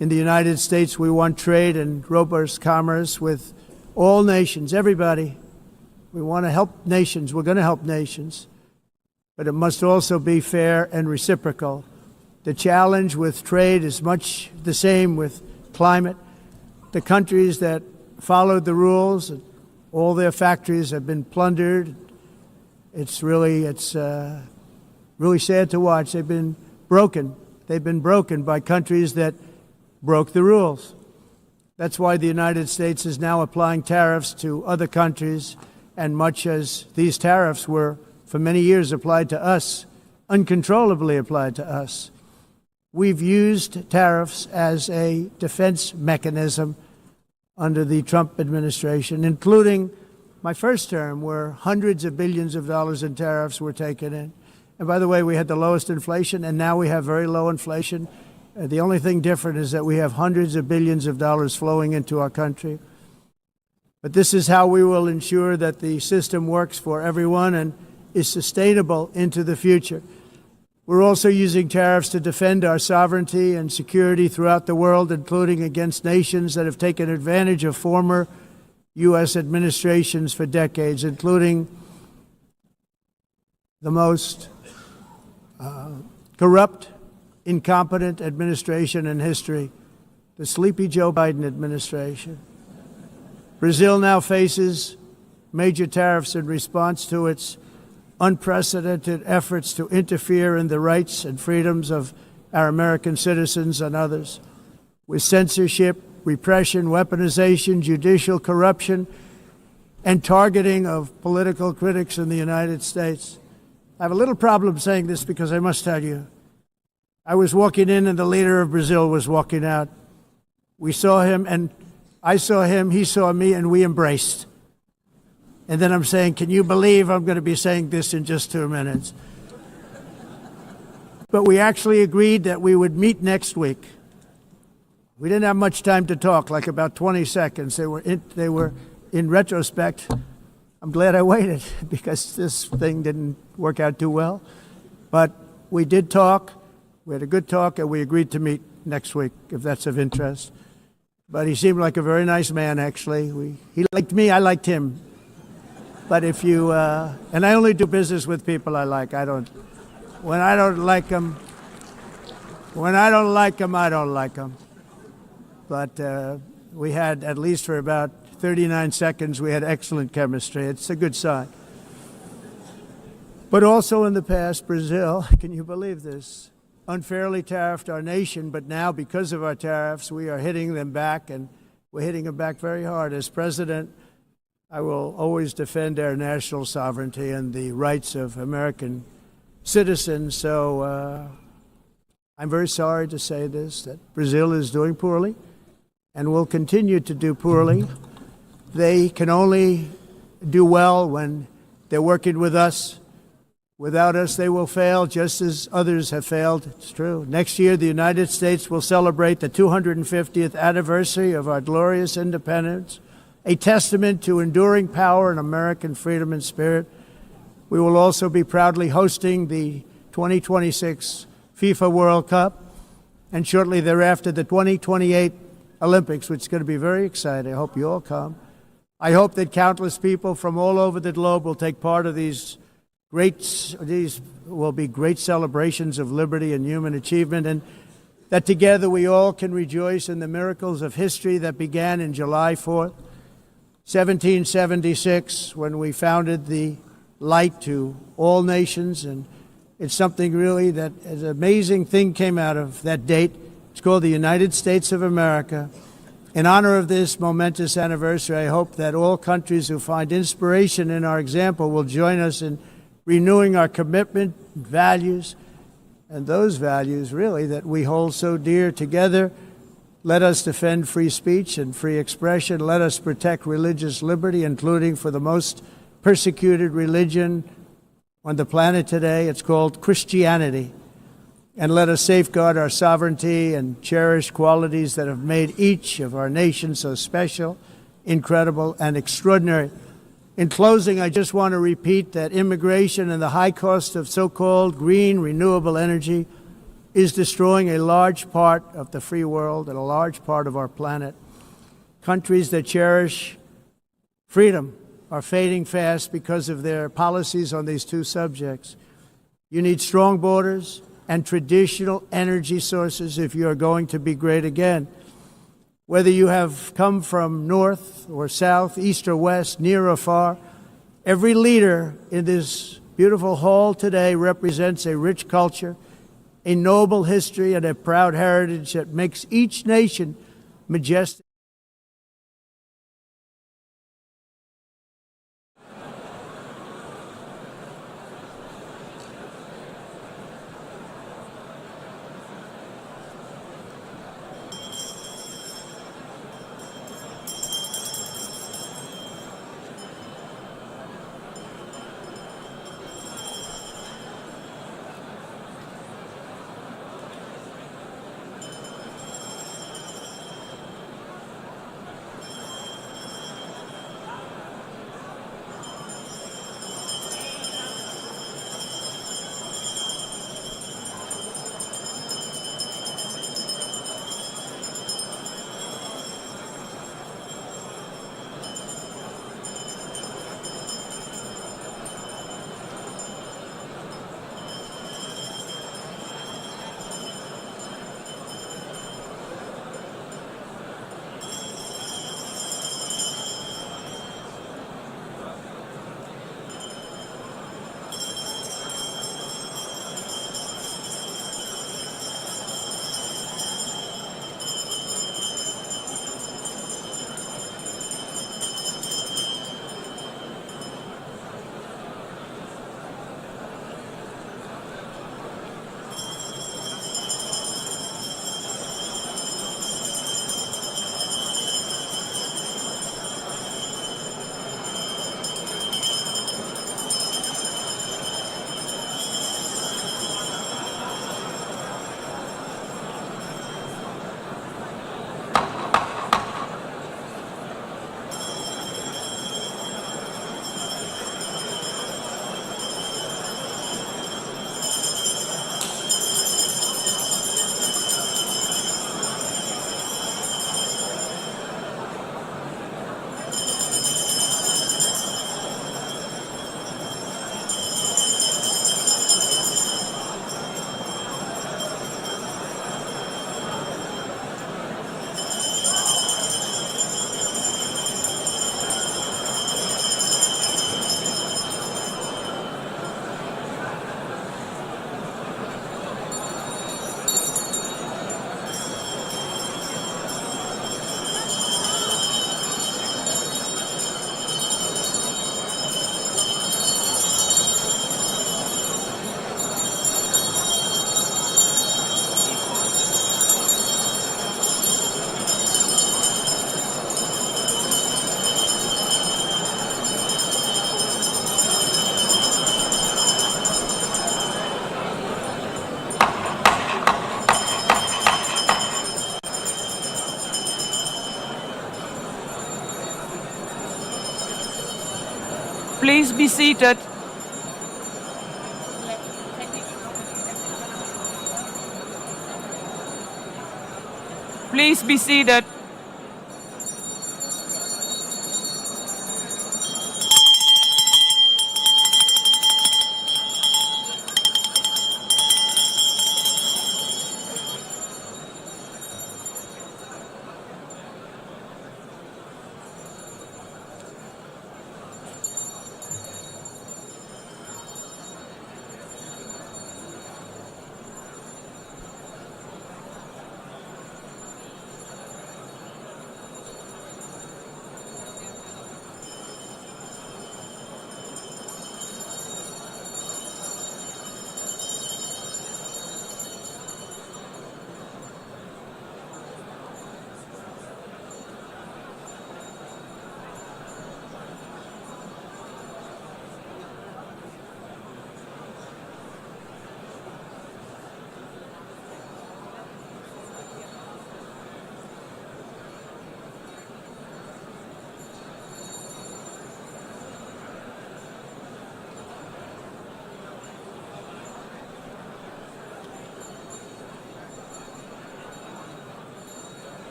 In the United States, we want trade and robust commerce with all nations, everybody. We want to help nations. We're going to help nations. But it must also be fair and reciprocal. The challenge with trade is much the same with climate. The countries that followed the rules, all their factories have been plundered. It's really sad to watch. They've been broken. They've been broken by countries that broke the rules. That's why the United States is now applying tariffs to other countries, and much as these tariffs were for many years applied to us, uncontrollably applied to us. We've used tariffs as a defense mechanism under the Trump administration, including my first term, where hundreds of billions of dollars in tariffs were taken in. And by the way, we had the lowest inflation, and now we have very low inflation. The only thing different is that we have hundreds of billions of dollars flowing into our country. But this is how we will ensure that the system works for everyone and is sustainable into the future. We're also using tariffs to defend our sovereignty and security throughout the world, including against nations that have taken advantage of former U.S. administrations for decades, including the most corrupt, incompetent administration in history, the sleepy Joe Biden administration. Brazil now faces major tariffs in response to its unprecedented efforts to interfere in the rights and freedoms of our American citizens and others, with censorship, repression, weaponization, judicial corruption, and targeting of political critics in the United States. I have a little problem saying this because I must tell you, I was walking in and the leader of Brazil was walking out. We saw him and I saw him, he saw me, and we embraced. And then I'm saying, can you believe I'm going to be saying this in just 2 minutes? But we actually agreed that we would meet next week. We didn't have much time to talk, like about 20 seconds. They were in retrospect, I'm glad I waited because this thing didn't work out too well. But we did talk. We had a good talk, and we agreed to meet next week, if that's of interest. But he seemed like a very nice man, actually. He liked me, I liked him. But if you, and I only do business with people I like. When I don't like them, I don't like them. But we had, at least for about 39 seconds, we had excellent chemistry. It's a good sign. But also in the past, Brazil, can you believe this, unfairly tariffed our nation, but now because of our tariffs, we are hitting them back, and we're hitting them back very hard. As president, I will always defend our national sovereignty and the rights of American citizens. So I'm very sorry to say this, that Brazil is doing poorly and will continue to do poorly. They can only do well when they're working with us. Without us, they will fail, just as others have failed. It's true. Next year, the United States will celebrate the 250th anniversary of our glorious independence, a testament to enduring power and American freedom and spirit. We will also be proudly hosting the 2026 FIFA World Cup, and shortly thereafter, the 2028 Olympics, which is going to be very exciting. I hope you all come. I hope that countless people from all over the globe will take part of these will be great celebrations of liberty and human achievement, and that together we all can rejoice in the miracles of history that began in July 4th, 1776, when we founded the light to all nations. And it's something really that an amazing thing came out of that date. It's called the United States of America. In honor of this momentous anniversary, I hope that all countries who find inspiration in our example will join us in renewing our commitment, values, and those values, really, that we hold so dear. Together, let us defend free speech and free expression. Let us protect religious liberty, including for the most persecuted religion on the planet today. It's called Christianity. And let us safeguard our sovereignty and cherish qualities that have made each of our nations so special, incredible, and extraordinary. In closing, I just want to repeat that immigration and the high cost of so-called green renewable energy is destroying a large part of the free world and a large part of our planet. Countries that cherish freedom are fading fast because of their policies on these two subjects. You need strong borders and traditional energy sources if you are going to be great again. Whether you have come from north or south, east or west, near or far, every leader in this beautiful hall today represents a rich culture, a noble history, and a proud heritage that makes each nation majestic. Please be seated. Please be seated.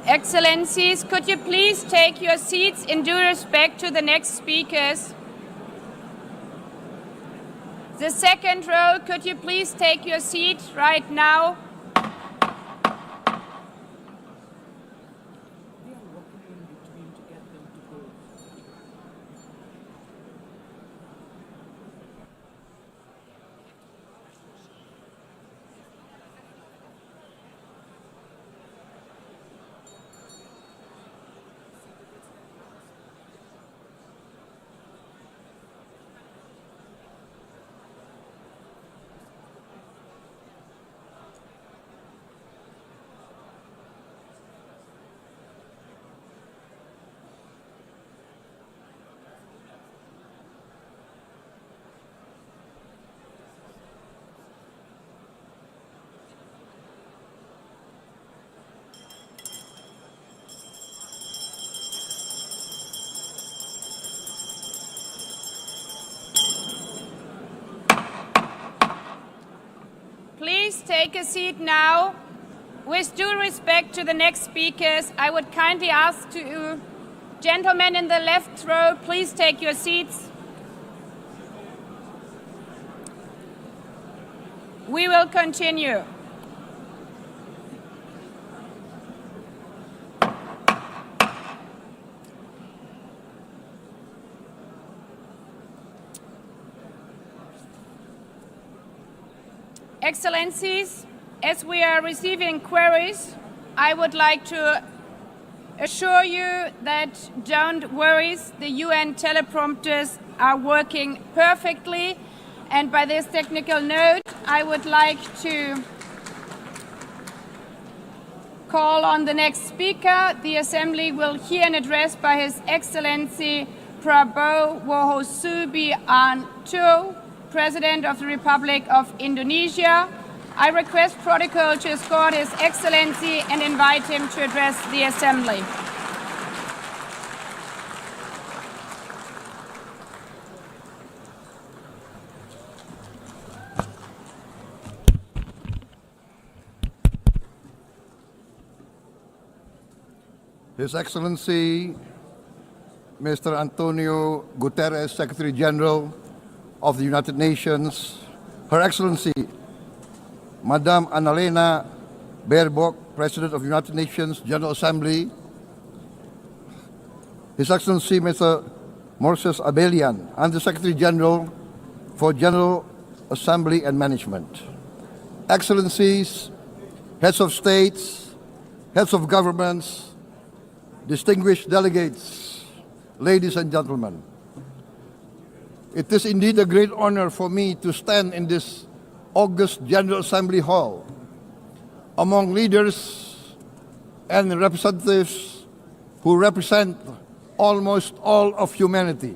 Excellencies, could you please take your seats in due respect to the next speakers? The second row, could you please take your seat right now? Please take a seat now. With due respect to the next speakers, I would kindly ask you, gentlemen in the left row, please take your seats. We will continue. Excellencies, as we are receiving queries, I would like to assure you that don't worry, the UN teleprompters are working perfectly. And by this technical note, I would like to call on the next speaker. The Assembly will hear an address by His Excellency Prabowo Subianto, President of the Republic of Indonesia. I request protocol to escort His Excellency and invite him to address the Assembly. His Excellency Mr. Antonio Guterres, Secretary General of the United Nations, Her Excellency Madame Annalena Baerbock, President of the United Nations General Assembly, His Excellency Mr. Moses Abelian, Under-Secretary General for General Assembly and Management, Excellencies, Heads of States, Heads of Governments, distinguished delegates, ladies and gentlemen. It is indeed a great honor for me to stand in this august General Assembly Hall among leaders and representatives who represent almost all of humanity.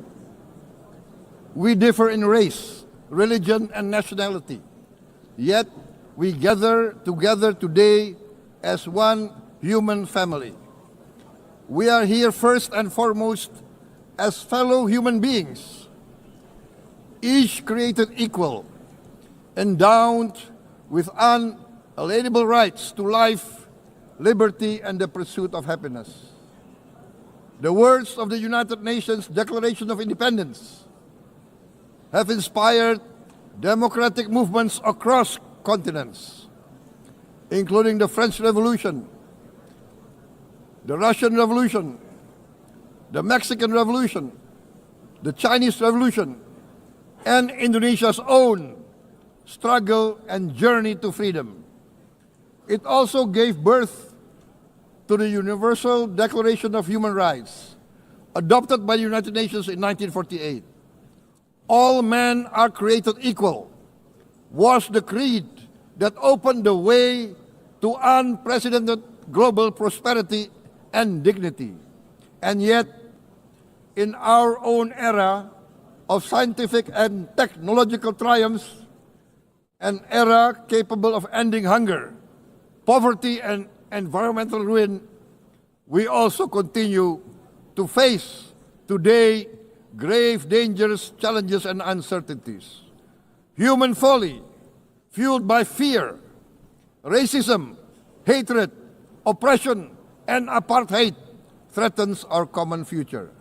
We differ in race, religion, and nationality, yet we gather together today as one human family. We are here first and foremost as fellow human beings, each created equal, endowed with unalienable rights to life, liberty, and the pursuit of happiness. The words of the United Nations Declaration of Independence have inspired democratic movements across continents, including the French Revolution, the Russian Revolution, the Mexican Revolution, the Chinese Revolution, and Indonesia's own struggle and journey to freedom. It also gave birth to the Universal Declaration of Human Rights, adopted by the United Nations in 1948. All men are created equal was the creed that opened the way to unprecedented global prosperity and dignity. And yet, in our own era of scientific and technological triumphs, an era capable of ending hunger, poverty, and environmental ruin, we also continue to face today grave dangers, challenges, and uncertainties. Human folly, fueled by fear, racism, hatred, oppression, and apartheid threatens our common future.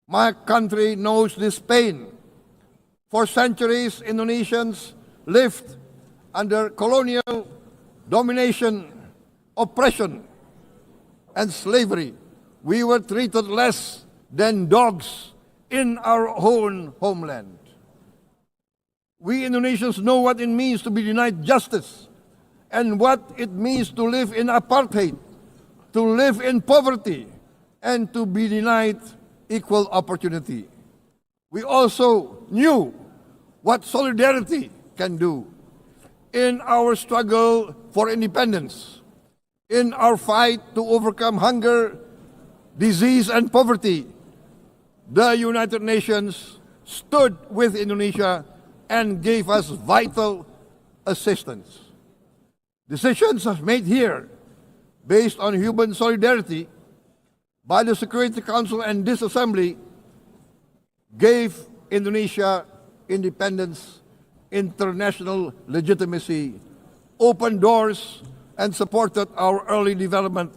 My country knows this pain. For centuries, Indonesians lived under colonial domination, oppression, and slavery. We were treated less than dogs in our own homeland. We Indonesians know what it means to be denied justice and what it means to live in apartheid, to live in poverty, and to be denied equal opportunity. We also knew what solidarity can do in our struggle for independence, in our fight to overcome hunger, disease, and poverty. The United Nations stood with Indonesia and gave us vital assistance. Decisions made here based on human solidarity by the Security Council and this Assembly gave Indonesia independence, international legitimacy, opened doors, and supported our early development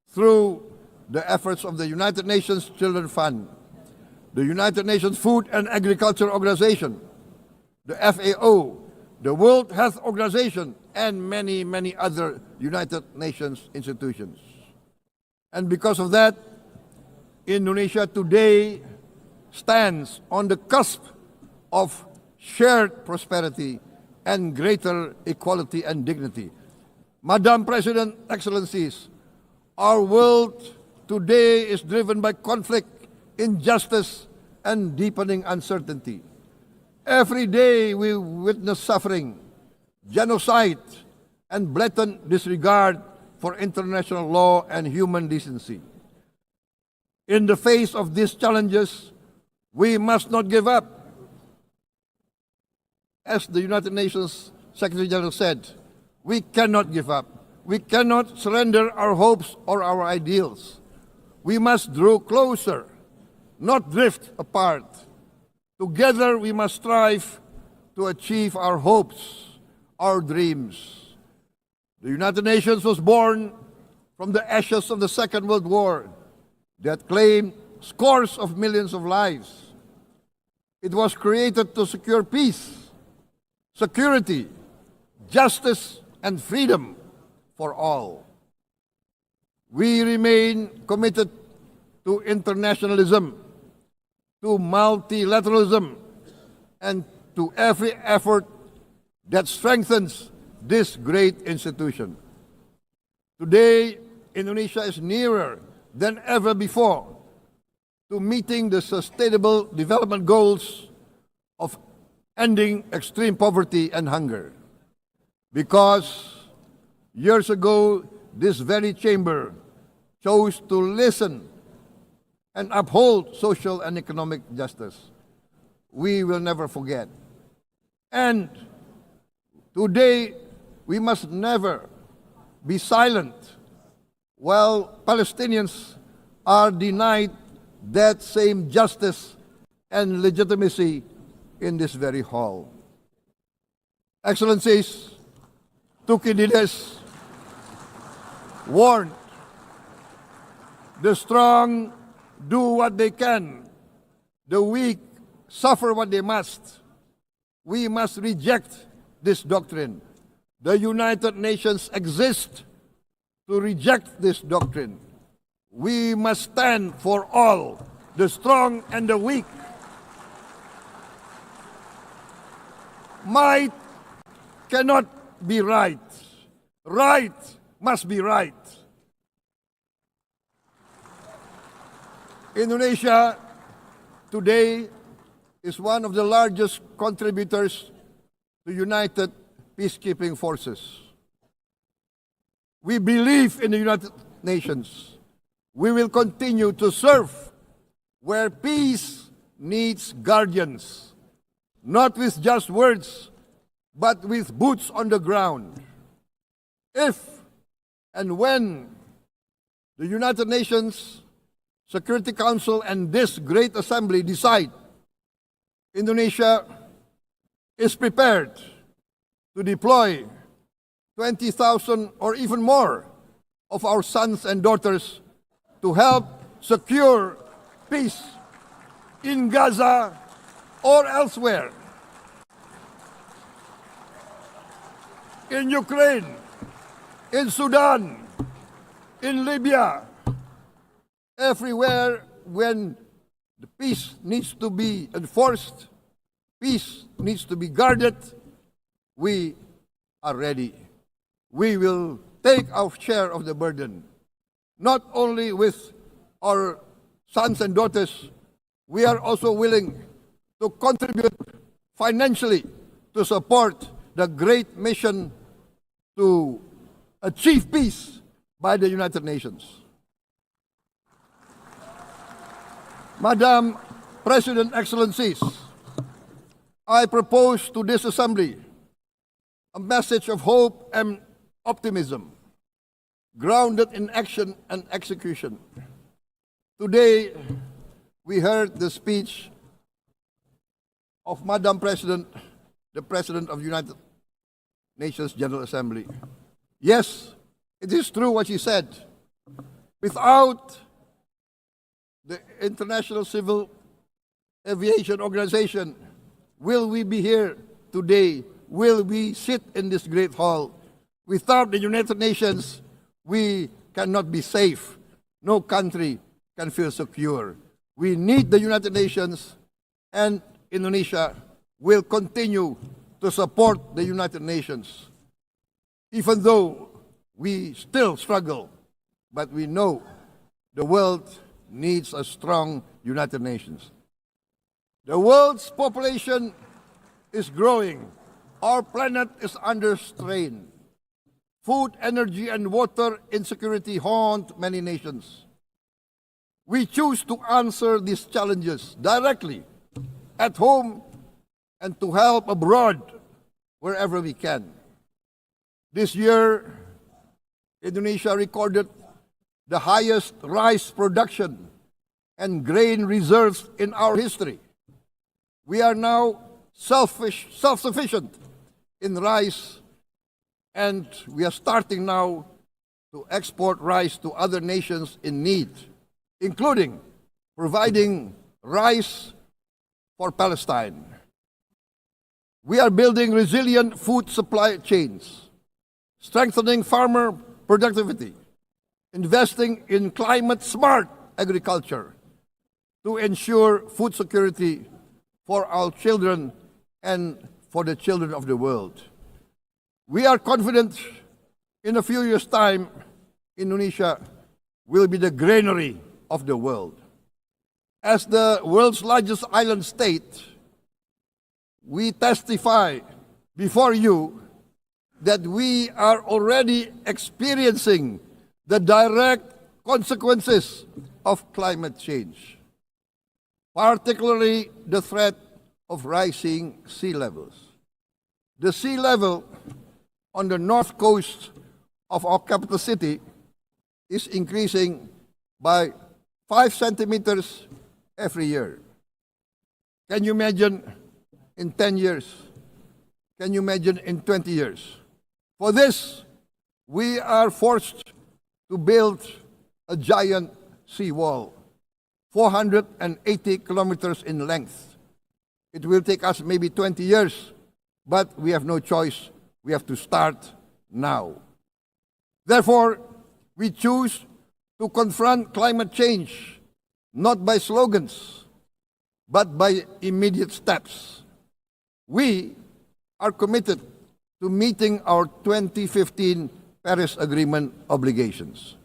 through the efforts of the United Nations Children Fund, the United Nations Food and Agriculture Organization, the FAO, the World Health Organization, and many, many other United Nations institutions. And because of that, Indonesia today stands on the cusp of shared prosperity and greater equality and dignity. Madam President, Excellencies, our world today is driven by conflict, injustice, and deepening uncertainty. Every day we witness suffering, genocide, and blatant disregard for international law and human decency. In the face of these challenges, we must not give up. As the United Nations Secretary General said, we cannot give up. We cannot surrender our hopes or our ideals. We must draw closer, not drift apart. Together we must strive to achieve our hopes, our dreams. The United Nations was born from the ashes of the Second World War that claimed scores of millions of lives. It was created to secure peace, security, justice, and freedom for all. We remain committed to internationalism, to multilateralism, and to every effort that strengthens this great institution. Today, Indonesia is nearer than ever before to meeting the sustainable development goals of ending extreme poverty and hunger. Because years ago, this very chamber chose to listen and uphold social and economic justice. We will never forget. And today, we must never be silent while Palestinians are denied that same justice and legitimacy in this very hall. Excellencies, Thucydides warned, the strong do what they can, the weak suffer what they must. We must reject this doctrine. The United Nations exist to reject this doctrine. We must stand for all, the strong and the weak. Might cannot be right. Right must be right. Indonesia today is one of the largest contributors to United Peacekeeping Forces. We believe in the United Nations. We will continue to serve where peace needs guardians, not with just words, but with boots on the ground. If and when the United Nations Security Council and this great assembly decide Indonesia is prepared to deploy 20,000 or even more of our sons and daughters to help secure peace in Gaza or elsewhere, in Ukraine, in Sudan, in Libya, everywhere when the peace needs to be enforced, peace needs to be guarded, we are ready. We will take our share of the burden, not only with our sons and daughters, we are also willing to contribute financially to support the great mission to achieve peace by the United Nations. Madam President, Excellencies, I propose to this Assembly a message of hope and optimism, grounded in action and execution. Today, we heard the speech of Madam President, the President of the United Nations General Assembly. Yes, it is true what she said. Without the International Civil Aviation Organization, will we be here today? Will we sit in this great hall? Without the United Nations, we cannot be safe. No country can feel secure. We need the United Nations, and Indonesia will continue to support the United Nations. Even though we still struggle, but we know the world needs a strong United Nations. The world's population is growing. Our planet is under strain. Food, energy, and water insecurity haunt many nations. We choose to answer these challenges directly at home and to help abroad wherever we can. This year, Indonesia recorded the highest rice production and grain reserves in our history. We are now self-sufficient in rice, and we are starting now to export rice to other nations in need, including providing rice for Palestine. We are building resilient food supply chains, strengthening farmer productivity, investing in climate-smart agriculture to ensure food security for our children and for the children of the world. We are confident in a few years' time, Indonesia will be the granary of the world. As the world's largest island state, we testify before you that we are already experiencing the direct consequences of climate change, particularly the threat of rising sea levels. The sea level on the north coast of our capital city is increasing by 5 centimeters every year. Can you imagine in 10 years? Can you imagine in 20 years? For this, we are forced to build a giant seawall, 480 kilometers in length. It will take us maybe 20 years, but we have no choice. We have to start now. Therefore, we choose to confront climate change, not by slogans, but by immediate steps. We are committed to meeting our 2015 Paris Agreement obligations.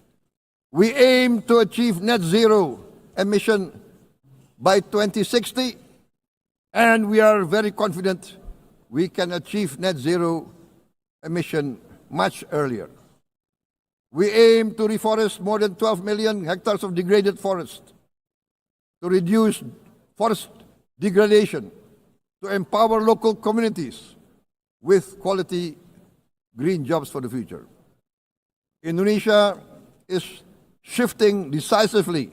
We aim to achieve net zero emission by 2060, and we are very confident we can achieve net zero emission much earlier. We aim to reforest more than 12 million hectares of degraded forest, to reduce forest degradation, to empower local communities with quality green jobs for the future. Indonesia is shifting decisively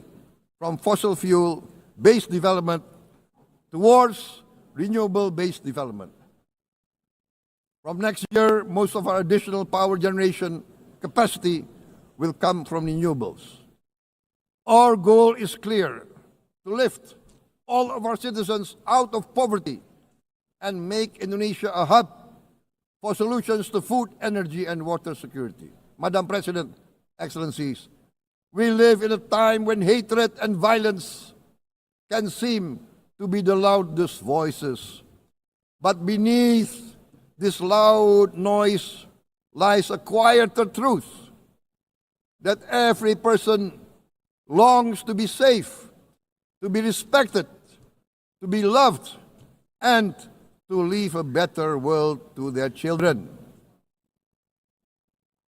from fossil fuel-based development towards renewable-based development. From next year, most of our additional power generation capacity will come from renewables. Our goal is clear: to lift all of our citizens out of poverty and make Indonesia a hub for solutions to food, energy, and water security. Madam President, Excellencies, we live in a time when hatred and violence can seem to be the loudest voices. But beneath this loud noise lies a quieter truth, that every person longs to be safe, to be respected, to be loved, and to leave a better world to their children.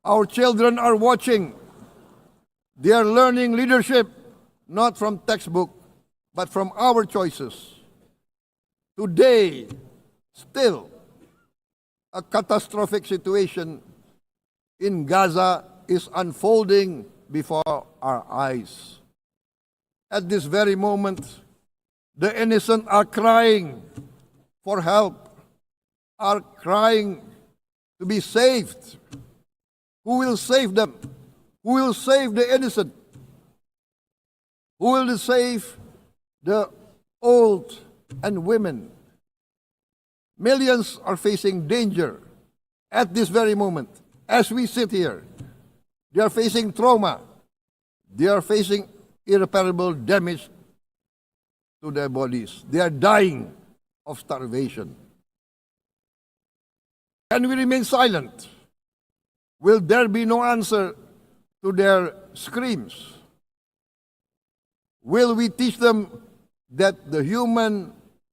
Our children are watching. They are learning leadership not from textbook, but from our choices. Today, still, a catastrophic situation in Gaza is unfolding before our eyes. At this very moment, the innocent are crying for help, are crying to be saved. Who will save them? Who will save the innocent? Who will save the old and women? Millions are facing danger at this very moment. As we sit here, they are facing trauma. They are facing irreparable damage to their bodies. They are dying of starvation. Can we remain silent? Will there be no answer to their screams? Will we teach them that the human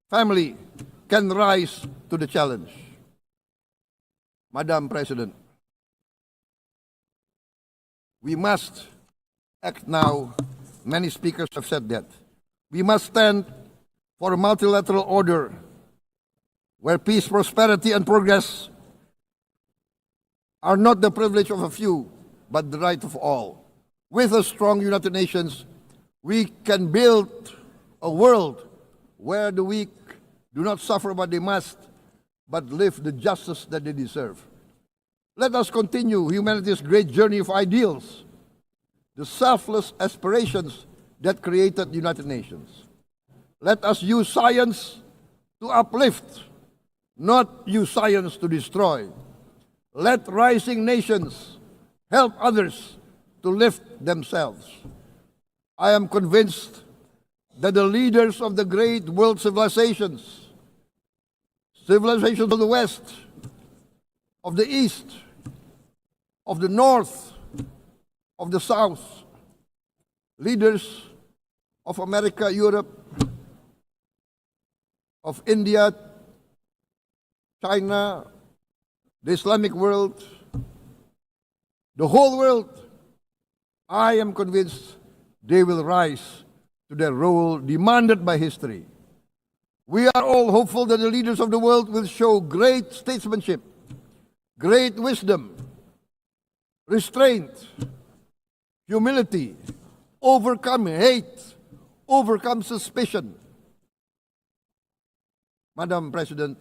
family can rise to the challenge? Madam President, we must act now. Many speakers have said that. We must stand for a multilateral order where peace, prosperity, and progress are not the privilege of a few, but the right of all. With a strong United Nations, we can build a world where the weak do not suffer what they must, but live the justice that they deserve. Let us continue humanity's great journey of ideals, the selfless aspirations that created the United Nations. Let us use science to uplift, not use science to destroy. Let rising nations help others to lift themselves. I am convinced that the leaders of the great world civilizations of the West, of the East, of the North, of the South, leaders of America, Europe, of India, China, the Islamic world, the whole world, I am convinced they will rise to their role demanded by history. We are all hopeful that the leaders of the world will show great statesmanship, great wisdom, restraint, humility, overcome hate, overcome suspicion. Madam President,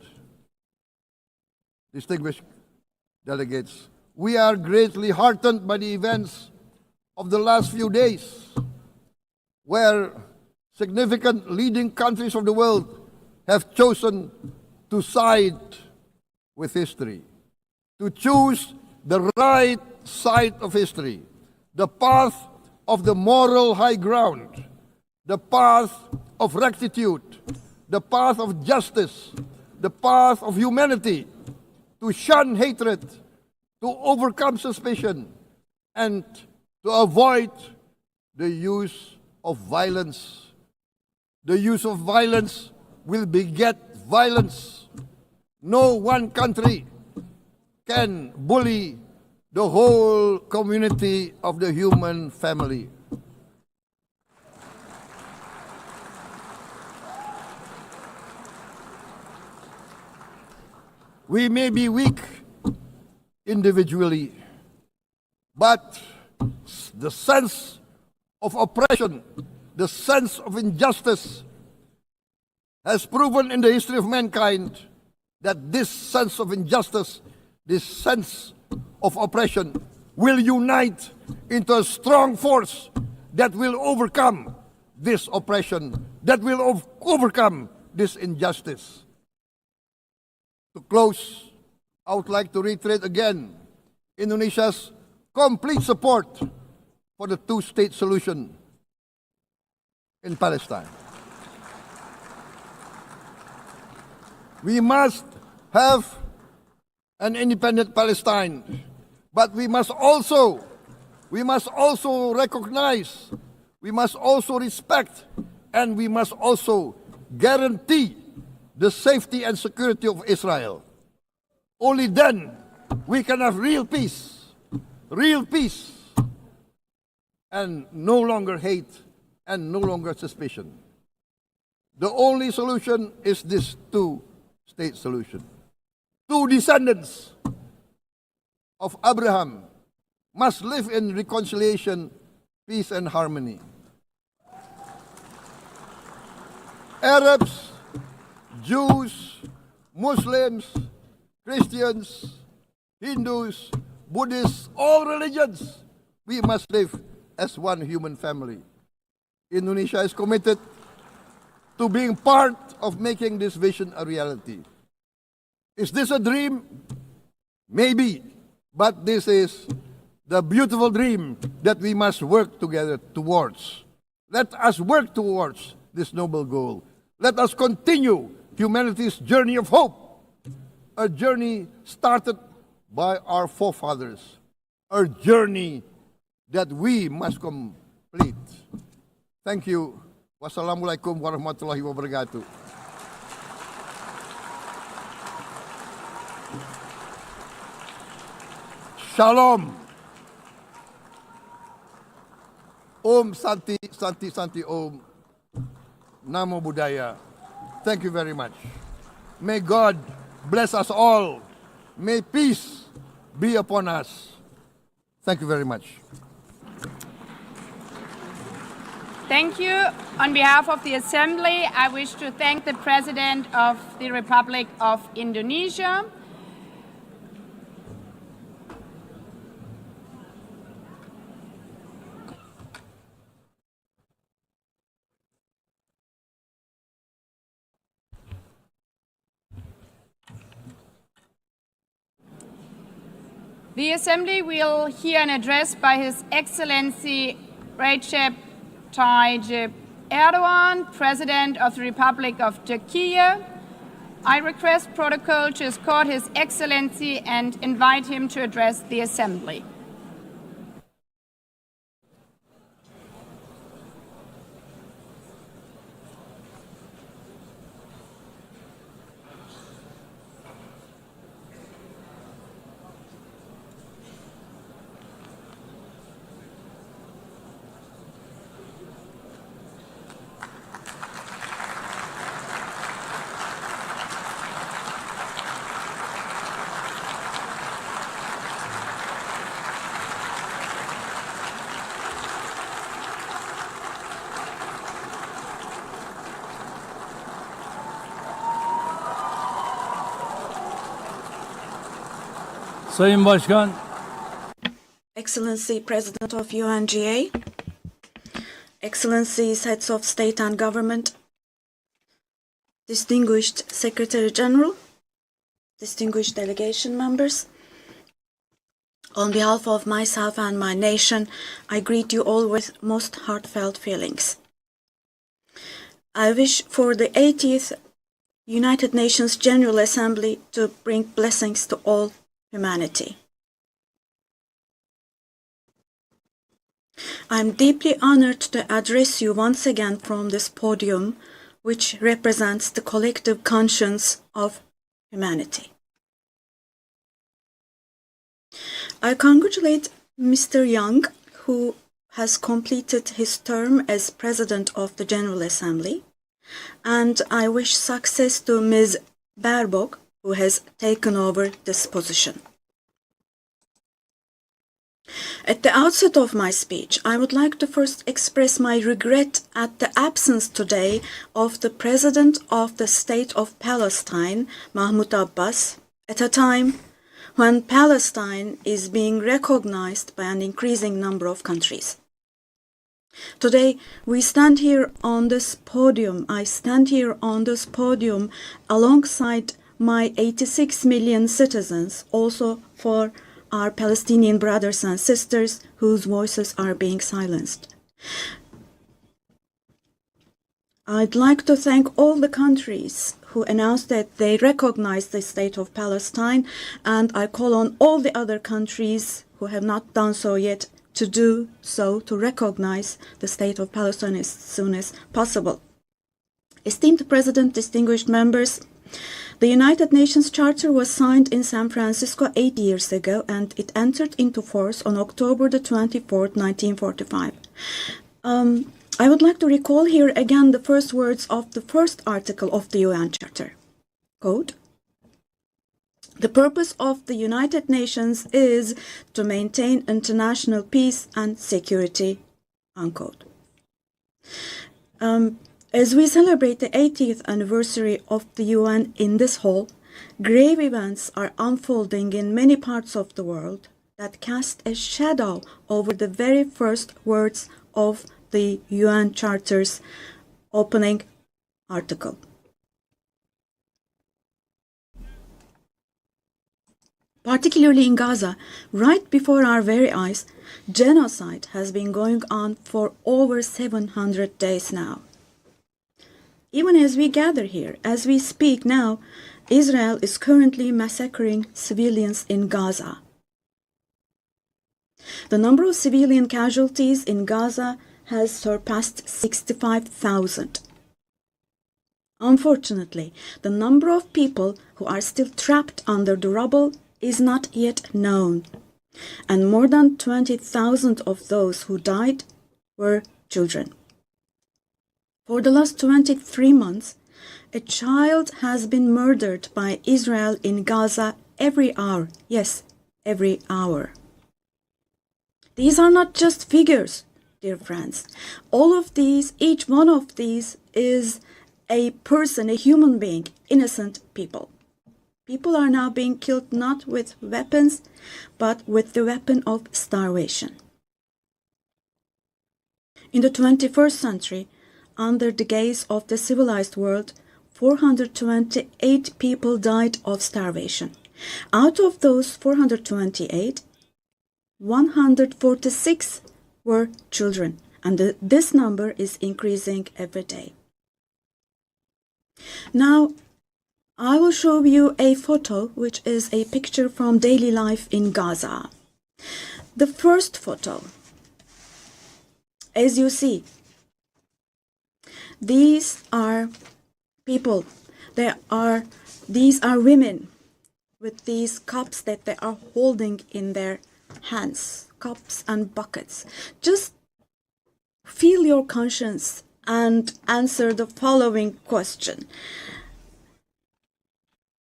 distinguished delegates, we are greatly heartened by the events of the last few days, where significant leading countries of the world have chosen to side with history, to choose the right side of history, the path of the moral high ground, the path of rectitude, the path of justice, the path of humanity, to shun hatred, to overcome suspicion, and to avoid the use of violence. The use of violence will beget violence. No one country can bully the whole community of the human family. We may be weak individually, but the sense of oppression, the sense of injustice has proven in the history of mankind that this sense of injustice, this sense of oppression will unite into a strong force that will overcome this oppression, that will overcome this injustice. To close, I would like to reiterate again Indonesia's complete support for the two-state solution in Palestine. We must have an independent Palestine, but we must also recognize, we must also respect, and we must also guarantee the safety and security of Israel. Only then we can have real peace, and no longer hate and no longer suspicion. The only solution is this two-state solution. Two descendants of Abraham must live in reconciliation, peace, and harmony. Arabs, Jews, Muslims, Christians, Hindus, Buddhists, all religions, we must live as one human family. Indonesia is committed to being part of making this vision a reality. Is this a dream? Maybe, but this is the beautiful dream that we must work together towards. Let us work towards this noble goal. Let us continue humanity's journey of hope, a journey started by our forefathers, a journey that we must complete. Thank you. Wassalamualaikum warahmatullahi wabarakatuh. Shalom. Om Santi, Santi, Santi Om. Namo Buddhaya. Thank you very much. May God bless us all. May peace be upon us. Thank you very much. Thank you. On behalf of the Assembly, I wish to thank the President of the Republic of Indonesia. The Assembly will hear an address by His Excellency Recep Tayyip Erdogan, President of the Republic of Turkey. I request protocol to escort His Excellency and invite him to address the Assembly. Sayın Başkan, Excellency President of UNGA, Excellencies Heads of State and Government, Distinguished Secretary General, distinguished delegation members, on behalf of myself and my nation, I greet you all with most heartfelt feelings. I wish for the 80th United Nations General Assembly to bring blessings to all humanity. I am deeply honored to address you once again from this podium, which represents the collective conscience of humanity. I congratulate Mr. Young, who has completed his term as President of the General Assembly, and I wish success to Ms. Baerbock, who has taken over this position. At the outset of my speech, I would like to first express my regret at the absence today of the President of the State of Palestine, Mahmoud Abbas, at a time when Palestine is being recognized by an increasing number of countries. Today, we stand here on this podium. I stand here on this podium alongside my 86 million citizens, also for our Palestinian brothers and sisters whose voices are being silenced. I'd like to thank all the countries who announced that they recognize the state of Palestine, and I call on all the other countries who have not done so yet to do so, to recognize the state of Palestine as soon as possible. Esteemed President, distinguished members, the United Nations Charter was signed in San Francisco 8 years ago, and it entered into force on October the 24th, 1945. I would like to recall here again the first words of the first article of the UN Charter. Quote, "The purpose of the United Nations is to maintain international peace and security," unquote. As we celebrate the 80th anniversary of the UN in this hall, grave events are unfolding in many parts of the world that cast a shadow over the very first words of the UN Charter's opening article. Particularly in Gaza, right before our very eyes, genocide has been going on for over 700 days now. Even as we gather here, as we speak now, Israel is currently massacring civilians in Gaza. The number of civilian casualties in Gaza has surpassed 65,000. Unfortunately, the number of people who are still trapped under the rubble is not yet known, and more than 20,000 of those who died were children. For the last 23 months, a child has been murdered by Israel in Gaza every hour. Yes, every hour. These are not just figures, dear friends. All of these, each one of these is a person, a human being, innocent people. People are now being killed not with weapons, but with the weapon of starvation. In the 21st century, under the gaze of the civilized world, 428 people died of starvation. Out of those 428, 146 were children, and this number is increasing every day. Now, I will show you a photo, which is a picture from daily life in Gaza. The first photo, as you see, these are people. These are women with these cups that they are holding in their hands, cups and buckets. Just feel your conscience and answer the following question.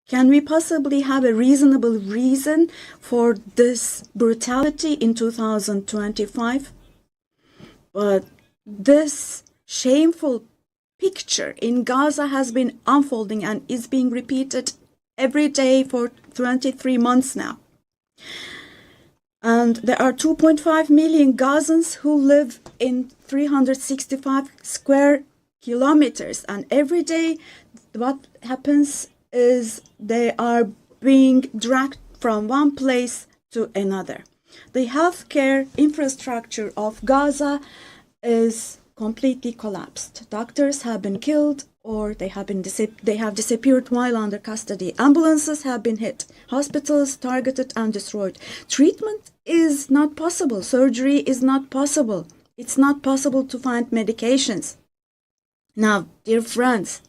Can we possibly have a reasonable reason for this brutality in 2025? But this shameful picture in Gaza has been unfolding and is being repeated every day for 23 months now. And there are 2.5 million Gazans who live in 365 square kilometers. And every day what happens is they are being dragged from one place to another. The healthcare infrastructure of Gaza is completely collapsed. Doctors have been killed or they have disappeared while under custody. Ambulances have been hit. Hospitals targeted and destroyed. Treatment is not possible. Surgery is not possible. It's not possible to find medications. Now, dear friends,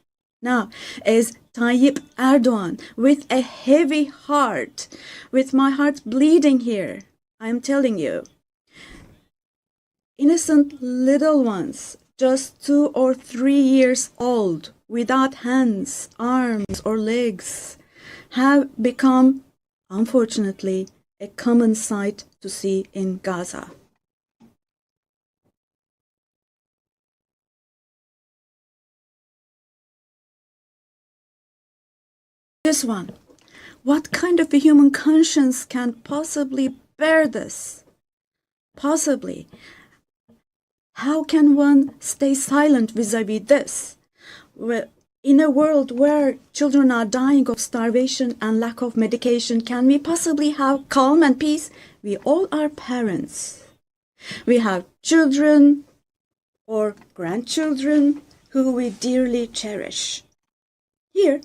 as Tayyip Erdogan, with a heavy heart, with my heart bleeding here, I am telling you, innocent little ones, just 2 or 3 years old, without hands, arms, or legs, have become, unfortunately, a common sight to see in Gaza. This one, What kind of a human conscience can possibly bear this? Possibly. How can one stay silent vis-à-vis this? In a world where children are dying of starvation and lack of medication, can we possibly have calm and peace? We all are parents. We have children or grandchildren who we dearly cherish. Here,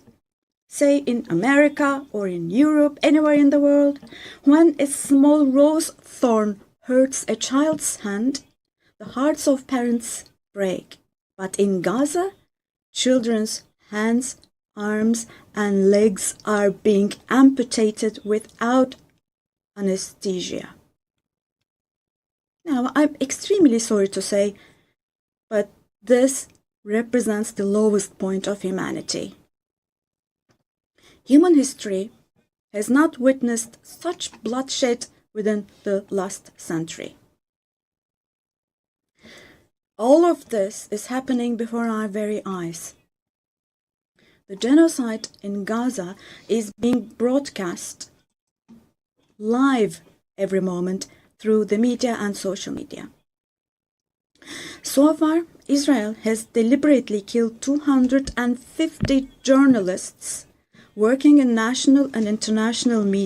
say in America or in Europe, anywhere in the world, when a small rose thorn hurts a child's hand, the hearts of parents break. But in Gaza, children's hands, arms, and legs are being amputated without anesthesia. Now, I'm extremely sorry to say, but this represents the lowest point of humanity. Human history has not witnessed such bloodshed within the last century. All of this is happening before our very eyes. The genocide in Gaza is being broadcast live every moment through the media and social media. So far, Israel has deliberately killed 250 journalists working in national and international media